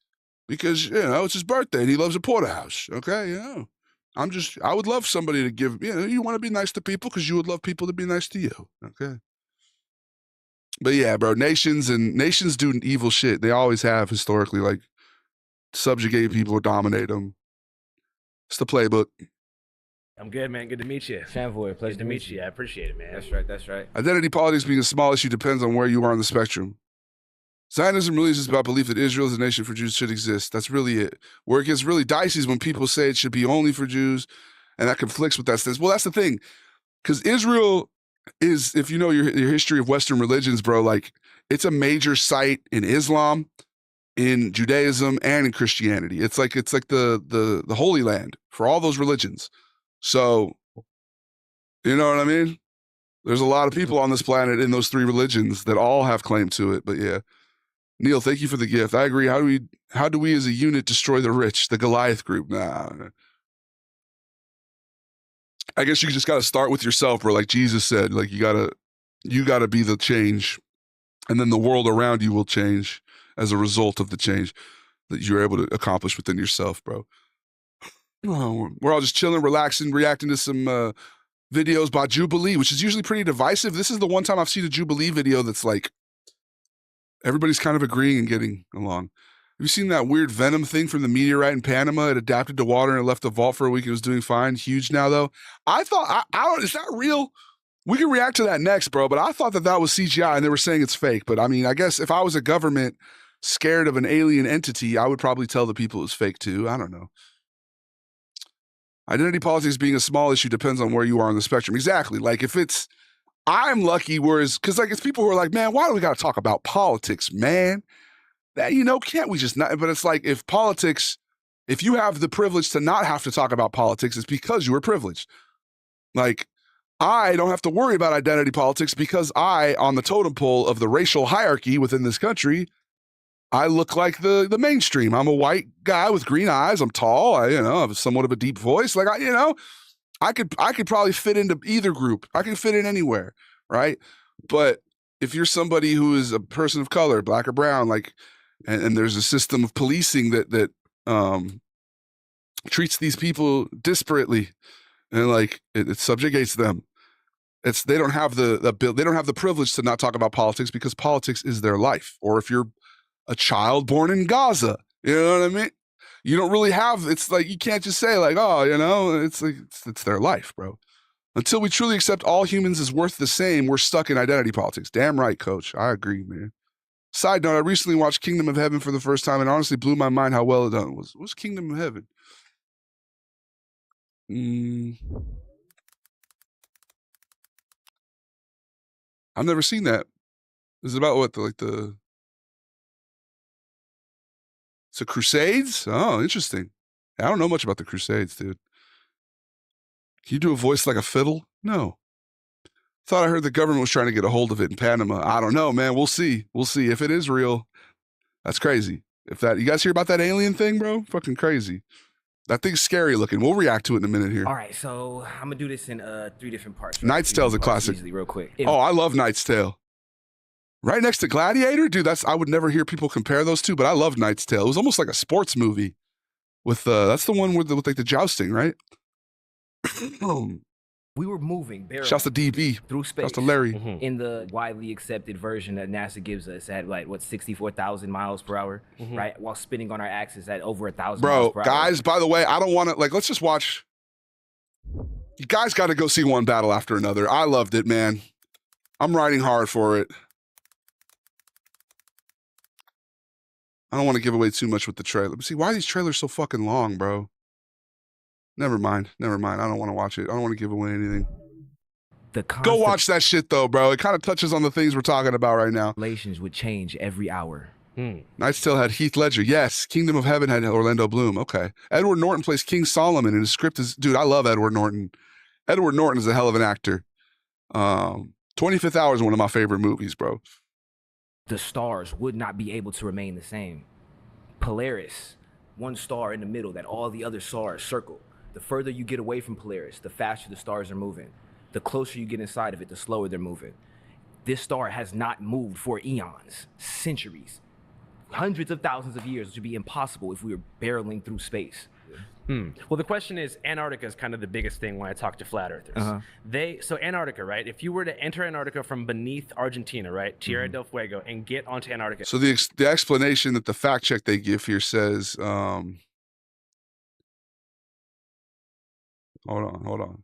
because, it's his birthday and he loves a porterhouse. Okay, I would love somebody to give, you want to be nice to people because you would love people to be nice to you. Okay. But yeah, bro, nations do evil shit. They always have historically, like, subjugate people or dominate them. It's the playbook. I'm good, man. Good to meet you. Fanboy, pleasure to meet you. I appreciate it, man. That's right. Identity politics being a small issue depends on where you are on the spectrum. Zionism really is about belief that Israel as a nation for Jews should exist. That's really it. Where it gets really dicey is when people say it should be only for Jews, and that conflicts with that stance. Well, that's the thing, because Israel is, if you know your history of Western religions, bro, like, it's a major site in Islam, in Judaism, and in Christianity. It's like the Holy Land for all those religions. So, you know what I mean? There's a lot of people on this planet in those three religions that all have claim to it. But yeah. Neil, thank you for the gift. I agree. How do we as a unit destroy the rich, the Goliath group? Nah. I guess you just got to start with yourself, bro. Like Jesus said, like, you gotta be the change, and then the world around you will change as a result of the change that you're able to accomplish within yourself, bro. We're all just chilling, relaxing, reacting to some videos by Jubilee, which is usually pretty divisive. This is the one time I've seen a Jubilee video that's like, everybody's kind of agreeing and getting along. Have you seen that weird Venom thing from the meteorite in Panama? It adapted to water and it left the vault for a week. It was doing fine. Huge now, though. I thought, I don't, is that real? We can react to that next, bro. But I thought that was CGI and they were saying it's fake. But I mean, I guess if I was a government scared of an alien entity, I would probably tell the people it was fake too. I don't know. Identity politics being a small issue depends on where you are on the spectrum. Exactly. Like, if it's, I'm lucky, whereas, because like, it's people who are like, man, why do we got to talk about politics, man? That, can't we just not? But it's like, if politics If you have the privilege to not have to talk about politics, it's because you were privileged. Like, I don't have to worry about identity politics because I, on the totem pole of the racial hierarchy within this country, I look like the mainstream. I'm a white guy with green eyes. I'm tall. I have somewhat of a deep voice. Like, I could probably fit into either group. I can fit in anywhere, right? But if you're somebody who is a person of color, black or brown, like, and there's a system of policing that treats these people disparately, and like it subjugates them. They don't have the privilege to not talk about politics because politics is their life. Or if you're a child born in Gaza, you know what I mean? You don't really have. It's like you can't just say like, oh, it's like it's their life, bro. Until we truly accept all humans as worth the same, we're stuck in identity politics. Damn right, coach. I agree, man. Side note, I recently watched Kingdom of Heaven for the first time and honestly blew my mind how well it done was. What's Kingdom of Heaven? I've never seen that. Is it about what? It's a Crusades? Oh, interesting. I don't know much about the Crusades, dude. Can you do a voice like a fiddle? No. Thought I heard the government was trying to get a hold of it in Panama. I don't know, man. We'll see. We'll see. If it is real, that's crazy. You guys hear about that alien thing, bro? Fucking crazy. That thing's scary looking. We'll react to it in a minute here. All right, so I'm gonna do this in 3 different parts. Right? Knight's Tale's a classic. Easily, real quick. I love Knight's Tale. Right next to Gladiator, dude. I would never hear people compare those two, but I love Knight's Tale. It was almost like a sports movie. With that's the one with like the jousting, right? We were moving Shouts to DB. through space. Shouts to Larry. In the widely accepted version that NASA gives us at 64,000 miles per hour, right? While spinning on our axis at over 1,000 miles per hour. Guys, by the way, I don't want to let's just watch. You guys got to go see one battle after another. I loved it, man. I'm riding hard for it. I don't want to give away too much with the trailer. But see, why are these trailers so fucking long, bro? Never mind. I don't want to watch it. I don't want to give away anything. Go watch that shit, though, bro. It kind of touches on the things we're talking about right now. Relations would change every hour. Knight's Tale had Heath Ledger. Yes. Kingdom of Heaven had Orlando Bloom. Okay. Edward Norton plays King Solomon, and his script is... Dude, I love Edward Norton. Edward Norton is a hell of an actor. 25th Hour is one of my favorite movies, bro. The stars would not be able to remain the same. Polaris, one star in the middle that all the other stars circle. The further you get away from Polaris, the faster the stars are moving. The closer you get inside of it, the slower they're moving. This star has not moved for eons, centuries, hundreds of thousands of years, which would be impossible if we were barreling through space. Well, the question is, Antarctica is kind of the biggest thing when I talk to flat earthers. So Antarctica, right? If you were to enter Antarctica from beneath Argentina, right, Tierra del Fuego, and get onto Antarctica. So the explanation that the fact check they give here says, hold on.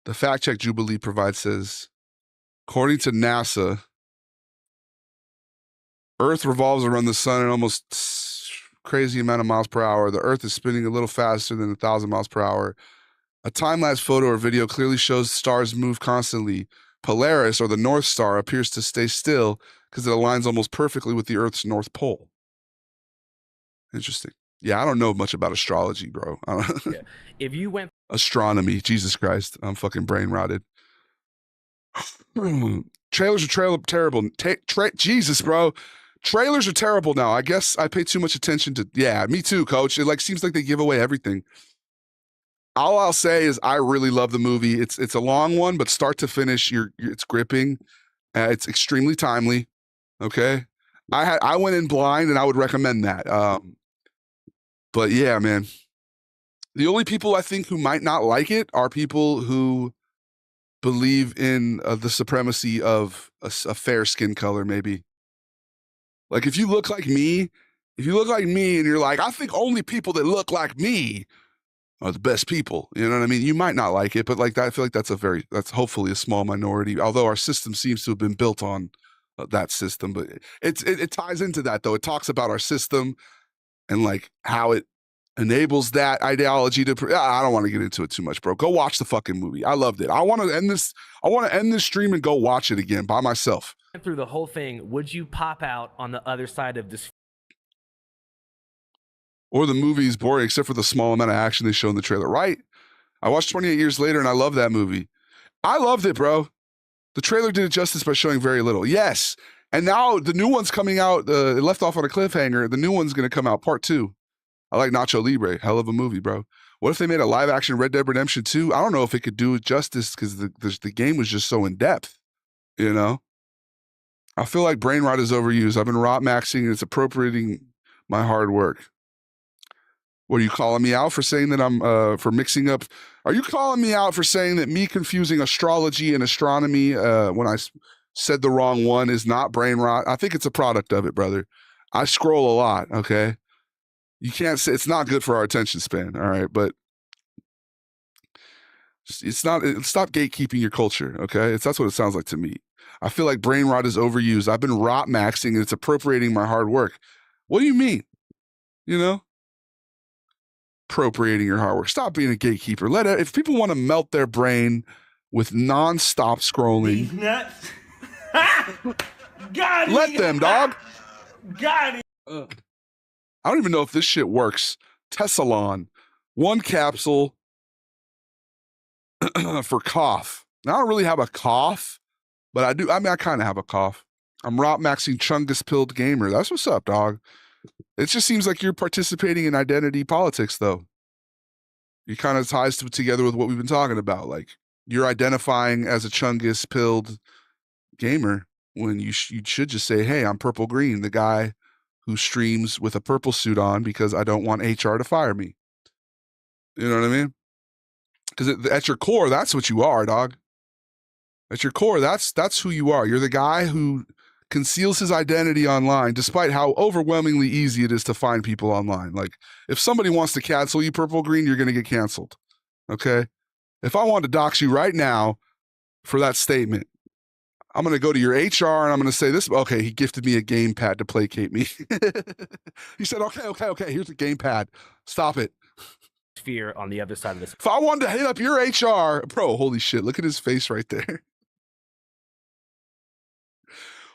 The fact check Jubilee provides says, according to NASA, Earth revolves around the sun at almost crazy amount of miles per hour. The Earth is spinning a little faster than 1,000 miles per hour. A time-lapse photo or video clearly shows stars move constantly. Polaris, or the North Star, appears to stay still because it aligns almost perfectly with the Earth's North Pole. Interesting. Yeah, I don't know much about astrology, bro. If you went... Astronomy. Jesus Christ. I'm fucking brain rotted. Trailers are terrible. Jesus, bro. Trailers are terrible now. I guess I pay too much attention to... Yeah, me too, coach. It seems like they give away everything. All I'll say is I really love the movie. It's a long one, but start to finish, it's gripping. It's extremely timely. Okay? I went in blind, and I would recommend that. But yeah, man. The only people I think who might not like it are people who believe in the supremacy of a fair skin color, maybe. Like, if you look like me and you're like, I think only people that look like me are the best people. You know what I mean? You might not like it, but like that, I feel like that's hopefully a small minority, although our system seems to have been built on that system. But it ties into that, though. It talks about our system and like how it enables that ideology to... I don't want to get into it too much, bro. Go watch the fucking movie. I loved it. I want to end this stream and go watch it again by myself. Through the whole thing, would you pop out on the other side of this? or the movie is boring except for the small amount of action they show in the trailer, right? I watched 28 Years Later and I love that movie. I loved it, bro. The trailer did it justice by showing very little. Yes. And now the new one's coming out. It left off on a cliffhanger. The new one's going to come out, part 2. I like Nacho Libre. Hell of a movie, bro. What if they made a live action Red Dead Redemption 2? I don't know if it could do it justice because the game was just so in depth, you know? I feel like brain rot is overused. I've been rot maxing and it's appropriating my hard work. What, are you calling me out for saying that I'm, for mixing up? Are you calling me out for saying that me confusing astrology and astronomy when I said the wrong one is not brain rot? I think it's a product of it, brother. I scroll a lot, okay? You can't say it's not good for our attention span, all right? But it's not, stop gatekeeping your culture, okay? That's what it sounds like to me. I feel like brain rot is overused. I've been rot maxing and it's appropriating my hard work. What do you mean? You know? Appropriating your hard work. Stop being a gatekeeper. If people want to melt their brain with nonstop scrolling, nuts. Got let them, dog. Got it. I don't even know if this shit works. Tessalon, 1 capsule for cough. Now, I don't really have a cough, but I do. I mean, I kind of have a cough. I'm rot maxing Chungus Pilled Gamer. That's what's up, dog. It just seems like you're participating in identity politics, though. It kind of ties together with what we've been talking about. Like, you're identifying as a Chungus Pilled Gamer when you should just say, hey, I'm Purple Green, the guy who streams with a purple suit on because I don't want HR to fire me. You know what I mean? Because at your core, that's what you are, dog. At your core, that's who you are. You're the guy who conceals his identity online, despite how overwhelmingly easy it is to find people online. Like, if somebody wants to cancel you, Purple Green, you're going to get canceled. Okay? If I wanted to dox you right now for that statement, I'm going to go to your HR and I'm going to say this. Okay, he gifted me a gamepad to placate me. He said, okay, here's a gamepad. Stop it. Sphere on the other side of this. If I wanted to hit up your HR, bro, holy shit, look at his face right there.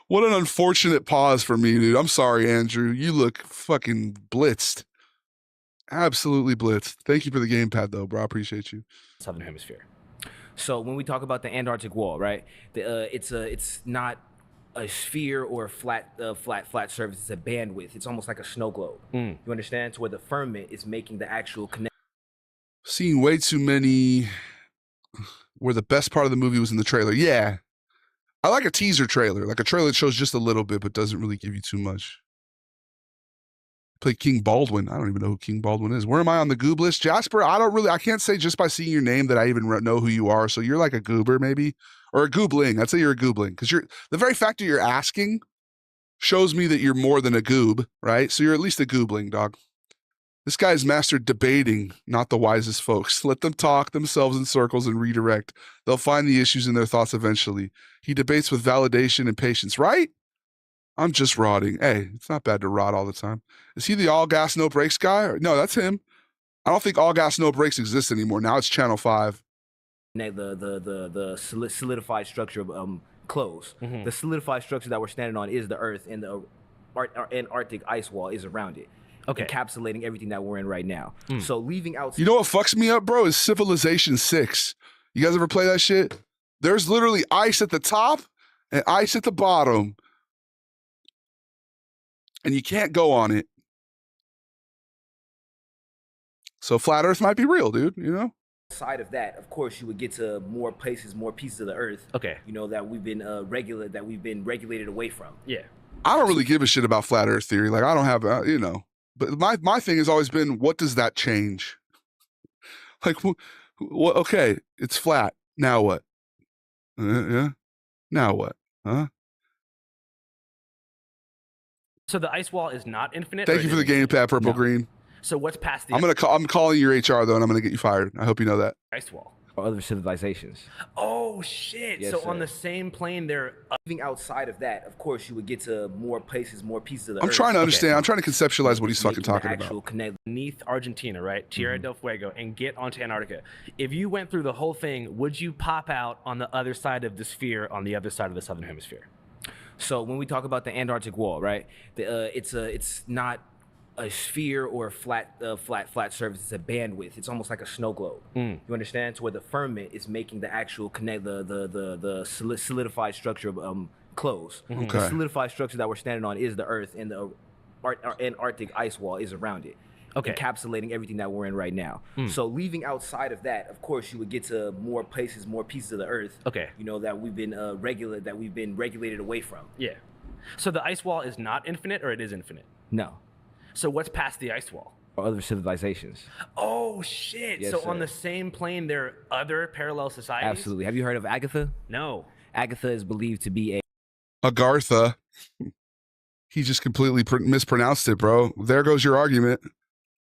What an unfortunate pause for me, dude. I'm sorry, Andrew. You look fucking blitzed. Absolutely blitzed. Thank you for the gamepad, though, bro. I appreciate you. Southern Hemisphere. So when we talk about the Antarctic Wall, right? It's not a sphere or a flat surface. It's a bandwidth. It's almost like a snow globe. You understand? To where the firmament is making the actual connection. Seeing way too many where the best part of the movie was in the trailer. Yeah. I like a teaser trailer, like a trailer that shows just a little bit but doesn't really give you too much. Play King Baldwin. I don't even know who King Baldwin is. Where am I on the goob list? Jasper, I can't say just by seeing your name that I even know who you are. So you're like a goober maybe, or a goobling. I'd say you're a goobling because the very fact that you're asking shows me that you're more than a goob, right? So you're at least a goobling, dog. This guy's mastered debating, not the wisest folks. Let them talk themselves in circles and redirect. They'll find the issues in their thoughts eventually. He debates with validation and patience, right? I'm just rotting. Hey, it's not bad to rot all the time. Is he the all gas, no brakes guy? No, that's him. I don't think all gas, no brakes exists anymore. Now it's Channel 5. The solidified structure of clothes. The solidified structure that we're standing on is the Earth, and the Antarctic ice wall is around it. Okay. Encapsulating everything that we're in right now. So leaving out. You know what fucks me up, bro, is Civilization 6. You guys ever play that shit? There's literally ice at the top and ice at the bottom. And you can't go on it. So flat Earth might be real, dude, you know? Side of that, of course, you would get to more places, more pieces of the Earth. Okay. You know, that we've been regulated away from. Yeah. I don't really give a shit about flat Earth theory. Like, I don't have, you know. But my thing has always been, what does that change? Like, okay, it's flat. Now what? Yeah. Now what? Huh? So the ice wall is not infinite. Thank you for the gamepad, Purple Green. So what's past the? I'm calling your HR though, and I'm gonna get you fired. I hope you know that. Ice wall. Or other civilizations. Oh shit! Yes, so sir. on the same plane, they're Leaving outside of that, of course, you would get to more places, more pieces of the I'm Earth. trying to understand. I'm trying to conceptualize what he's fucking talking about. Beneath Argentina, right? Tierra del Fuego, and get onto Antarctica. If you went through the whole thing, would you pop out on the other side of the sphere, on the other side of the Southern Hemisphere? So when we talk about the Antarctic Wall, right? It's not a sphere or a flat surface. It's a bandwidth. It's almost like a snow globe. You understand? To where the firmament is making the actual the solidified structure of clothes. Okay. The solidified structure that we're standing on is the Earth, and the Antarctic ice wall is around it. Okay. Encapsulating everything that we're in right now. So leaving outside of that, of course, you would get to more places, more pieces of the Earth. Okay. You know that we've been regulated away from. Yeah. So the ice wall is not infinite, or it is infinite? No. So what's past the ice wall? Other civilizations. Oh shit! Yes, so sir. on the same plane, there are other parallel societies. Absolutely. Have you heard of Agatha? No. Agatha is believed to be a Agartha. He just completely mispronounced it, bro. There goes your argument.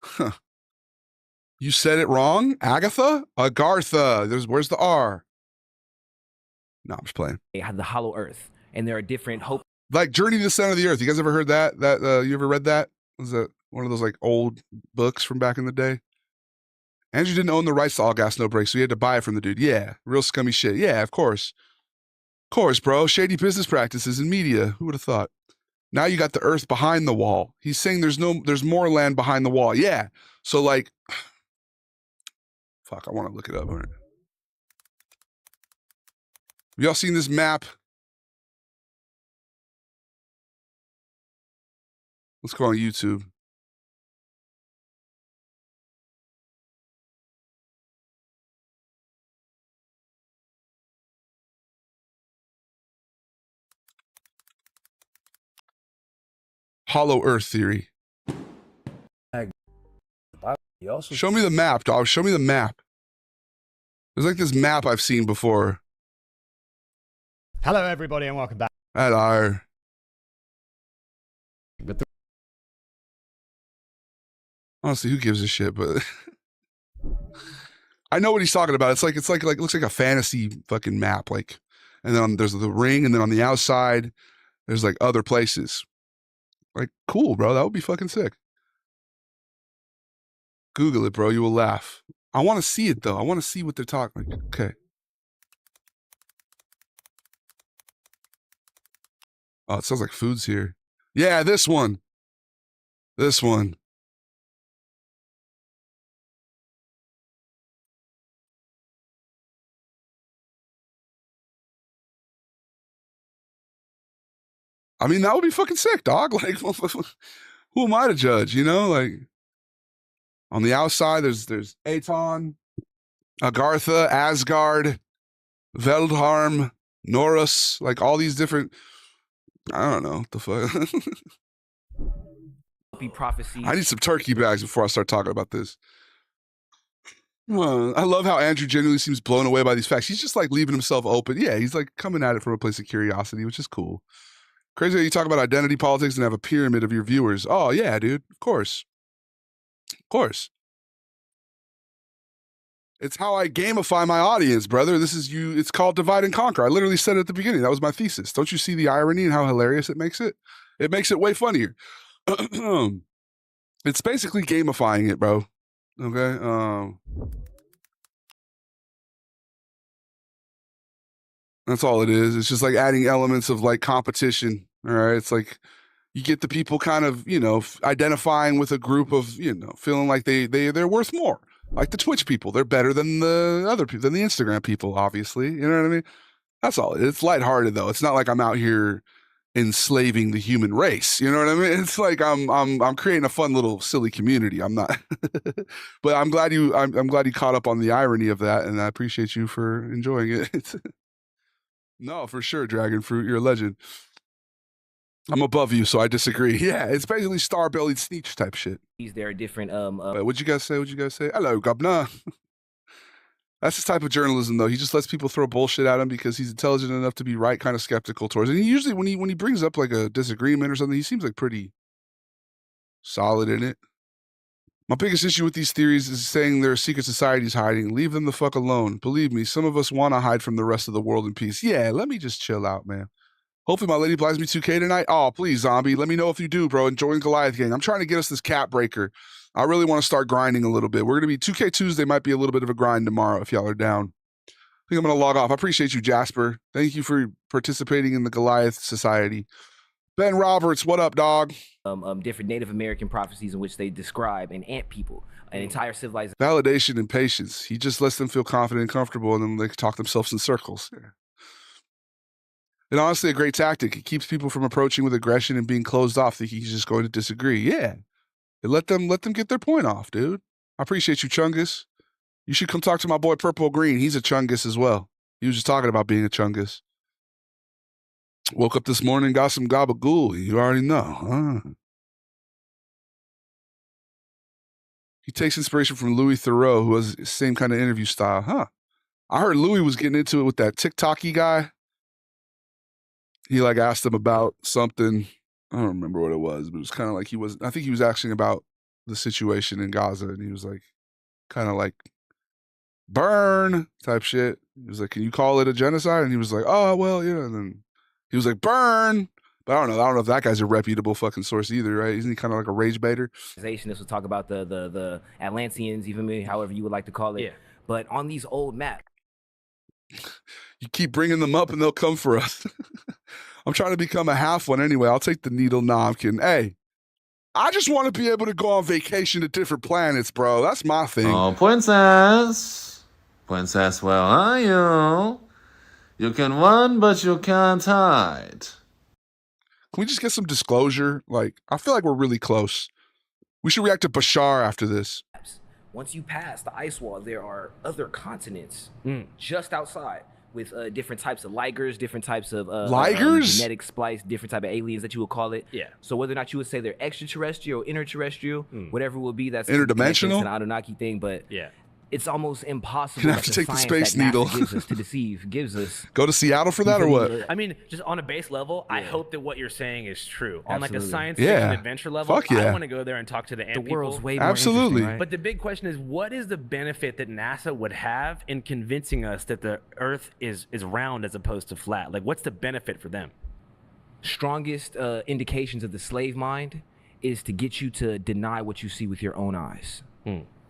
Huh. You said it wrong, Agatha? Agartha. Where's the R? No, I'm just playing. the hollow Earth, and there are different hope. Like Journey to the Center of the Earth. You guys ever heard that? You ever read that? Was that one of those like old books from back in the day? Andrew didn't own the rights to All Gas No Brakes, so he had to buy it from the dude. Yeah, real scummy shit. Yeah, of course. Of course, bro. Shady business practices in media. Who would have thought? Now you got the Earth behind the wall. He's saying there's more land behind the wall. Yeah. So like, fuck, I want to look it up. All right. Have y'all seen this map? Let's go on YouTube. Hollow Earth theory. Show me the map, dog. Show me the map. There's like this map I've seen before. Hello, everybody, and welcome back. Hello. Honestly, who gives a shit? But I know what he's talking about. It's like it looks like a fantasy fucking map. Like, and then there's the ring, and then on the outside, there's like other places. Like, cool, bro. That would be fucking sick. Google it, bro. You will laugh. I want to see it though. I want to see what they're talking. Like, okay. Oh, it sounds like food's here. Yeah, this one. This one. I mean, that would be fucking sick, dog. Like, who am I to judge? You know, like on the outside, there's Aton, Agartha, Asgard, Veldharm, Norus, like all these different. I don't know what the fuck. Prophecy. I need some turkey bags before I start talking about this. I love how Andrew genuinely seems blown away by these facts. He's just like leaving himself open. Yeah, he's like coming at it from a place of curiosity, which is cool. Crazy how you talk about identity politics and have a pyramid of your viewers. Oh, yeah, dude. Of course. Of course. It's how I gamify my audience, brother. This is you. It's called divide and conquer. I literally said it at the beginning. That was my thesis. Don't you see the irony and how hilarious it makes it? It makes it way funnier. It's basically gamifying it, bro. Okay. That's all it is. It's just like adding elements of like competition. All right. It's like you get the people kind of, you know, identifying with a group of, you know, feeling like they're worth more. Like the Twitch people. They're better than the other people, than the Instagram people, obviously. You know what I mean? That's all. It's lighthearted though. It's not like I'm out here enslaving the human race. You know what I mean? It's like I'm creating a fun little silly community. I'm not but I'm glad you caught up on the irony of that, and I appreciate you for enjoying it. No, for sure, Dragon Fruit. You're a legend. I'm above you, so I disagree. Yeah, it's basically star-bellied Sneech type shit. There are different what'd you guys say? What'd you guys say? Hello, governor. That's his type of journalism, though. He just lets people throw bullshit at him because he's intelligent enough to be right, kind of skeptical towards it. And he usually, when he brings up like a disagreement or something, he seems like pretty solid in it. My biggest issue with these theories is saying there are secret societies hiding. Leave them the fuck alone. Believe me, some of us want to hide from the rest of the world in peace. Yeah, let me just chill out, man. Hopefully my lady buys me 2K tonight. Oh, please, zombie. Let me know if you do, bro. Join Goliath gang. I'm trying to get us this cap breaker. I really want to start grinding a little bit. We're going to be 2K Tuesday might be a little bit of a grind tomorrow if y'all are down. I think I'm going to log off. I appreciate you, Jasper. Thank you for participating in the Goliath Society. Ben Roberts, what up, dog? Different Native American prophecies in which they describe an ant people, an entire civilization. Validation and patience. He just lets them feel confident and comfortable, and then they talk themselves in circles. Yeah. And honestly, a great tactic. It keeps people from approaching with aggression and being closed off, thinking he's just going to disagree. Yeah. And let them get their point off, dude. I appreciate you, Chungus. You should come talk to my boy Purple Green. He's a Chungus as well. He was just talking about being a Chungus. Woke up this morning, got some gabagool. You already know. Huh? He takes inspiration from Louis Theroux, who has the same kind of interview style. Huh. I heard Louis was getting into it with that TikTok-y guy. He like asked him about something. I don't remember what it was, but it was kind of like I think he was asking about the situation in Gaza, and he was like, kind of like, burn type shit. He was like, can you call it a genocide? And he was like, oh, well, yeah. And then he was like, burn. But I don't know if that guy's a reputable fucking source either, right? Isn't he kind of like a rage baiter? This will talk about the Atlanteans, even however you would like to call it. Yeah. But on these old maps, you keep bringing them up and they'll come for us. I'm trying to become a half one anyway. I'll take the needle. Nah, I'm kidding. Hey, I just want to be able to go on vacation to different planets, bro. That's my thing. Oh, princess. Princess, where are you? You can run, but you can't hide. Can we just get some disclosure? Like, I feel like we're really close. We should react to Bashar after this. once you pass the ice wall, there are other continents just outside with different types of ligers, different types of genetic splice, different type of aliens that you would call it. Yeah. So whether or not you would say they're extraterrestrial, interterrestrial, whatever it will be, that's interdimensional, an Anunnaki thing. But yeah, it's almost impossible. You have to take the space needle. Gives us to deceive. Gives us. Go to Seattle for that or what? I mean, just on a base level, I hope that what you're saying is true. On like a science Yeah. fiction adventure level, Fuck yeah. I want to go there and talk to the ant people. world's way more Absolutely. interesting, right? But the big question is, what is the benefit that NASA would have in convincing us that the Earth is round as opposed to flat? Like, what's the benefit for them? Strongest indications of the slave mind is to get you to deny what you see with your own eyes.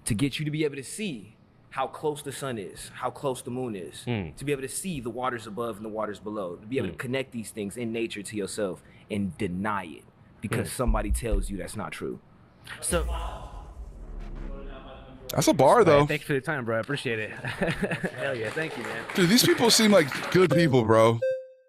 To get you to be able to see how close the sun is, how close the moon is, to be able to see the waters above and the waters below, to be able to connect these things in nature to yourself and deny it because somebody tells you that's not true. So that's a bar, though. Thank you for the time, bro. I appreciate it. Hell yeah, thank you, man. Dude, these people seem like good people, bro.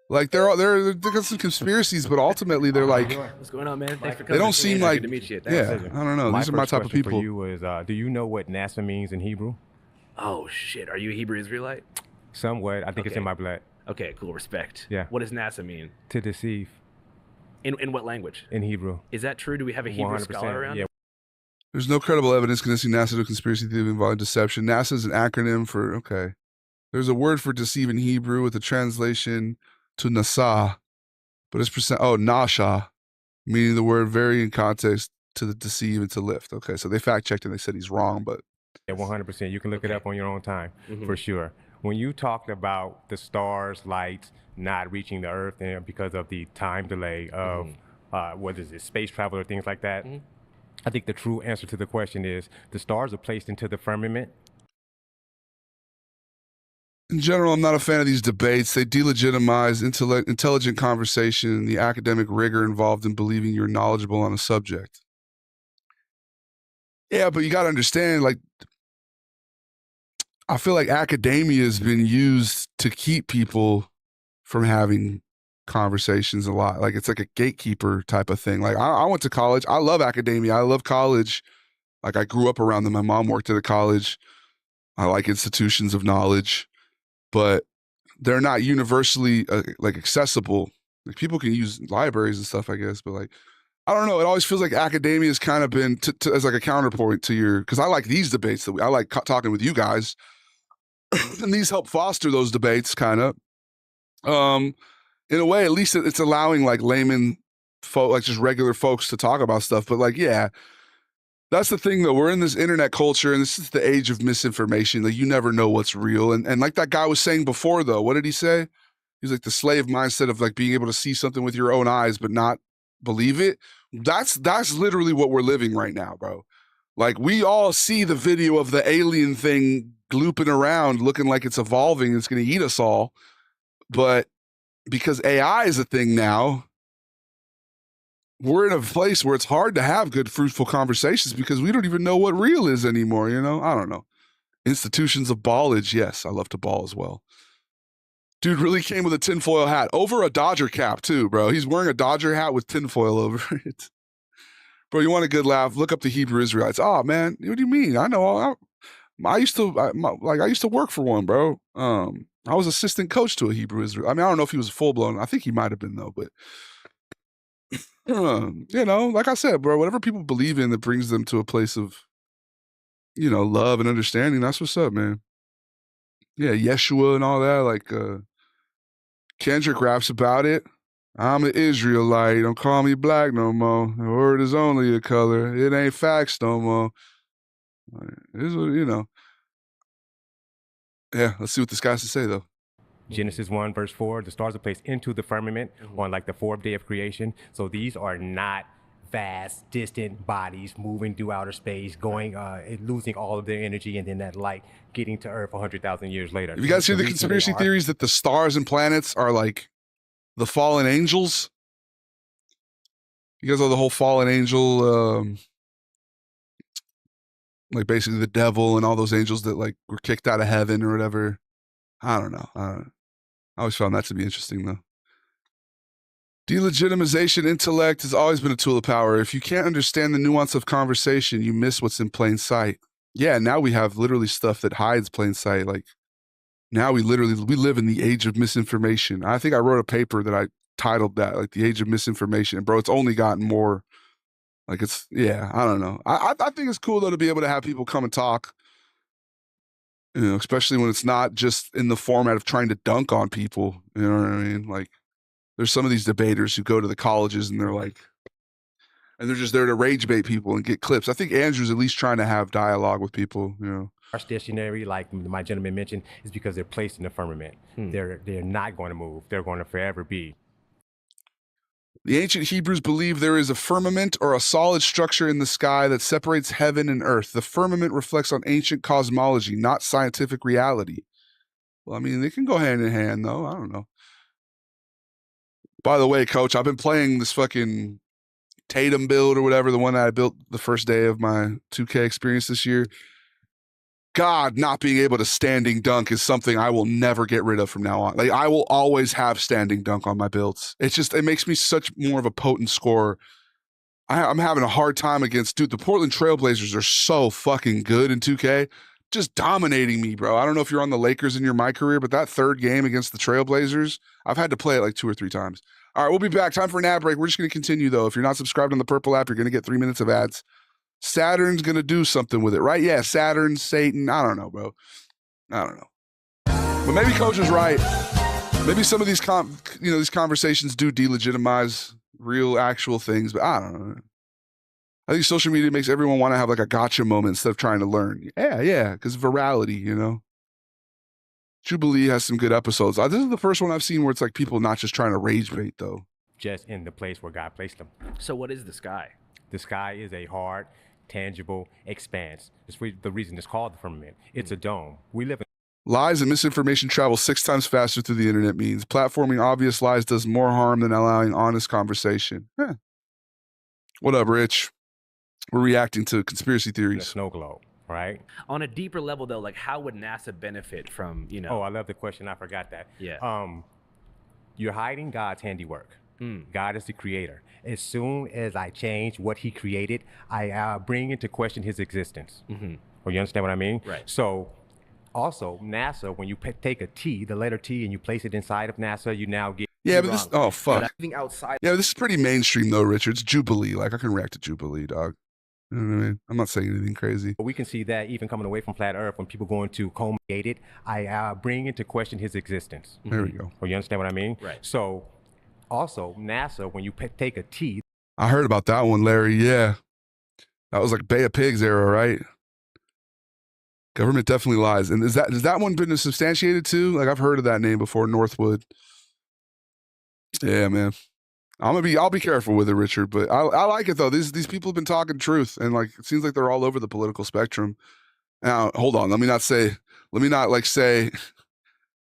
Like they got some conspiracies, but ultimately they're like, what's going on, man? Thanks for coming. They don't seem like, good to meet you. yeah, I don't know. These are my type of people. For you is, do you know what NASA means in Hebrew? Oh shit, are you a Hebrew Israelite? Somewhat. I think it's in my blood. Okay, cool. Respect. Yeah. What does NASA mean? To deceive. In what language? In Hebrew. Is that true? Do we have a Hebrew 100%, scholar around? yeah. There's no credible evidence connecting NASA to a conspiracy theory involving deception. NASA is an acronym for, okay. There's a word for deceive in Hebrew with a translation to nasa, but it's nasha, meaning the word vary in context to the deceive and to lift. Okay, so they fact checked and they said he's wrong, but. Yeah, 100%. You can look it up on your own time, for sure. When you talked about the stars, lights not reaching the Earth because of the time delay of, what is it, space travel or things like that, I think the true answer to the question is the stars are placed into the firmament. In general, I'm not a fan of these debates. They delegitimize intelligent conversation and the academic rigor involved in believing you're knowledgeable on a subject. Yeah, but you got to understand, like, I feel like academia has been used to keep people from having conversations a lot. Like, it's like a gatekeeper type of thing. Like, I went to college. I love academia. I love college. Like, I grew up around them. My mom worked at a college. I like institutions of knowledge, but they're not universally like accessible. Like, people can use libraries and stuff, I guess, but like, I don't know. It always feels like academia has kind of been as like a counterpoint to your, because I like these debates I like talking with you guys, and these help foster those debates, kind of. In a way, at least it's allowing like layman folk, like just regular folks, to talk about stuff. But like, yeah, that's the thing though. We're in this internet culture, and this is the age of misinformation. Like, you never know what's real. And like that guy was saying before, though, what did he say? He's like, the slave mindset of like being able to see something with your own eyes but not believe it. That's literally what we're living right now, bro. Like, we all see the video of the alien thing glooping around looking like it's evolving, it's going to eat us all. But because AI is a thing now, we're in a place where it's hard to have good, fruitful conversations because we don't even know what real is anymore, you know? I don't know. Institutions of ballage. Yes, I love to ball as well. Dude really came with a tinfoil hat over a Dodger cap too, bro. He's wearing a Dodger hat with tinfoil over it. Bro, you want a good laugh? Look up the Hebrew Israelites. Oh man, what do you mean? I know. I used to work for one, bro. I was assistant coach to a Hebrew Israelite. I mean, I don't know if he was full blown. I think he might have been though, but you know, like I said, bro, whatever people believe in that brings them to a place of, you know, love and understanding. That's what's up, man. Yeah, Yeshua and all that. Like Kendrick raps about it. I'm an Israelite. Don't call me black no more. The word is only a color. It ain't facts no more. This is what, you know. Yeah, let's see what this guy has to say though. Genesis 1 verse 4, the stars are placed into the firmament on like the fourth day of creation. So these are not vast, distant bodies moving through outer space, going, losing all of their energy, and then that light getting to Earth 100,000 years later. Have you guys hear the conspiracy theories that the stars and planets are like the fallen angels? You guys know the whole fallen angel, like basically the devil and all those angels that like were kicked out of heaven or whatever. I don't know. I always found that to be interesting though. Delegitimization intellect has always been a tool of power. If you can't understand the nuance of conversation, you miss what's in plain sight. Yeah, now we have literally stuff that hides plain sight. Like now we live in the age of misinformation. I think I wrote a paper that I titled that, like the age of misinformation. And bro, it's only gotten more. Like it's, yeah, I don't know. I think it's cool though to be able to have people come and talk, you know, especially when it's not just in the format of trying to dunk on people. You know what I mean? Like there's some of these debaters who go to the colleges and they're like, and they're just there to rage bait people and get clips. I think Andrew's at least trying to have dialogue with people, you know. Our stationary, like my gentleman mentioned, is because they're placed in the firmament. They're not going to move. They're going to forever be. The ancient Hebrews believed there is a firmament or a solid structure in the sky that separates heaven and earth. The firmament reflects on ancient cosmology, not scientific reality. Well, I mean, they can go hand in hand, though. I don't know. By the way, coach, I've been playing this fucking Tatum build or whatever, the one that I built the first day of my 2K experience this year. God, not being able to standing dunk is something I will never get rid of from now on. Like I will always have standing dunk on my builds. It's just, it makes me such more of a potent scorer. I'm having a hard time against, dude, the Portland Trailblazers are so fucking good in 2K. Just dominating me, bro. I don't know if you're on the Lakers in my career, but that third game against the Trailblazers, I've had to play it like 2 or 3 times. All right, we'll be back. Time for an ad break. We're just going to continue, though. If you're not subscribed on the Purple app, you're going to get 3 minutes of ads. Saturn's going to do something with it, right? Yeah, Saturn, Satan. I don't know, bro. I don't know. But maybe Coach is right. Maybe some of these these conversations do delegitimize real, actual things, but I don't know. I think social media makes everyone want to have like a gotcha moment instead of trying to learn. Yeah, because virality, you know. Jubilee has some good episodes. This is the first one I've seen where it's like people not just trying to rage bait, though. Just in the place where God placed them. So what is the sky? The sky is a hard, tangible expanse. It's the reason it's called the firmament. It's a dome. We live in lies and misinformation travel 6 times faster through the internet means platforming obvious lies does more harm than allowing honest conversation. What up, Rich? We're reacting to conspiracy theories. The snow globe, right? On a deeper level, though, like how would NASA benefit from, you know? Oh, I love the question. I forgot that. Yeah. You're hiding God's handiwork. God is the creator. As soon as I change what he created, I bring into question his existence. Or you understand what I mean? Right. So also NASA, when you take a T, the letter T, and you place it inside of NASA, you now get... Yeah, but this... Oh, fuck. Outside. Yeah, but this is pretty mainstream, though, Richard. It's Jubilee. Like, I can react to Jubilee, dog. You know what I mean? I'm not saying anything crazy. We can see that even coming away from flat Earth, when people go into co-create it, I bring into question his existence. There we go. Or you understand what I mean? Right. So also NASA, when you take a T... I heard about that one, Larry. Yeah. That was like Bay of Pigs era, right? Government definitely lies. And has that one been substantiated too? Like I've heard of that name before, Northwood. Yeah, man. I'll be careful with it, Richard, but I like it though. These people have been talking truth, and like it seems like they're all over the political spectrum. Now, hold on. Let me not say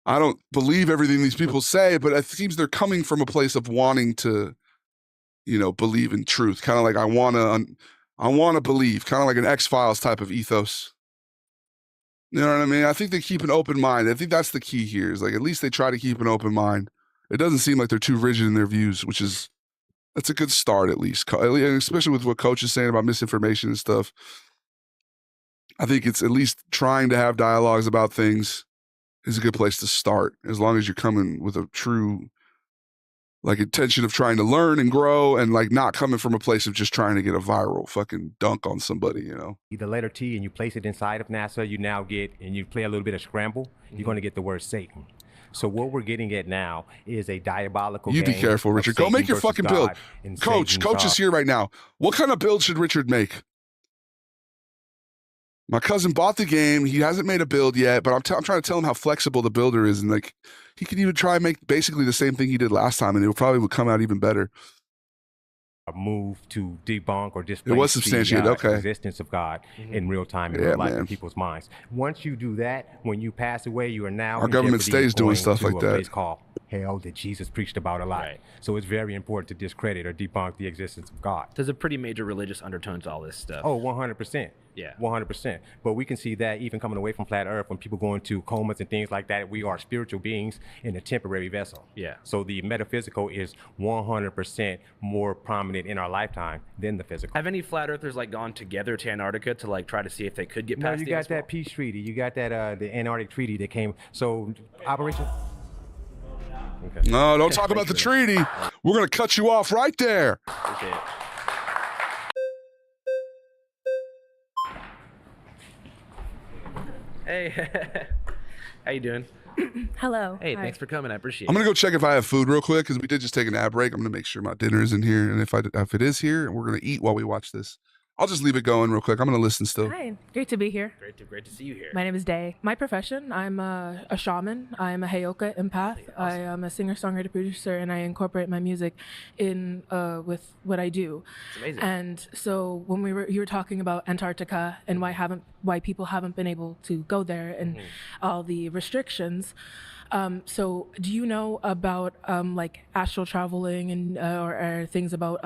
I don't believe everything these people say, but it seems they're coming from a place of wanting to believe in truth. Kind of like I want to believe, kind of like an X-Files type of ethos. You know what I mean? I think they keep an open mind. I think that's the key here, is like at least they try to keep an open mind. It doesn't seem like they're too rigid in their views, that's a good start at least. Especially with what Coach is saying about misinformation and stuff. I think it's at least trying to have dialogues about things is a good place to start, as long as you're coming with a true intention of trying to learn and grow, and not coming from a place of just trying to get a viral fucking dunk on somebody, The letter T and you place it inside of NASA, you now get, and you play a little bit of scramble, you're going to get the word Satan. So what we're getting at now is a diabolical You be careful, Richard. Go make your fucking build. Coach is here right now. What kind of build should Richard make? My cousin bought the game. He hasn't made a build yet, but I'm trying to tell him how flexible the builder is, and he could even try and make basically the same thing he did last time, and it probably would come out even better. Move to debunk or displace it was substantiated. The existence of God in real time in real life in people's minds. Once you do that, when you pass away, you are now our government stays doing stuff like that. Place called hell that Jesus preached about a lot. Right. So it's very important to discredit or debunk the existence of God. There's a pretty major religious undertone to all this stuff. Oh, 100%. Yeah. 100%. But we can see that even coming away from flat earth, when people go into comas and things like that, we are spiritual beings in a temporary vessel. Yeah. So the metaphysical is 100% more prominent in our lifetime than the physical. Have any flat earthers gone together to Antarctica to try to see if they could get past you got that peace treaty. You got that the Antarctic treaty that came. So Operation. Okay. No, don't talk about the treaty. We're going to cut you off right there. Okay. Hey, how you doing? Hello. Hey, Hi. Thanks for coming. I appreciate it. I'm going to go check if I have food real quick, because we did just take an ad break. I'm going to make sure my dinner is in here, and if it is here, we're going to eat while we watch this. I'll just leave it going real quick. I'm going to listen still. Hi, great to be here. Great to see you here. My name is Day. My profession, I'm a shaman. I'm a Heyoka empath. Awesome. I am a singer, songwriter, producer, and I incorporate my music in with what I do. It's amazing. And so when you were talking about Antarctica and why people haven't been able to go there and all the restrictions. So do you know about astral traveling and or things about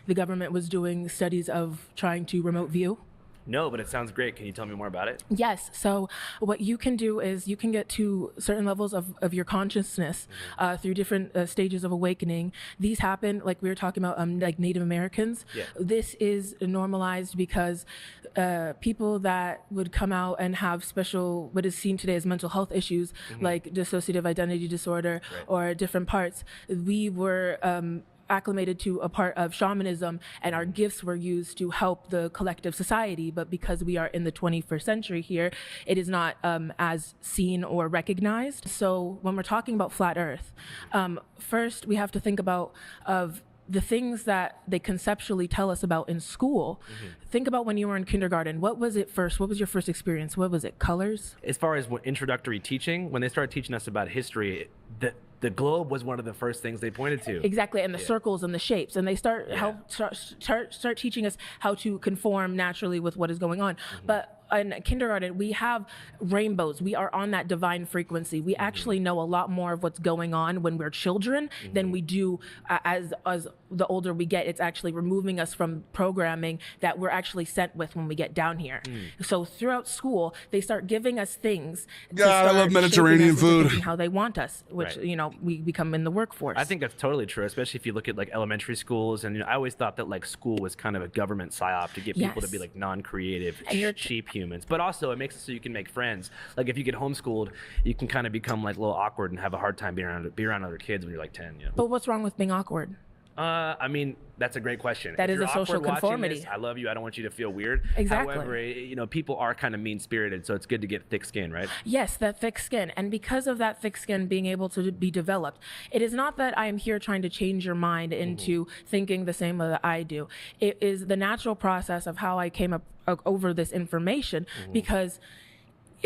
the government was doing studies of trying to remote view? No, but it sounds great. Can you tell me more about it? Yes. So what you can do is you can get to certain levels of your consciousness through different stages of awakening. These happen, like we were talking about, Native Americans. Yeah. This is normalized because people that would come out and have special, what is seen today as mental health issues, like dissociative identity disorder or different parts, we were acclimated to a part of shamanism, and our gifts were used to help the collective society. But because we are in the 21st century here, it is not as seen or recognized. So when we're talking about flat earth, first we have to think about the things that they conceptually tell us about in school. Think about when you were in kindergarten. What was it first? What was your first experience? What was it? Colors? As far as introductory teaching, when they started teaching us about history, the globe was one of the first things they pointed to. Exactly, and the circles and the shapes, and they start teaching us how to conform naturally with what is going on. But in kindergarten, we have rainbows. We are on that divine frequency. We actually know a lot more of what's going on when we're children than we do as the older we get. It's actually removing us from programming that we're actually sent with when we get down here. So throughout school, they start giving us things. I love Mediterranean food. How they want us, which we become in the workforce. I think that's totally true, especially if you look at elementary schools. And I always thought that school was kind of a government psyop to get people to be non-creative, cheap humans. But also it makes it so you can make friends. If you get homeschooled, you can kind of become a little awkward and have a hard time being around other kids when you're 10. But what's wrong with being awkward? I mean, that's a great question. That if is you're a social awkward watching conformity. This, I love you. I don't want you to feel weird. Exactly. However, people are kind of mean-spirited, so it's good to get thick skin, right? Yes, that thick skin. And because of that thick skin being able to be developed, it is not that I am here trying to change your mind into thinking the same way that I do. It is the natural process of how I came up over this information, because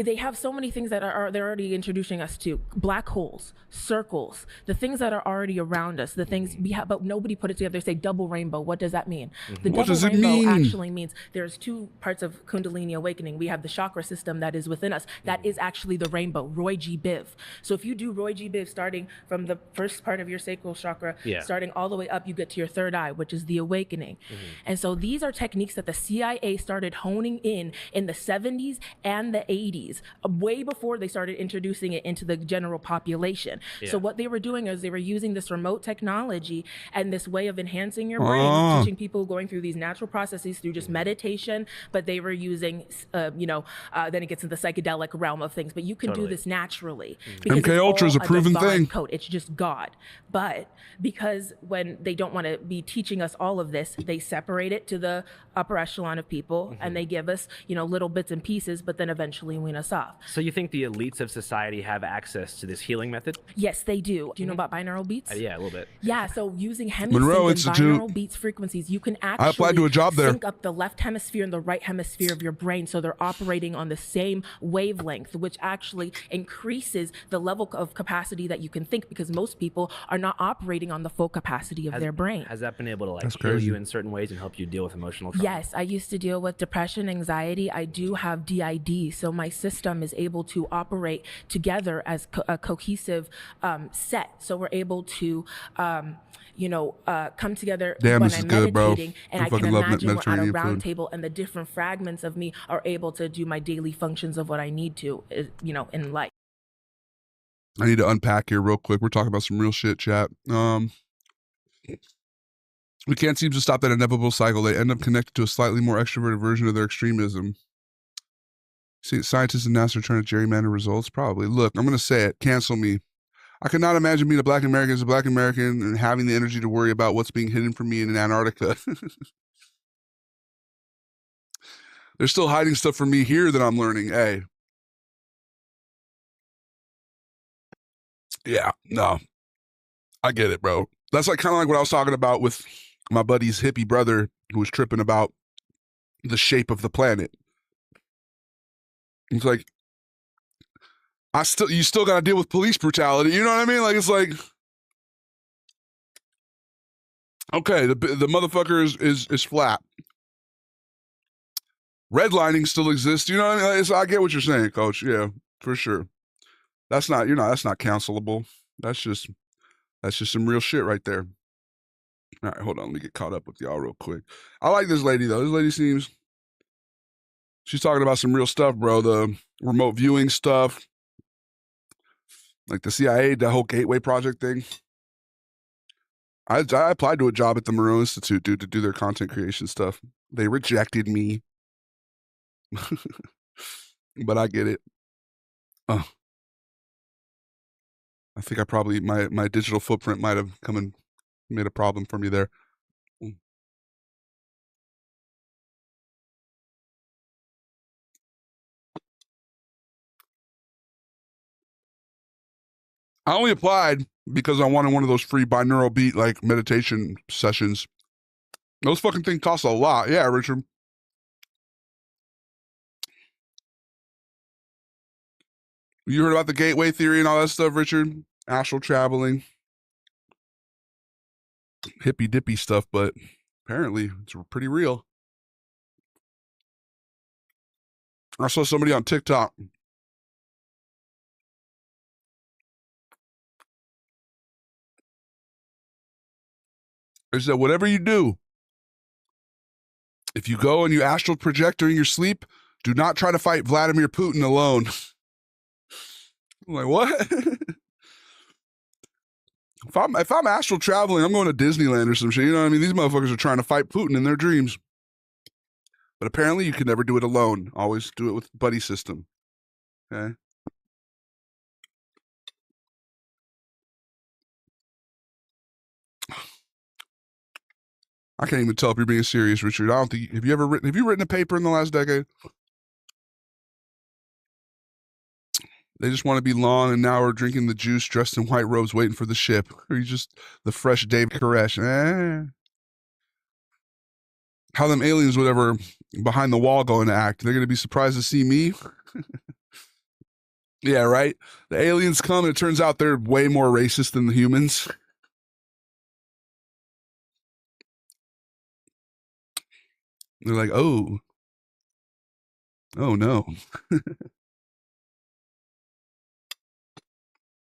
they have so many things that they're already introducing us to. Black holes, circles, the things that are already around us, the things we have, but nobody put it together. They say double rainbow. What does that mean? The What double does it rainbow mean? actually means there's two parts of Kundalini awakening. We have the chakra system that is within us. That is actually the rainbow, Roy G. Biv. So if you do Roy G. Biv starting from the first part of your sacral chakra, starting all the way up, you get to your third eye, which is the awakening. And so these are techniques that the CIA started honing in the 70s and the 80s, way before they started introducing it into the general population. So what they were doing is they were using this remote technology and this way of enhancing your brain, teaching people going through these natural processes through just meditation, but they were using, then it gets into the psychedelic realm of things, but you can do this naturally. Because MK Ultra is a proven thing. Code. It's just God. But because when they don't want to be teaching us all of this, they separate it to the upper echelon of people and they give us, little bits and pieces, but then eventually wean us off. So you think the elites of society have access to this healing method? Yes, they do. Do you know about binaural beats? Yeah, a little bit. Yeah, so using Monroe hemisync and Institute. binaural beats frequencies, you can I applied to actually a job there. sync up the left hemisphere and the right hemisphere of your brain so they're operating on the same wavelength, which actually increases the level of capacity that you can think, because most people are not operating on the full capacity of their brain. Has that been able to That's heal crazy. you in certain ways and help you deal with emotional trauma? Yes, I used to deal with depression, anxiety. I do have DID, so my system is able to operate together as a cohesive set. So we're able to, come together Damn, when this is I'm good, bro. meditating, and I I can fucking love imagine we're at a Mediterranean round food. table, and the different fragments of me are able to do my daily functions of what I need to, in life. I need to unpack here real quick. We're talking about some real shit, chat. We can't seem to stop that inevitable cycle. They end up connected to a slightly more extroverted version of their extremism. See, scientists and NASA are trying to gerrymander results? Probably. Look, I'm going to say it. Cancel me. I could not imagine being a black American as a black American and having the energy to worry about what's being hidden from me in Antarctica. They're still hiding stuff from me here that I'm learning. Hey. Yeah, no. I get it, bro. That's like kind of like what I was talking about with my buddy's hippie brother who was tripping about the shape of the planet. He's like, you still got to deal with police brutality. You know what I mean? Like, it's like, okay, the motherfucker is flat. Redlining still exists. You know what I mean? Like, I get what you're saying, Coach. Yeah, for sure. That's not counselable. That's just some real shit right there. All right, hold on. Let me get caught up with y'all real quick. I like this lady, though. This lady she's talking about some real stuff, bro. The remote viewing stuff. Like the CIA, the whole Gateway Project thing. I applied to a job at the Monroe Institute, dude, to do their content creation stuff. They rejected me. But I get it. I think I probably, my digital footprint might have come and made a problem for me there. I only applied because I wanted one of those free binaural beat like meditation sessions. Those fucking things cost a lot. Yeah, Richard. You heard about the gateway theory and all that stuff, Richard? Astral traveling. Hippy dippy stuff, but apparently it's pretty real. I saw somebody on TikTok. They said, whatever you do, if you go and you astral project during your sleep, do not try to fight Vladimir Putin alone. I'm like, what? If I'm astral traveling, I'm going to Disneyland or some shit. You know what I mean? These motherfuckers are trying to fight Putin in their dreams. But apparently you can never do it alone. Always do it with buddy system. Okay? I can't even tell if you're being serious, Richard. I don't think have you written a paper in the last decade? They just want to be long, and now we're drinking the juice, dressed in white robes, waiting for the ship. Or you just the fresh Dave Koresh? How them aliens would ever behind the wall going to act? They're going to be surprised to see me. Yeah, right? The aliens come and it turns out they're way more racist than the humans. They're like, oh no.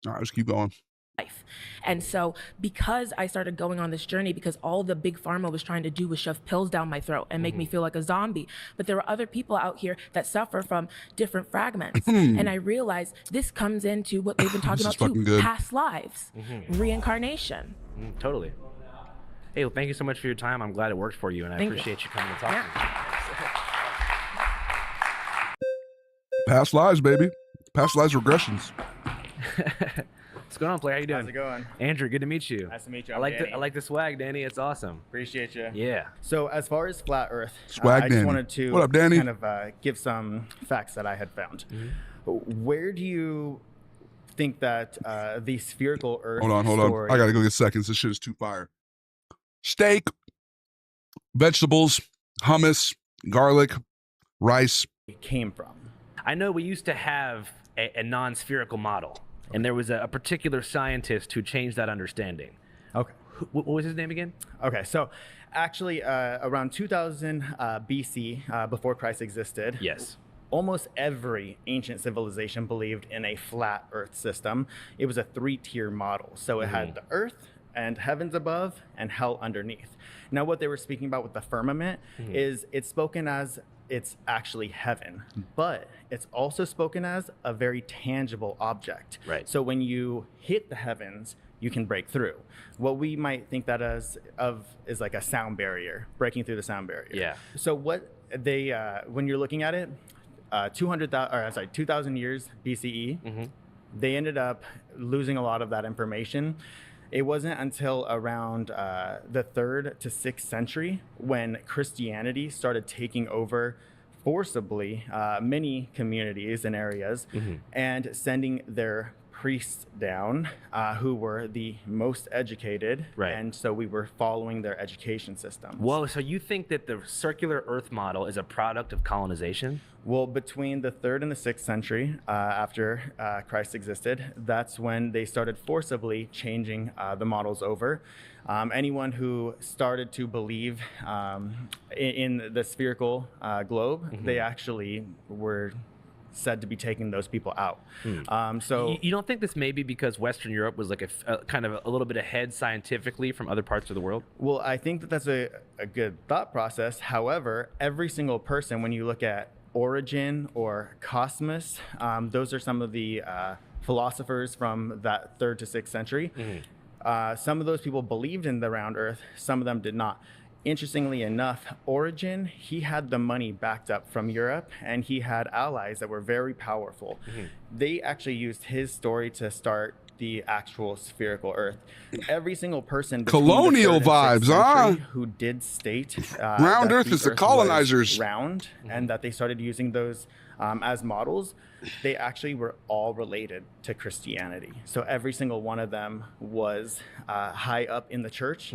All right, let's keep going. Life. And so because I started going on this journey, because all the big pharma was trying to do was shove pills down my throat and make me feel like a zombie. But there were other people out here that suffer from different fragments. And I realized this comes into what they've been talking about too, past lives, reincarnation. Totally. Hey, well, thank you so much for your time. I'm glad it worked for you, and I appreciate you coming to talk to me. Past lives, baby. Past lives regressions. What's going on, player? How you doing? How's it going? Andrew, good to meet you. Nice to meet you. I like the swag, Danny. It's awesome. Appreciate you. Yeah. So as far as flat Earth, Swag I Danny. just wanted to What up, Danny? kind of give some facts that I had found. Where do you think that the spherical Earth Hold on. story... I gotta go get seconds. This shit is too fire. Steak, vegetables, hummus, garlic, rice. came from? I know we used to have a non-spherical model, and there was a particular scientist who changed that understanding. Okay. What was his name again? Okay, so actually around 2000 BC, before Christ existed, Yes. almost every ancient civilization believed in a flat Earth system. It was a 3-tier model. So it had the Earth and heavens above and hell underneath. Now what they were speaking about with the firmament is it's spoken as it's actually heaven, but it's also spoken as a very tangible object. Right. So when you hit the heavens, you can break through. What we might think that is like a sound barrier, breaking through the sound barrier. Yeah. So what they, when you're looking at it, 2,000 years BCE, they ended up losing a lot of that information. It wasn't until around the 3rd to 6th century when Christianity started taking over forcibly many communities and areas and sending their priests down who were the most educated. Right. And so we were following their education system. Whoa, so you think that the circular Earth model is a product of colonization? Well, between the 3rd and the 6th century, after Christ existed, that's when they started forcibly changing the models over. Anyone who started to believe in the spherical globe, they actually were said to be taking those people out. So you don't think this may be because Western Europe was like a kind of a little bit ahead scientifically from other parts of the world? Well, I think that that's a good thought process. However, every single person, when you look at Origin or Cosmos, those are some of the philosophers from that 3rd to 6th century. Some of those people believed in the round Earth, some of them did not. Interestingly enough, Origin, he had the money backed up from Europe, and he had allies that were very powerful. They actually used his story to start the actual spherical Earth. Every single person Colonial vibes, huh? Who did state round that Earth is the colonizers. Round, and that they started using those as models. They actually were all related to Christianity. So every single one of them was high up in the church.